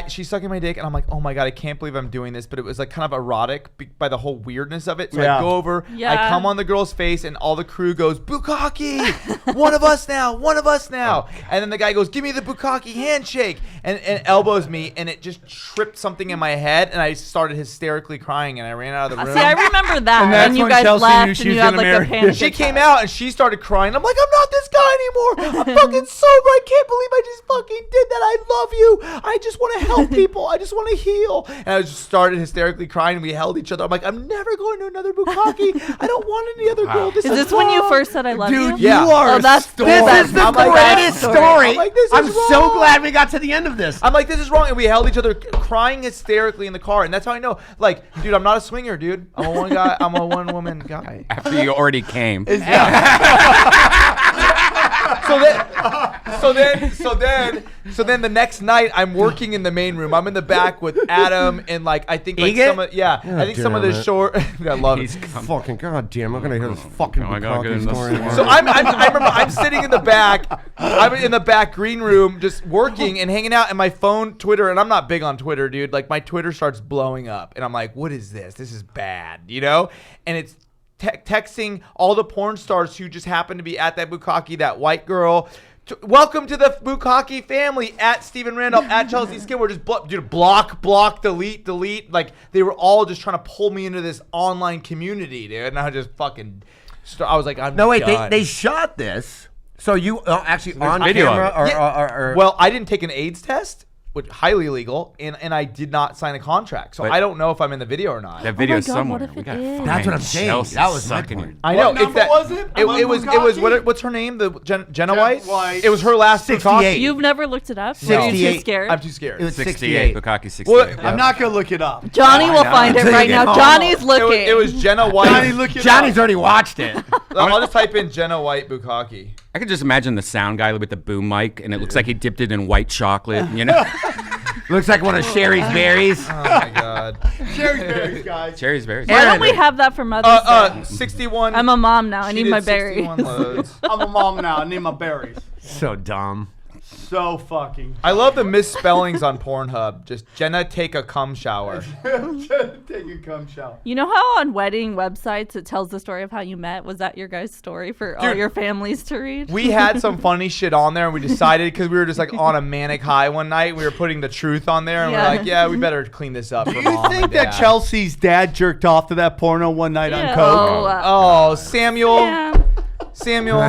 D: she's sucking my dick and I'm like, oh my God, I can't believe I'm doing this. But it was like kind of erotic by the whole weirdness of it. So
B: Yeah.
D: I go over, I
C: Yeah.
D: come on the girl's face and all the crew goes, bukkake, one of us now. And then the guy goes, give me the bukkake handshake and elbows me and it just tripped something in my head and I started hysterically crying and I ran out of the room.
C: See, I remember that.
B: And that's
C: And you
B: when
C: guys
B: Chelsea knew
C: left
B: she
C: and
B: was
C: you had
B: gonna
C: like
B: marry
C: a
B: him.
C: panic
D: She came
C: attack.
D: out and she started crying. I'm like, I'm not this guy anymore. I'm fucking sober. I can't believe I just fucking did that. I love you. I just want to help people. I just want to heal. And I just started hysterically crying. We held each other. I'm like, I'm never going to another bukkake. I don't want any other girl. This
C: Is this when you first said I love you?
B: Dude,
D: Yeah.
B: you are
C: Oh, that's
B: story.
A: This is the
D: I'm like,
A: greatest
C: that's
A: story.
D: I'm like, this is
A: I'm so
D: wrong.
A: glad we got to the end of this.
D: I'm like, this is wrong. And we held each other crying hysterically in the car. And that's how I know. Like, dude, I'm not a swinger, dude. I'm a one guy. I'm a one woman guy.
H: After you already came.
D: So then the next night I'm working in the main room. I'm in the back with Adam and like I think like
A: Egan?
D: some of some of the
A: damn it.
D: short. I love
H: He's
D: it.
A: Fucking goddamn! I'm gonna hear this fucking
H: Oh, I gotta get
A: bukkake
H: in the
A: story.
H: story.
D: So I remember I'm sitting in the back. I'm in the back green room just working and hanging out, and my phone, Twitter, and I'm not big on Twitter, dude. Like my Twitter starts blowing up, and I'm like, what is this? This is bad, you know? And it's texting all the porn stars who just happen to be at that bukkake, that white girl. Welcome to the bukkake family at Steven Randolph, at Chelsea Skin. We're just block, delete. Like they were all just trying to pull me into this online community, dude. And I just fucking, I was like, I'm
A: No, wait,
D: done.
A: they shot this. So you actually on
H: video of
A: camera
H: it.
A: or
D: Well, I didn't take an AIDS test, which highly illegal, and I did not sign a contract. So
H: But-
D: I don't know if I'm in the video or not.
H: That video
C: God,
H: somewhere.
C: what if
H: We
C: it
H: gotta
C: is?
H: find
A: That's what I'm saying.
H: Chelsea
A: That was my
H: sucking
A: point.
H: it.
D: I know.
B: What
D: It's that.
B: number was it?
D: It
B: Among
D: was
B: bukkake?
D: what's her name? Jenna White?
B: White.
D: It was her last
A: 68.
D: bukkake.
C: You've never looked it up?
D: No.
C: Were you too
A: 68.
C: scared?
D: I'm too scared.
A: it was
H: 68.
A: 68.
H: Bukkake 68.
D: Well,
H: yeah.
B: I'm not gonna look it up.
C: Johnny will
H: know.
C: find it
A: Until you
C: right
A: get
C: now.
A: home.
C: Johnny's looking.
D: It was Jenna White.
B: Johnny, look it
A: Johnny's
B: up.
A: already watched it.
D: I'll just type in Jenna White bukkake.
H: I could just imagine the sound guy with the boom mic, and it looks like he dipped it in white chocolate. You know,
A: Looks like one of Sherry's berries.
D: Oh my god.
B: Cherry berries, guys.
H: cherries, berries.
C: Why don't we have that for Mother's Day?
D: 61.
C: I'm a mom now. I
D: she
C: need
D: did
C: my berries.
D: 61 loads.
B: I'm a mom now. I need my berries.
A: So dumb.
B: So fucking.
D: I love the misspellings on Pornhub. Just Jenna take a cum shower.
B: Take a cum shower.
C: You know how on wedding websites it tells the story of how you met? Was that your guys' story for all
D: Dude,
C: your families to read?
D: We had some funny shit on there, and we decided because we were just like on a manic high one night, we were putting the truth on there, and
C: Yeah.
D: we're like, yeah, we better clean this up. For
B: Do you
D: mom
B: think
D: and
B: that
D: dad.
B: Chelsea's dad jerked off to that porno one night on
C: Yeah.
B: coke?
D: Oh, Samuel.
C: Sam.
D: Samuel.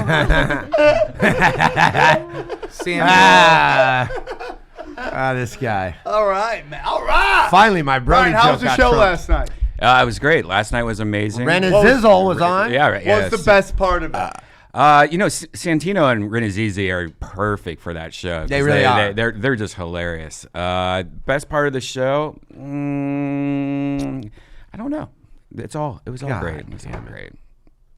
A: This guy.
B: All right, man. All right.
A: Finally, my brother.
B: Brian, how was the show last night?
H: It was great. Last night was amazing.
A: Ren and Zizzle was on.
H: Yeah, right.
B: What's the best part of it?
H: Santino and Renazizi are perfect for that show.
A: They really are.
H: They're just hilarious. Best part of the show? I don't know. It was all great. It was all great.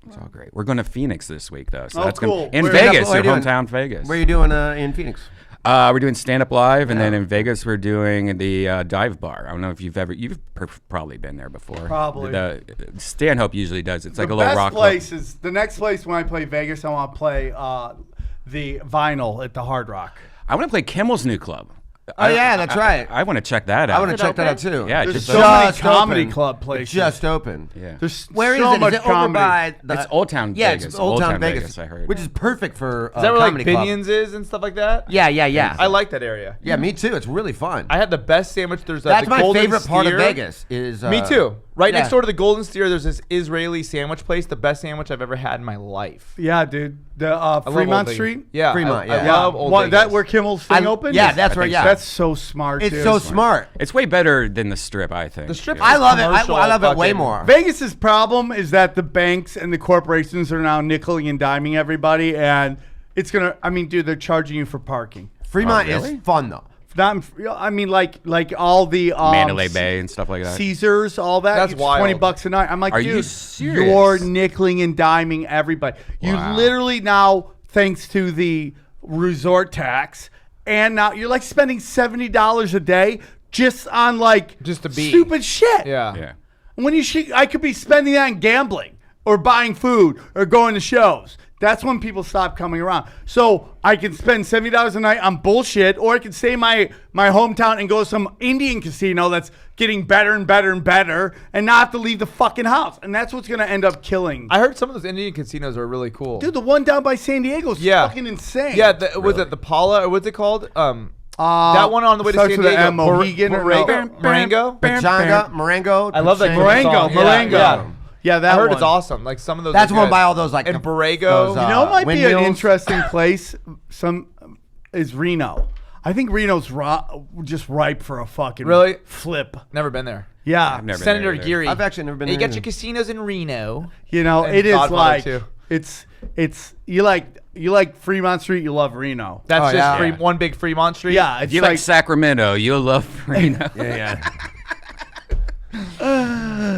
H: It's all great. We're going to Phoenix this week, though. So that's
B: cool.
H: in
B: Where-
H: Vegas,
A: What are
H: your
A: you doing?
H: hometown Vegas.
A: What are you doing in Phoenix?
H: We're doing stand up live, and then in Vegas we're doing the dive bar. I don't know if you've probably been there before.
B: Probably.
H: Stanhope usually does. It's like
B: The
H: a little
B: best
H: rock
B: place is the next place when I play Vegas. I want to play the Vinyl at the Hard Rock.
H: I want to play Kimmel's new club.
A: Oh, yeah, that's right.
H: I want to check that out.
A: I want to
C: Is it
A: check that out
C: open?
A: too.
H: Yeah,
B: There's
H: just
B: so many
A: Just
B: comedy
A: open.
B: club places.
A: Just open.
H: yeah.
B: There's
A: Where is
B: so
A: it?
B: much
A: Is it over
B: comedy.
A: by the,
H: It's Old Town
A: yeah,
H: Vegas.
A: it's Old Town Vegas,
H: Vegas, I heard.
A: which is perfect for
D: Is that where like
A: comedy club.
D: Binions is and stuff like that?
A: Yeah.
D: I like that area.
A: Yeah, me too. It's really fun.
D: I had the best sandwich. There's
A: That's
D: the
A: my
D: Golden
A: favorite part of
D: Steer.
A: Vegas. Is
D: Me too. Right
A: yeah.
D: next door to the Golden Steer, there's this Israeli sandwich place. The best sandwich I've ever had in my life.
B: Yeah, dude. The
D: love Old
B: Fremont
D: Vegas.
B: Street.
D: Yeah,
A: Fremont,
D: I
A: yeah.
D: love Old
B: What,
D: Vegas.
B: that where Kimmel's thing opened?
A: Yeah, that's where. Yeah,
B: That's so smart.
A: it's
B: dude.
A: so smart.
H: It's way better than the Strip, I think.
D: The Strip.
H: Yeah.
A: I love it. I
D: Commercial
A: love it way
D: fucking-
A: more.
B: Vegas's problem is that the banks and the corporations are now nickeling and diming everybody, and it's gonna. I mean, dude, they're charging you for parking.
A: Fremont
H: really?
A: is fun though.
B: Not. I mean, like all the
H: Mandalay Bay and stuff like that.
B: Caesars, all that.
D: That's
B: it's
D: wild.
B: $20 a night. I'm like,
H: Are
B: dude,
H: you serious?
B: you're nickeling and diming everybody. You
H: Wow.
B: literally now, thanks to the resort tax, and now you're like spending $70 a day just on like
D: Just to be.
B: stupid shit.
D: Yeah.
H: Yeah.
B: When I could be spending that on gambling or buying food or going to shows. That's when people stop coming around. So I can spend $70 a night on bullshit, or I can stay in my hometown and go to some Indian casino that's getting better and better and better, and not have to leave the fucking house. And that's what's gonna end up killing.
D: I heard some of those Indian casinos are really cool.
B: Dude, the one down by San Diego is
D: Yeah.
B: fucking insane.
D: Yeah, was it the Paula or what's it called? That one on the way to
B: starts
D: San
B: with
D: Diego.
B: a Mohegan or
D: Marengo.
A: Pachanga, Marengo.
D: I love that
B: Marengo.
D: song. Yeah, yeah.
B: Yeah, that
D: I heard
B: one.
D: it's awesome. Like some of those.
A: That's
D: are
A: one
D: good.
A: by all those like
D: and
A: the-
D: Borrego.
A: those,
B: You know, it might be an
A: windmills.
B: interesting place. Is Reno. I think Reno's just ripe for a fucking
D: Really?
B: flip.
D: Never been there.
B: Yeah,
H: I've never been
D: Senator
H: there either.
D: Geary.
A: I've actually never been
D: You
A: there
D: got your
A: either.
D: casinos in Reno.
B: you know,
D: And
B: it is
D: Godfather,
B: like
D: too.
B: it's you like Fremont Street, you love Reno.
D: That's
A: Oh,
D: just
A: yeah.
D: one big Fremont Street.
B: Yeah, it's
H: You like Sacramento, you'll love Reno.
A: Yeah.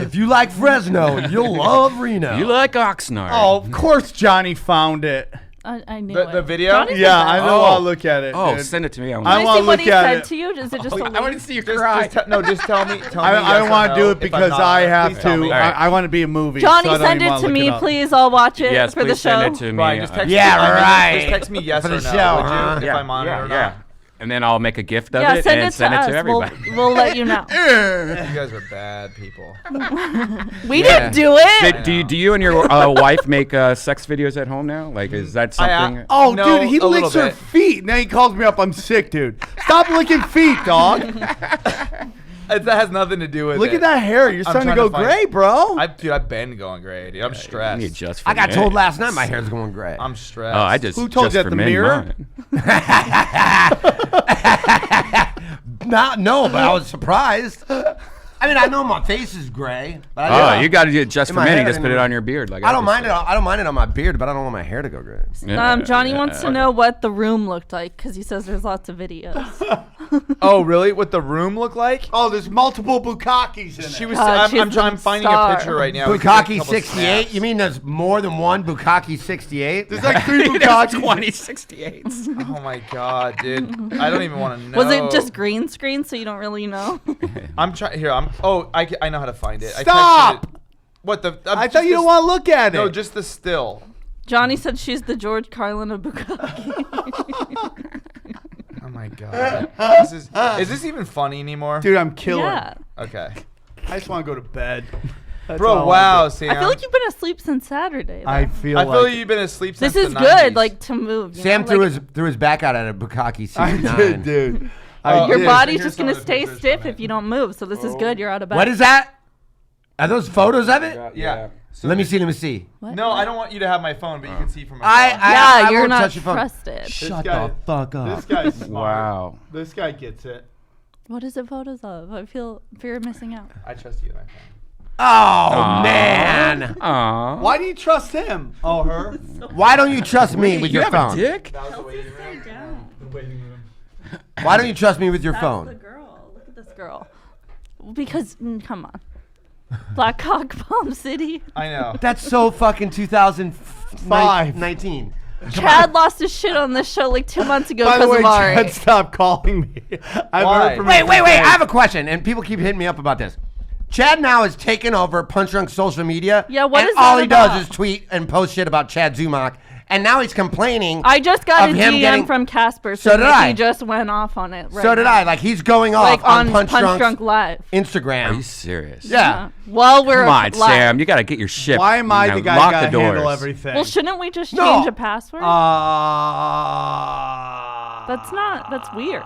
A: If you like Fresno, you'll love Reno.
H: You like Oxnard.
B: Oh, of course Johnny found it.
C: I knew
D: The
C: it.
D: video?
C: Johnny said
B: Yeah,
C: that.
B: I know.
H: Oh.
B: I'll look at it.
H: Oh,
B: dude.
H: send it to me.
B: I
C: Can
B: wanna
C: I see what
B: look
C: he
B: at
C: said
B: it.
C: to you? Is it just a
H: I want
C: link?
H: to see you
D: Just,
H: cry.
D: just tell me. Tell me
B: I
D: yes or
B: want to
D: no
B: do it
D: if I'm
B: because
D: not-
B: I have
D: please tell
B: to.
D: me.
B: I want to be a movie.
C: Johnny,
B: so I don't
C: send
B: even
C: it
B: wanna
C: to
B: look
C: me,
B: up.
C: please. I'll watch it
H: Yes,
C: for the
H: please
C: show.
H: send it to me.
D: Brian, just text
A: Yeah,
D: me.
A: right.
D: Just text me yes
A: For
D: or
A: the
D: no.
A: show,
D: would you,
A: huh?
D: if I'm on it or not.
H: And then I'll make a gift of
C: Yeah,
H: it
C: send
H: and
C: it
H: send
C: to
H: it
C: us.
H: to everybody.
C: We'll let you know.
D: You guys are bad people.
C: We didn't do it.
H: Do you and your wife make sex videos at home now? Like, is that something?
B: Oh,
D: No,
B: dude, he
D: a little
B: licks her
D: bit.
B: feet. Now he calls me up. I'm sick, dude. Stop licking feet, dog.
D: That has nothing to do with it.
B: Look at that hair. You're starting to
D: trying
B: go
D: to find-
B: gray, bro.
D: I've been going gray, dude. I'm
H: You
D: stressed.
H: need just for
A: I got
H: me.
A: told last night my hair's going gray.
D: I'm stressed.
H: Oh, I just.
B: Who told
H: just
B: you at
H: for
B: the
H: men,
B: mirror?
H: mine.
A: No, but I was surprised. I mean, I know my face is gray. But
H: Oh, you got to do it just
A: In
H: for
A: my
H: men. You
A: head,
H: just put it on your beard. Like
A: I don't mind it.
H: just
A: I don't mind it on my beard, but I don't want my hair to go gray.
H: did. Yeah,
C: Johnny
H: yeah.
C: wants to know what the room looked like because he says there's lots of videos.
D: Oh, really? What the room looked like?
B: Oh, there's multiple bukakis in
D: She
B: it.
D: was.
C: God, she's
D: I'm
C: the
D: finding
C: star.
D: a picture right now. We can take a
A: Bukkake
D: couple
A: 68?
D: snaps.
A: You mean there's more than one Bukkake 68?
B: There's like 3
H: There's
B: bukakis.
H: 2068.
D: Oh my god, dude! I don't even want to know.
C: Was it just green screen so you don't really know?
D: I'm trying. Here, I know how to find it. I
B: Stop!
D: texted it. What the?
B: I thought you don't want to look at it.
D: No, just the still.
C: Johnny said she's the George Carlin of Bukkake.
D: Oh my god. Is this even funny anymore?
B: Dude, I'm killing.
C: Yeah.
D: Okay.
B: I just want to go to bed. That's all
D: Bro,
B: I
D: wow,
B: wanna
D: Sam.
C: I feel like you've been asleep since Saturday.
B: do. I
C: though.
B: feel
D: I
B: like
D: feel like you've been asleep since
C: This is
D: the
C: good,
D: 90s.
C: like to move. you
A: Sam
C: know?
A: threw
C: Like,
A: his back out at a Bukkake
B: I
A: 69.
B: did, dude.
D: Oh,
C: your
D: yeah,
C: body's
D: here's
C: just
D: some
C: gonna
D: of the
C: stay
D: pictures
C: stiff
D: from
C: if
D: it.
C: you don't move. So this is good. You're out of bed.
A: What is that? Are those photos of it?
D: Yeah.
A: Let me see.
C: What?
D: No, I don't want you to have my phone, but you can see from my phone.
C: Yeah, you're
A: won't
C: not
A: touch your phone.
C: trusted.
A: Shut
B: guy-
A: the fuck up.
B: This guy's smart.
H: Wow.
B: This guy gets it.
C: What is it photos of? I feel fear of missing out.
D: I trust you with my phone.
A: Oh, man.
H: Aw.
B: Why do you trust him? Oh, her?
A: Why don't you trust me with your
H: you have
A: phone?
H: a dick?
D: That was the waiting room.
A: Why don't you trust me with your
C: That's the
A: phone?
C: girl. Look at this girl. Because, come on. Black Cock Bomb City.
D: I know.
A: That's so fucking 2019.
C: Chad lost his shit on this show like 2 months ago
B: By the
C: because
B: way,
C: of Ari.
B: Chad, stop calling me. I've
D: Why?
B: heard from
A: Wait.
B: him
A: I
B: today.
A: have a question, and people keep hitting me up about this. Chad now has taken over PunchDrunk social media.
C: Yeah, what
A: and
C: is
A: all
C: that
A: he
C: about?
A: does is tweet and post shit about Chad Zumach, and now he's complaining.
C: I just got a
A: of him
C: DM
A: getting-
C: from Casper,
A: So did I.
C: he just went off on it. Right
A: So did
C: now.
A: I. Like, he's going off
C: Like
A: on
C: on
A: PunchDrunk's
C: PunchDrunk Live.
A: Instagram.
H: Are you serious?
A: Yeah.
C: Well, we're
H: Come on,
C: live.
H: Sam. You got to get your shit.
B: Why am I
H: you know,
B: the guy
H: lock
B: that got
H: the
B: to handle
H: doors.
B: everything?
C: Well, shouldn't we just
A: No.
C: change a password? That's weird.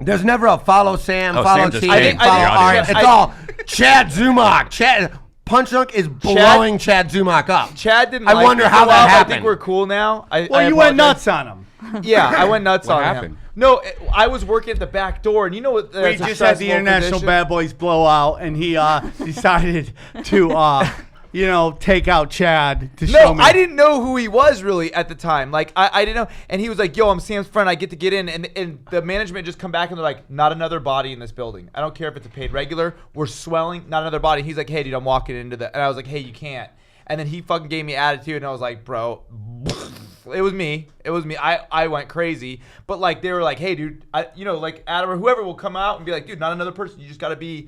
A: There's never a follow Sam,
H: Oh,
A: follow
H: Sam just
A: Teeb,
H: changed
A: follow
H: the
A: Art.
H: audience.
A: It's all Chad Zumach. PunchDrunk is blowing Chad Zumach up.
D: Chad didn't.
A: I
D: like
A: wonder
D: me
A: how
D: for a
A: that
D: while, but I
A: happened.
D: think we're cool now.
B: Well, you went nuts on him.
D: Yeah, I went nuts
H: What
D: on
H: happened?
D: him. No, I was working at the back door, and you know what?
B: We
D: that's a
B: just had the
D: stressful
B: International
D: position.
B: Bad Boys blowout, and he decided to, take out Chad to show
D: No,
B: me.
D: I didn't know who he was really at the time. Like I didn't know, and he was like, "Yo, I'm Sam's friend. I get to get in." And the management just come back and they're like, "Not another body in this building. I don't care if it's a paid regular. We're swelling. Not another body." He's like, "Hey, dude, I'm walking into the," and I was like, "Hey, you can't." And then he fucking gave me attitude, and I was like, "Bro." It was me. I went crazy. But like they were like, "Hey, dude, like Adam or whoever will come out and be like, dude, not another person. You just got to be.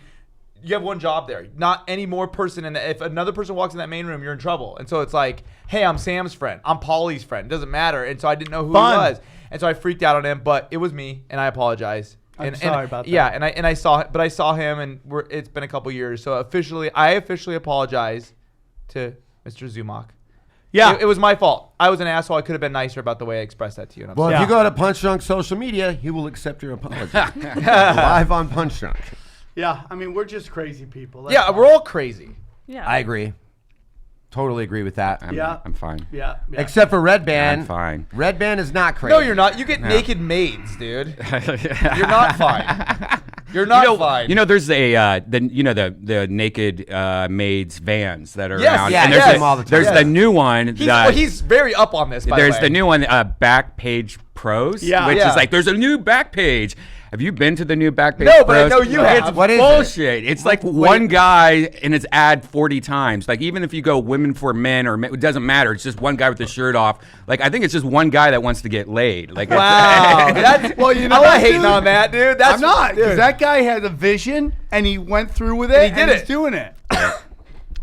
D: You have one job there. Not any more person. And if another person walks in that main room, you're in trouble." And so it's like, "Hey, I'm Sam's friend. I'm Paulie's friend. It doesn't matter." And so I didn't know who
B: Fun.
D: he was. And so I freaked out on him. But it was me, and I apologize.
B: I'm sorry about that.
D: Yeah, and I saw him, and it's been a couple years. So I officially apologize to Mr. Zumach.
B: Yeah.
D: It was my fault. I was an asshole. I could have been nicer about the way I expressed that to you. And I'm
A: Well,
D: sorry.
A: if you go to PunchDrunk social media, he will accept your apology. Live on PunchDrunk.
B: Yeah, I mean, we're just crazy people. That's
D: Yeah,
B: all.
D: we're all crazy.
C: Yeah.
A: I agree. Totally agree with that.
B: Yeah.
H: I'm fine.
B: Yeah.
A: Except for Redban.
H: I'm fine.
A: Redban is not crazy.
D: No, you're not. You get naked maids, dude. You're not fine. You're not fine.
H: You know, there's the naked maids vans that are
D: Yes,
H: around.
A: yeah,
H: and there's
A: yes.
H: the,
A: Them all the time.
H: there's
D: Yes.
H: the new one.
D: he's very up on this. By
H: There's
D: the way.
H: the new one, Backpage Pros,
B: Yeah.
H: which
D: Yeah.
H: is like there's a new Backpage. Have you been to the new Backpage
D: No,
H: Pros?
D: but I know you have.
H: It's
A: What is it?
H: bullshit. It's like one guy in his ad 40 times. Like even if you go women for men or it doesn't matter. It's just one guy with the shirt off. Like I think it's just one guy that wants to get laid. Like
D: Wow. That's,
B: Well, you know
D: I'm
B: what,
D: not hating
B: dude?
D: on that, dude. That's
B: I'm not, because
D: dude.
B: that guy had a vision, and he went through with it,
D: And he did
B: he's
D: it.
B: doing it.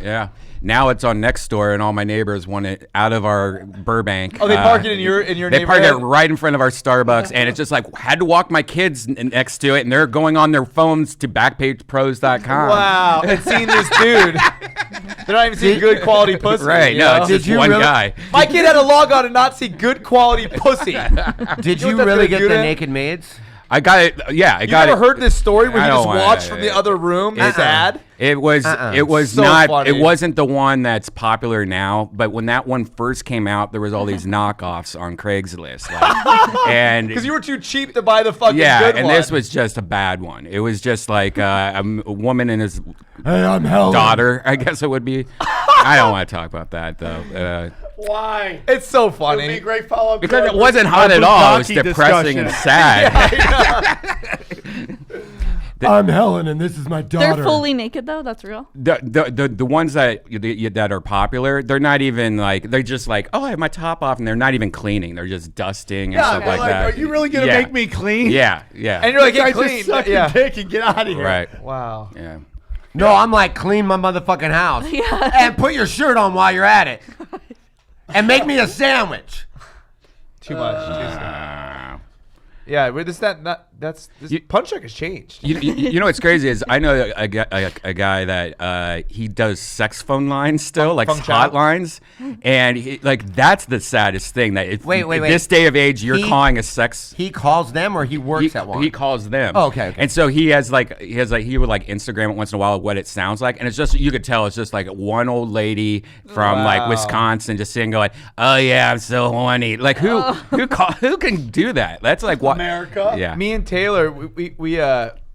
H: Yeah. Now it's on Nextdoor, and all my neighbors want it out of our Burbank.
D: Oh, they park it in your
H: They park it
D: neighborhood?
H: right in front of our Starbucks, and it's just like had to walk my kids next to it, and they're going on their phones to backpagepros.com.
D: Wow. And seeing this dude. They're not even seeing good quality pussy.
H: Right?
D: you
H: No,
D: know?
H: it's just
A: Did you
H: one
A: really-
H: guy.
D: My kid had to log on and not see good quality pussy.
A: Did
D: You know
A: you
D: what that's
A: really
D: gonna
A: get
D: do
A: the
D: to him?
A: naked maids?
H: I got it. Yeah, I
D: You
H: got
D: ever
H: it.
D: heard this story where
H: I
D: he
H: don't
D: just
H: wanna-
D: watched from the other room? Sad.
H: It was. It was
D: So
H: not.
D: funny.
H: It wasn't the one that's popular now. But when that one first came out, there was all these knockoffs on Craigslist, and
D: Because you were too cheap to buy the fucking
H: yeah,
D: good
H: and
D: one.
H: this was just a bad one. It was just like a woman and his
A: Hey, I'm Helen.
H: daughter. I guess it would be. I don't want to talk about that though.
B: Why?
D: It's so
B: It would be a
D: funny.
B: great follow-up.
H: Because
B: to
H: it wasn't hot
B: our
H: at all. It was
B: Bukkake
H: depressing and
B: discussion.
H: sad.
A: I'm Helen, and this is my daughter.
C: They're fully naked though. That's real.
H: The ones that that are popular, they're not even like they're just like, oh, I have my top off, and they're not even cleaning. They're just dusting and
B: Yeah,
H: stuff
B: they're
H: like that.
B: Are you really gonna
H: Yeah.
B: make me clean?
H: Yeah, yeah.
D: And you're like,
B: Guys,
D: get clean.
B: just suck
D: Yeah.
B: your dick and get out of here.
H: Right.
D: Wow.
H: Yeah.
A: No, I'm like, clean my motherfucking house.
C: Yeah.
A: And put your shirt on while you're at it. And make me a sandwich.
D: Too much. Too soon. Yeah, this PunchDrunk has changed.
H: You know what's crazy is I know a guy that he does sex phone lines still, like hotlines, and that's the saddest thing. That if
A: Wait.
H: this day of age, you're calling a sex.
A: He calls them, or he works at one.
H: He calls them.
A: Oh, okay.
H: And so he would Instagram it once in a while what it sounds like, and it's just you could tell it's just like one old lady from like Wisconsin just sitting going, "Oh yeah, I'm so horny." Like who can do that? That's like what
B: America.
H: Yeah.
D: Me and Taylor,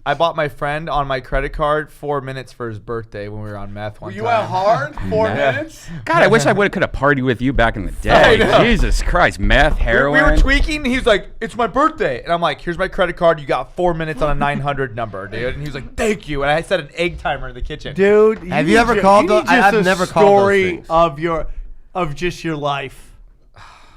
D: I bought my friend on my credit card 4 minutes for his birthday when we were on meth one time.
B: You went hard? 4 minutes?
H: God, I wish I could have partied with you back in the day. Jesus Christ, meth, heroin.
D: We were tweaking. He was like, "It's my birthday," and I'm like, "Here's my credit card. You got 4 minutes on a 900 number, dude." And he was like, "Thank you." And I set an egg timer in the kitchen.
B: Dude,
A: have you ever called those? I've never called those things.
B: of just your life.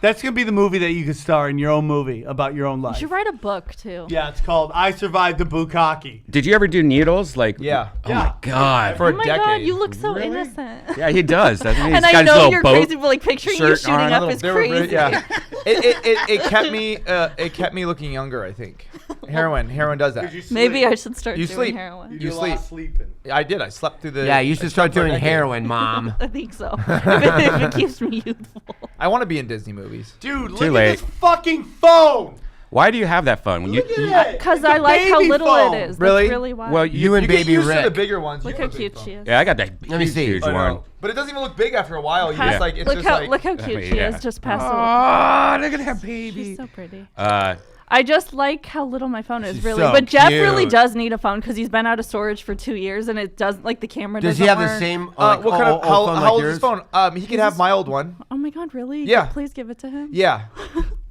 B: That's going to be the movie that you could star in, your own movie about your own life.
C: You should write a book, too.
B: Yeah, it's called I Survived the Bukkake.
H: Did you ever do needles? Like,
D: Yeah.
H: Oh my God.
D: For
C: Oh
D: a
C: my
D: decade.
C: God, you look so innocent.
H: Yeah, he does. Doesn't he?
C: And
H: He's got
C: I
H: his
C: know
H: little
C: you're
H: boat
C: crazy, but like picturing you
H: shirt
C: shooting
H: on.
C: up is crazy.
D: Yeah. It kept me looking younger, I think. Heroin does that.
C: Maybe I should start
D: You
C: doing
D: sleep.
C: heroin.
B: You
D: You
B: do a lot of
D: sleep.
B: sleeping.
D: I did. I slept through the.
A: Yeah, you should start
D: for a
A: doing
D: decade.
A: heroin, Mom.
C: I think so. if it keeps me youthful.
D: I want to be in Disney movies.
B: Dude, look
H: Too
B: at
H: late.
B: this fucking phone.
H: Why do you have that phone? When you,
B: Look at it.
C: Because
B: It's
C: I
B: a
C: like how
B: baby
C: little
B: phone.
C: it is.
D: Really?
C: That's really why.
H: well,
A: You and
D: You get
A: Baby
D: used to the
A: Rick.
D: bigger ones.
C: Look
D: You
C: how
D: have a
C: cute
D: big
C: she
D: phone.
C: is.
H: yeah, I got that
A: Let me see.
H: huge
D: I
H: one.
D: know. But it doesn't even look big after a while. You
C: Pa-
D: just like it's
C: look
D: just
C: how
D: like.
C: look how cute she
H: yeah.
C: is. Just passed away.
H: Oh, look at that baby.
C: She's so pretty.
H: Uh,
C: I just like how little my phone is,
A: She's
C: really.
A: so
C: But Jeff really
A: cute.
C: does need a phone because he's been out of storage for 2 years, and it does like the camera.
A: Does
C: doesn't
A: he have
C: work.
A: the same?
D: What kind of how
A: phone
D: old
A: like
D: is his
A: yours?
D: phone? He could have my old one.
C: Oh my God, really?
D: Yeah.
C: Please give it to him.
D: Yeah,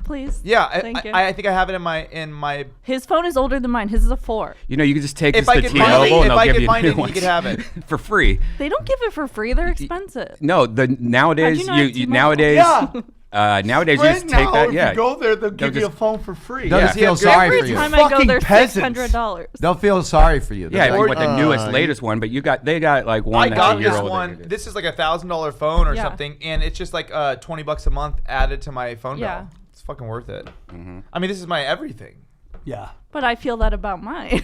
C: Please.
D: yeah.
C: Thank you.
D: I think I have it in my.
C: His phone is older than mine. His is a 4.
H: you know, you can just take
D: If
H: this
D: I
H: to
D: could find it,
H: T-Mobile and
D: if
H: they'll
D: I
H: give
D: could
H: you
D: find
H: new
D: it, he
H: ones
D: could have it.
H: for free.
C: They don't give it for free. They're expensive.
H: No, nowadays
C: not have
H: you
C: T-Mobile?
H: nowadays
B: Yeah.
H: nowadays you
B: Right
H: just take
B: now,
H: that.
B: if
H: Yeah,
B: you go there, they'll give you a
H: just-
B: phone for free.
A: They'll
H: Yeah.
A: just feel
D: Yeah,
A: sorry
C: Every
A: for you.
C: time I go,
B: Fucking
C: they're
B: peasants.
C: $600.
A: They'll feel sorry for you.
H: yeah,
A: They'll
H: like
A: be
H: what the newest,
A: you-
H: latest one, but they got like one
D: I
H: that's
D: got
H: a year
D: this
H: older.
D: one. This is like $1,000 phone or
C: Yeah.
D: something, and it's just like $20 a month added to my phone
C: Yeah.
D: bill. It's fucking worth it. I mean, this is my everything.
B: Yeah.
C: But I feel that about mine.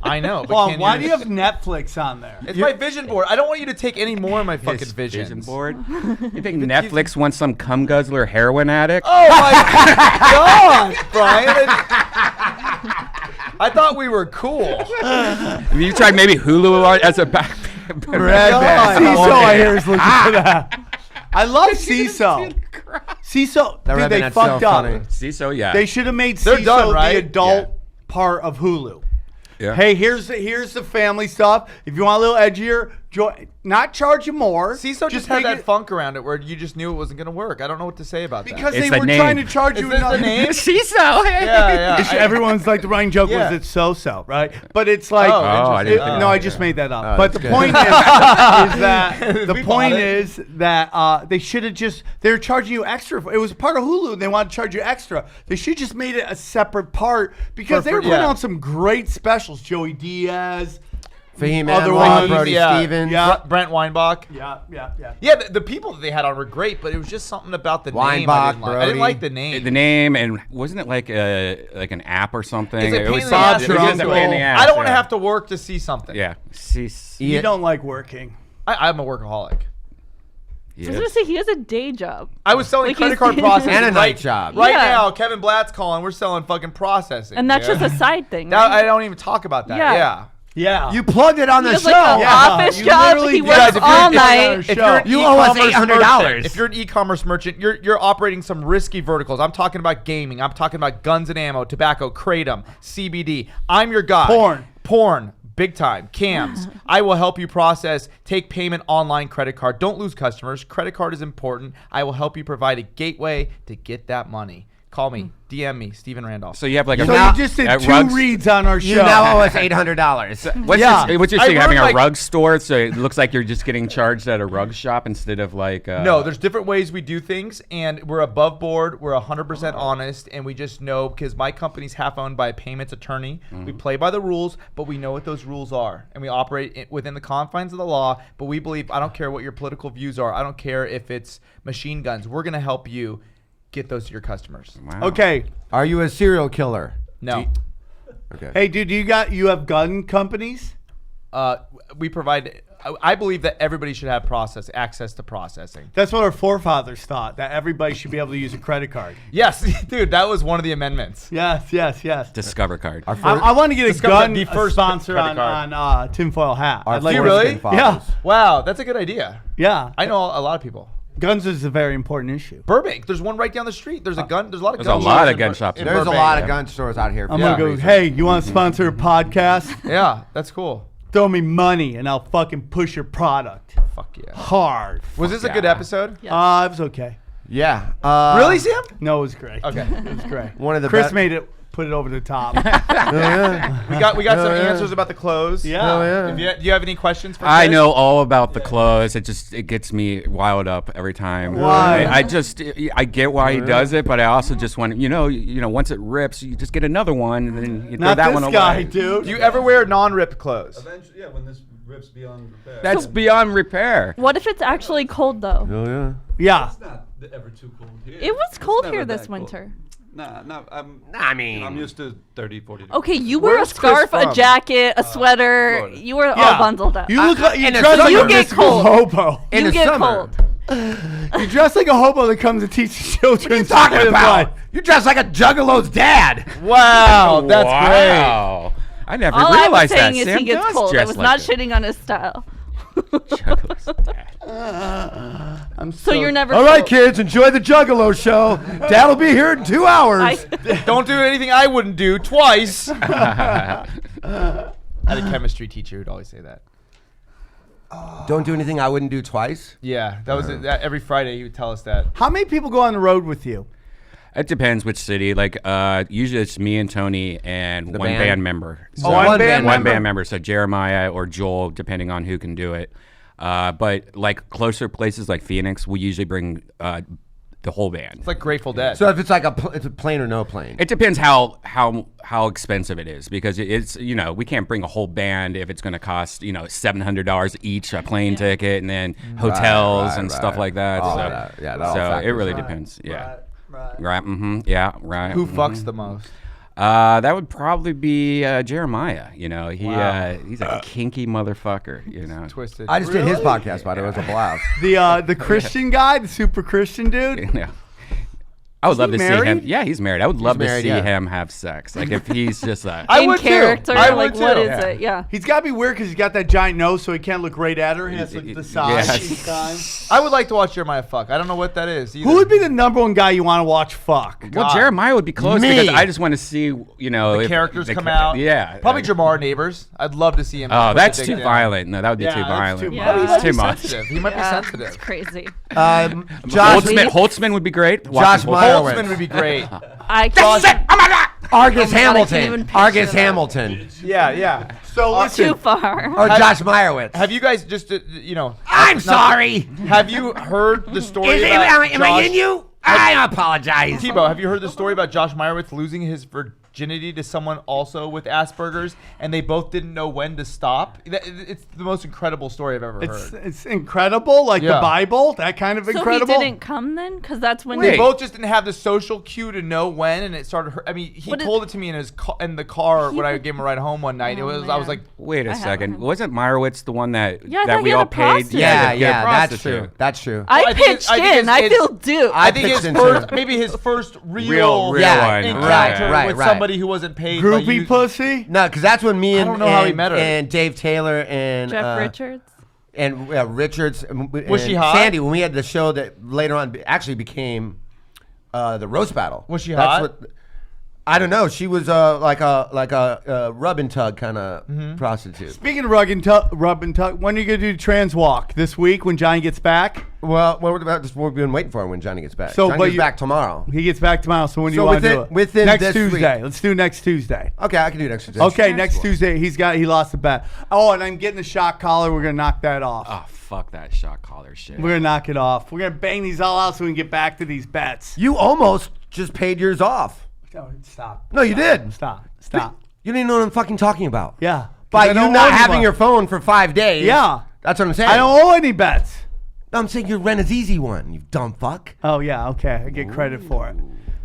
D: I know. But
B: Hold on,
D: can
B: why do you have Netflix on there?
D: It's my vision board. I don't want you to take any more of my fucking
H: His
D: visions.
H: vision board. You think Netflix wants some cum guzzler heroin addict?
D: Oh my god, Brian! I thought we were cool.
H: You tried maybe Hulu as a back.
B: Redban. CISO, I hear, is looking for that. I love CISO. CISO,
A: That
B: dude,
A: Redban,
B: they
A: that's
B: fucked
A: so
B: up.
A: funny.
H: See, so yeah.
B: They should have made
D: They're
B: CISO
D: done, right?
B: the adult
H: Yeah.
B: part of Hulu.
H: Yeah.
B: Hey, here's the family stuff. If you want a little edgier, not charge you more.
D: CISO just had
B: make
D: that
B: it-
D: funk around it where you just knew it wasn't going to work. I don't know what to say about
B: because
H: It's
B: they
H: the
B: were
H: name.
B: trying to charge
D: Is
B: you
D: this the
B: another
D: name?
H: CISO.
D: that. Yeah.
B: Everyone's like the running joke
D: Yeah.
B: was it's so, right? But it's like
D: Oh,
H: I didn't think
B: no,
H: of
B: I
H: that.
B: just made that up.
A: Oh,
B: but
A: that's
B: the
A: good.
B: point is that
D: We bought it.
B: they should have just they were charging you extra. It was part of Hulu. And they wanted to charge you extra. They should just made it a separate part because they were putting on some great specials. Joey Diaz.
A: Fahim
B: Other
A: Anwar,
B: ones,
A: Brody
D: yeah.
A: Stevens.
B: Yeah.
D: Brent Weinbach.
B: Yeah.
D: Yeah, the people that they had on were great, but it was just something about the name. I
A: Weinbach,
D: didn't like. I
A: Brody.
D: didn't like the name.
H: The name and wasn't it like an app or something?
D: It's a
H: It
D: pain
H: was
D: in the
H: something-
D: ass.
H: it was just a pain in the ass,
D: I don't want to
H: yeah.
D: have to work to see something.
H: Yeah.
B: You don't like working.
D: I'm a workaholic.
C: I was gonna say he has a day job.
D: I was selling
C: Like
D: credit
C: he's-
D: card processing.
A: And a night
D: right,
A: job.
D: Right
C: Yeah.
D: now, Kevin Blatt's calling. We're selling fucking processing.
C: And that's
D: yeah.
C: just a side thing.
D: Now,
C: Right?
D: I don't even talk about that.
C: Yeah.
D: Yeah.
B: Yeah.
A: You plugged it on
C: He
A: the
C: has
A: show.
C: like an
B: Yeah.
C: office
B: You
C: job.
B: literally
C: He
B: did.
C: works
B: Guys, if
C: all
B: you're-
C: night.
D: If you're an
A: You owe us
D: e-commerce
A: $800.
D: merchant- If you're an e-commerce merchant, you're operating some risky verticals. I'm talking about gaming. I'm talking about guns and ammo, tobacco, kratom, CBD. I'm your guy. Porn. Big time. Cams. I will help you process, take payment online credit card. Don't lose customers. Credit card is important. I will help you provide a gateway to get that money. Call me. DM me, Steven Randolph.
H: So you have like a
B: So
A: Now-
B: you just did
H: at
B: 2
H: Rugs-
B: reads on our show.
A: You now owe us $800.
H: What's
B: Yeah.
H: your, what's your
D: I
H: thing? Having
D: work
H: a
D: like-
H: rug store, so it looks like you're just getting charged at a rug shop instead of like.
D: No, there's different ways we do things, and we're above board. We're 100% honest, and we just know because my company's half owned by a payments attorney. We play by the rules, but we know what those rules are, and we operate within the confines of the law. But we believe I don't care what your political views are. I don't care if it's machine guns. We're gonna help you get those to your customers.
H: Wow.
B: Okay.
A: Are you a serial killer?
D: No.
A: Okay.
B: Hey, dude, you have gun companies?
D: We provide. I believe that everybody should have access to processing.
B: That's what our forefathers thought, that everybody should be able to use a credit card.
D: Yes, dude, that was one of the amendments.
B: Yes.
H: Discover card.
B: I want to get a gun
D: the first
B: sponsor
D: credit
B: on tinfoil hat.
A: Our
B: I'd like
D: you
A: foreskin
D: really?
A: fathers.
B: Yeah.
D: Wow, that's a good idea.
B: Yeah.
D: I know a lot of people.
B: Guns is a very important issue.
D: Burbank, there's one right down the street. There's a gun. There's a lot of
H: There's
D: gun
H: a lot
D: shops
H: of gun shops.
D: in
A: There's a
D: Burbank.
A: lot of gun stores out here.
B: I'm going to go, hey, you want to sponsor a podcast?
D: Yeah, that's cool.
B: Throw me money and I'll fucking push your product.
D: Fuck yeah.
B: Hard.
D: Was this a good episode?
B: It was okay.
A: Yeah.
D: Really, Sam?
B: No, it was great.
D: Okay.
B: It was great.
A: One of the
B: Chris
A: best-
B: made it, put it over the top.
D: We got some
A: yeah.
D: answers about the clothes.
B: Yeah.
A: Oh, yeah.
D: Do you have any questions for
H: I
D: Chris?
H: know all about the clothes. It gets me wild up every time.
B: Why?
H: I get why he does it, but I also just want once it rips, you just get another one and then you throw
B: Not
H: that
B: this
H: one away.
B: guy, dude.
D: Do you ever wear non-ripped clothes?
E: Eventually, when this rips beyond repair.
H: That's beyond repair.
C: What if it's actually cold though?
A: Oh yeah.
B: Yeah.
E: It's not ever too cold here.
C: It was
E: It's
C: cold
E: never
C: here
E: that
C: this
E: cold.
C: winter.
E: Nah,
A: I mean,
E: I'm used to 30, 40 degrees.
C: Okay, you wear a
D: Where's Chris
C: scarf, a
D: from?
C: jacket, a sweater.
E: Florida.
C: You were
B: Yeah.
C: all bundled up.
B: You look like you
A: in the
B: dress
A: summer-
B: like
C: You
B: a
C: get
B: mystical
C: cold.
B: hobo.
A: in
C: you
A: the
C: get
A: summer.
C: cold.
B: You dress like a hobo that comes to teach children.
A: What are you talking about? You dress like a juggalo's dad.
D: Wow, that's great.
H: Wow. I never
C: All I was
H: realized that.
C: saying is
H: Sam
C: he gets
H: does
C: cold. I
H: dress
C: was
H: like
C: not
H: that.
C: shitting on his style.
H: Juggalo's dad.
B: I'm
C: So you're never.
A: All right,
C: cold.
A: kids, enjoy the Juggalo show. Dad'll be here in 2 hours.
D: Don't do anything I wouldn't do twice. I had a chemistry teacher who'd always say that.
A: Don't do anything I wouldn't do twice.
D: Yeah, that was that every Friday he would tell us that.
B: How many people go on the road with you?
H: It depends which city. Like usually it's me and Tony and one
A: band?
H: band member.
B: Oh, one band
H: One
B: member.
H: band member. So Jeremiah or Joel, depending on who can do it. But like closer places like Phoenix, we usually bring the whole band.
D: It's like Grateful Dead.
A: So if it's like it's a plane or no plane.
H: It depends how expensive it is, because it's we can't bring a whole band if it's going to cost $700 each a plane ticket and then hotels and stuff like that.
A: All
H: so
A: that. Yeah, that all
H: so it
A: factors
H: really
A: in.
H: depends. Yeah.
B: Right.
H: Right. Mm-hmm. Yeah. Right.
D: Who
H: mhm.
D: fucks the most?
H: That would probably be Jeremiah.
D: Wow.
H: He's a kinky motherfucker.
D: Twisted.
A: I just did his podcast, by the way. It was a blast.
B: The Christian guy, the super Christian dude.
H: Yeah. I would love
B: he
H: to see
B: married?
H: him. Yeah, he's married. I would love
A: married,
H: to see
A: yeah.
H: him have sex. Like if he's just
D: I
C: In
D: would too.
C: character,
D: I
C: like
D: would
C: what
D: too.
C: is
H: Yeah.
C: it? Yeah.
B: He's got to be weird because he's got that giant nose, so he can't look right at her. He has to look to the side
H: Yes.
B: each time.
D: I would like to watch Jeremiah fuck. I don't know what that is either.
B: Who would be the number one guy you want to watch fuck?
H: well,
D: God.
H: Jeremiah would be close
A: Me.
H: because I just want to see
D: the
H: if
D: characters
H: the
D: come
H: cha-
D: out?
H: Yeah,
D: Probably
H: like-
D: Jamar Neighbors. I'd love to see him.
H: Oh,
D: put
H: that's
D: the
H: too
D: dick down.
H: violent. No, that would be
B: Yeah,
H: too
B: that's
H: violent.
B: too
C: Yeah.
B: much.
D: He
H: It's
D: might
H: too
D: be
H: much.
D: sensitive. He might be
C: Yeah.
D: sensitive.
C: It's crazy.
A: Josh
H: Holtzman would be great.
A: Josh
H: Watching
A: Meyer.
D: Holtzman would be great.
C: I can't.
H: Oh my God!
A: Argus
C: Oh my God, I can't even
A: Hamilton.
C: picture
A: Argus
C: that.
A: Hamilton.
D: Yeah.
B: So listen,
C: Too far.
A: Or Josh Meyerowitz.
D: Have you guys just
A: I'm
D: not-
A: sorry.
D: Have you heard the story?
A: Is it,
D: about
A: am I
D: Josh-
A: in you? I apologize.
D: Tebow, have you heard the story about Josh Meyerowitz losing his virginity to someone also with Asperger's, and they both didn't know when to stop? It's the most incredible story I've ever heard.
B: it's incredible, like
D: Yeah.
B: the Bible, that kind of
C: So
B: incredible.
C: he didn't come then, because that's when.
D: They
H: Wait.
D: both just didn't have the social cue to know when, and it started. I mean, he
C: What is-
D: told it to me in the car when I gave him a ride home one night.
C: Oh,
D: I was
C: man.
D: like,
H: Wait a
C: I have
H: second.
C: him.
H: Wasn't Meyerowitz the one that
C: Yeah, I
H: that
C: thought
H: we
C: he had
H: all
C: a
H: paid?
C: prostitute.
A: Yeah,
H: to get a
A: yeah, that's
H: prostitute.
A: true. That's true.
C: I
D: I think it's-
C: pitched
D: I think
C: in. I
D: it's-
C: feel duped.
D: I think
A: pitched
D: his
A: into
D: first,
A: it.
D: maybe his first
H: Real
A: Yeah,
H: one.
D: encounter
A: right,
D: with
A: right.
D: somebody who wasn't paid. by
B: Groupie
D: you-
B: pussy.
A: No, because that's when me
D: I
A: and,
D: don't know how he
A: and,
D: met her.
A: and Dave Taylor and
C: Jeff Richards.
A: and Richards and,
D: Was she
A: and
D: hot?
A: Sandy, when we had the show that later on actually became the roast battle.
D: Was she
A: That's
D: hot?
A: What, I don't know. She was like a rub and tug kind of prostitute.
B: Speaking of rub and tug, when are you gonna do trans walk this week when Johnny gets back?
A: Well, we've been waiting for when Johnny gets back.
B: So,
A: Johnny
B: but
A: gets
B: you-
A: back tomorrow.
B: He gets back tomorrow. So when do you
A: So
B: want to do
A: within-
B: it?
A: within
B: next
A: this
B: Tuesday.
A: week.
B: Let's do next Tuesday.
A: Okay, I can do next Tuesday.
B: Okay, next Tuesday. He lost the bet. Oh, and I'm getting the shot collar. We're gonna knock that off.
H: Oh, fuck that shot collar shit.
B: We're gonna knock it off. We're gonna bang these all out so we can get back to these bets.
A: You almost just paid yours off.
B: No, stop.
A: No, you did.
B: Stop.
A: You didn't even know what I'm fucking talking about.
B: Yeah.
A: By
B: I
A: you
B: don't
A: not
B: owe
A: having
B: money.
A: your phone for 5 days.
B: Yeah.
A: That's what I'm saying.
B: I don't owe any bets.
A: No, I'm saying your Ren is easy one, you dumb fuck.
B: Oh yeah, okay. I get credit for it.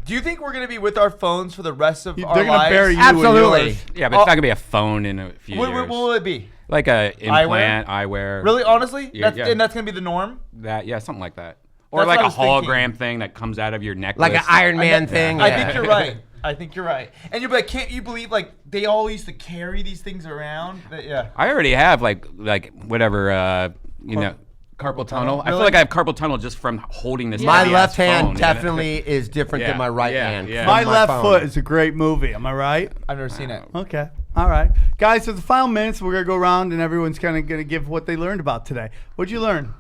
D: Do you think we're gonna be with our phones for the rest of our
B: They're gonna
D: lives?
B: bury you.
A: Absolutely.
B: Yours.
H: Yeah, but it's not gonna be a phone in a few
D: What
H: years.
D: will it be?
H: Like a implant, eyewear.
D: Really, honestly,
H: Yeah,
D: and that's gonna be the norm.
H: Something like that. Or
D: That's
H: like
D: what
H: a
D: I was thinking.
H: hologram thing that comes out of your necklace.
A: Like an Iron Man thing.
D: I
A: yeah.
D: think you're right. And you're like, can't you believe like they all used to carry these things around? Yeah.
H: I already have like whatever carpal tunnel. I feel
D: Really?
H: like I have carpal tunnel just from holding this.
A: My
H: heavy-ass
A: left hand
H: phone,
A: definitely is different
H: Yeah,
A: than my right
H: yeah,
A: hand.
H: yeah.
A: from
B: My left
A: phone.
B: foot is a great movie. Am I right?
D: I've never seen it.
B: Okay. All right. Guys, so the final minutes, we're going to go around and everyone's kind of going to give what they learned about today. What'd you learn?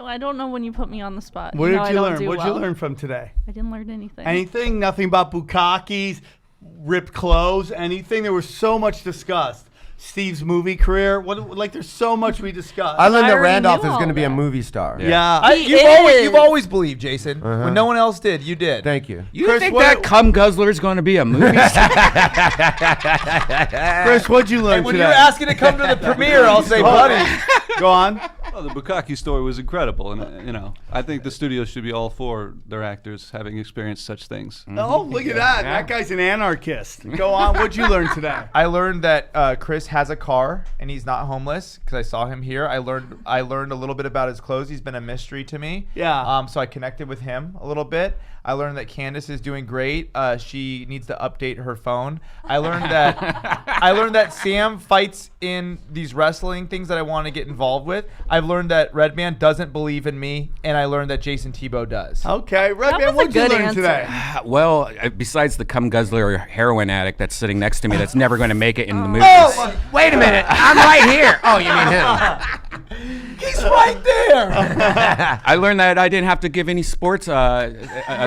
C: I don't know when you put me on the spot.
B: What
C: know
B: did
C: I
B: you
C: don't
B: learn?
C: do
B: What'd you
C: well.
B: learn from today?
C: I didn't learn anything.
B: Anything? Nothing about bukakis, ripped clothes, anything? There was so much discussed. Steve's movie career. There's so much we discussed.
A: I learned
C: I
A: that
C: already
A: Randolph
C: knew
A: is
C: all
A: going to be a
C: that.
A: movie star.
B: Yeah.
D: You've always believed, Jason. When no one else did, you did.
A: Thank you.
H: You
B: Chris,
H: think
B: what-
H: that cum guzzler is going to be a movie star?
B: Chris, what'd you learn
D: And when
B: today?
D: you're asking to come to the premiere, I'll say, buddy.
B: Go on.
E: Well, the Bukkake story was incredible, and I think the studio should be all for their actors having experienced such things.
B: Oh, look at that. That guy's an anarchist. Go on. What'd you learn today?
D: I learned that Chris has a car and he's not homeless because I saw him here. I learned a little bit about his clothes. He's been a mystery to me.
B: Yeah.
D: So I connected with him a little bit. I learned that Candace is doing great. She needs to update her phone. I learned that Sam fights in these wrestling things that I want to get involved with. I've learned that Redban doesn't believe in me, and I learned that Jayson Thibault does.
B: Okay.
C: was
B: Redban,
C: a
B: what'd you
C: good
B: learn
C: answer.
B: today?
H: Well, besides the cum guzzler or heroin addict that's sitting next to me that's never going to make it in the movies.
A: Oh, wait a minute. I'm right here. Oh, you mean him?
D: He's right there.
H: I learned that I didn't have to give any sports
C: Right?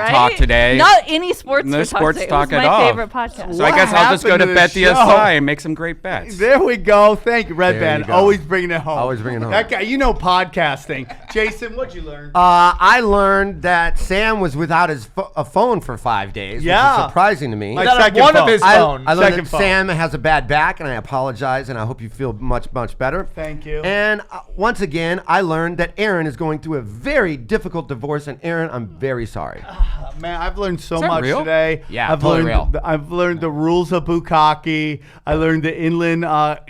H: talk today.
C: Not any sports
H: No
C: talk
H: sports
C: today. It
H: talk
C: was
H: at
C: my
H: all.
C: favorite podcast.
H: So I guess I'll just go
B: happened
H: to
B: to
H: Bet
B: the
H: the
B: show?
H: SI and make some great bets.
B: There we go. Thank you,
A: There
B: Redban.
A: you go.
B: Always bringing it home.
A: Always bringing it home.
B: That guy, you know podcasting. Jason, what'd you learn?
A: I learned that Sam was without his a phone for 5 days, which
B: Yeah.
A: is surprising to me.
B: My
D: Without
B: second
D: one of
B: phone.
D: his
A: I
D: phone.
A: learned
B: Second
A: that
B: phone.
A: Sam has a bad back, and I apologize, and I hope you feel much, much better.
B: Thank you.
A: And once again, I learned that Aaron is going through a very difficult divorce, and Aaron, I'm very sorry.
B: Man, I've learned so
H: that
B: much
H: real?
B: today.
H: Yeah,
B: I've
H: totally
B: learned
H: real.
B: I've learned the rules of bukkake. I learned that inland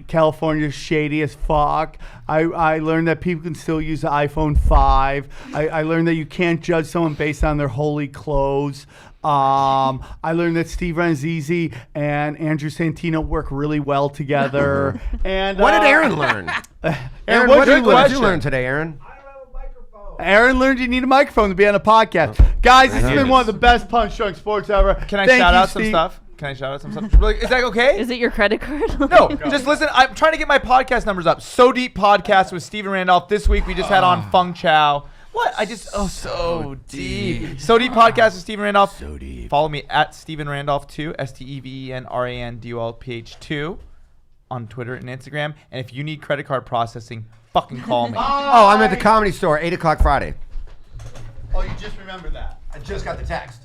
B: California is shady as fuck. I learned that people can still use the iPhone 5. I learned that you can't judge someone based on their holy clothes. I learned that Steve Ranzizi and Andrew Santino work really well together. And
A: What did Aaron learn? Aaron,
B: what'd
A: what
B: you learn?
A: did you learn today, Aaron?
B: Aaron learned you need a microphone to be on a podcast. Guys, this has been one of the best PunchDrunk sports ever.
D: Can I
B: Thank
D: shout
B: you,
D: out some
B: Steve.
D: stuff? Really, is that okay?
C: Is it your credit card?
D: No, just listen. I'm trying to get my podcast numbers up. So Deep podcast with Steven Randolph. This week we just had on Feng Chao. What? So deep. So Deep podcast with Steven Randolph. So deep. Follow me at Steven Randolph 2, StevenRandolph 2 on Twitter and Instagram. And if you need credit card processing, fucking call me.
A: Oh, I'm at the Comedy Store, 8 o'clock Friday.
B: Oh, you just remembered that.
A: I just got the text.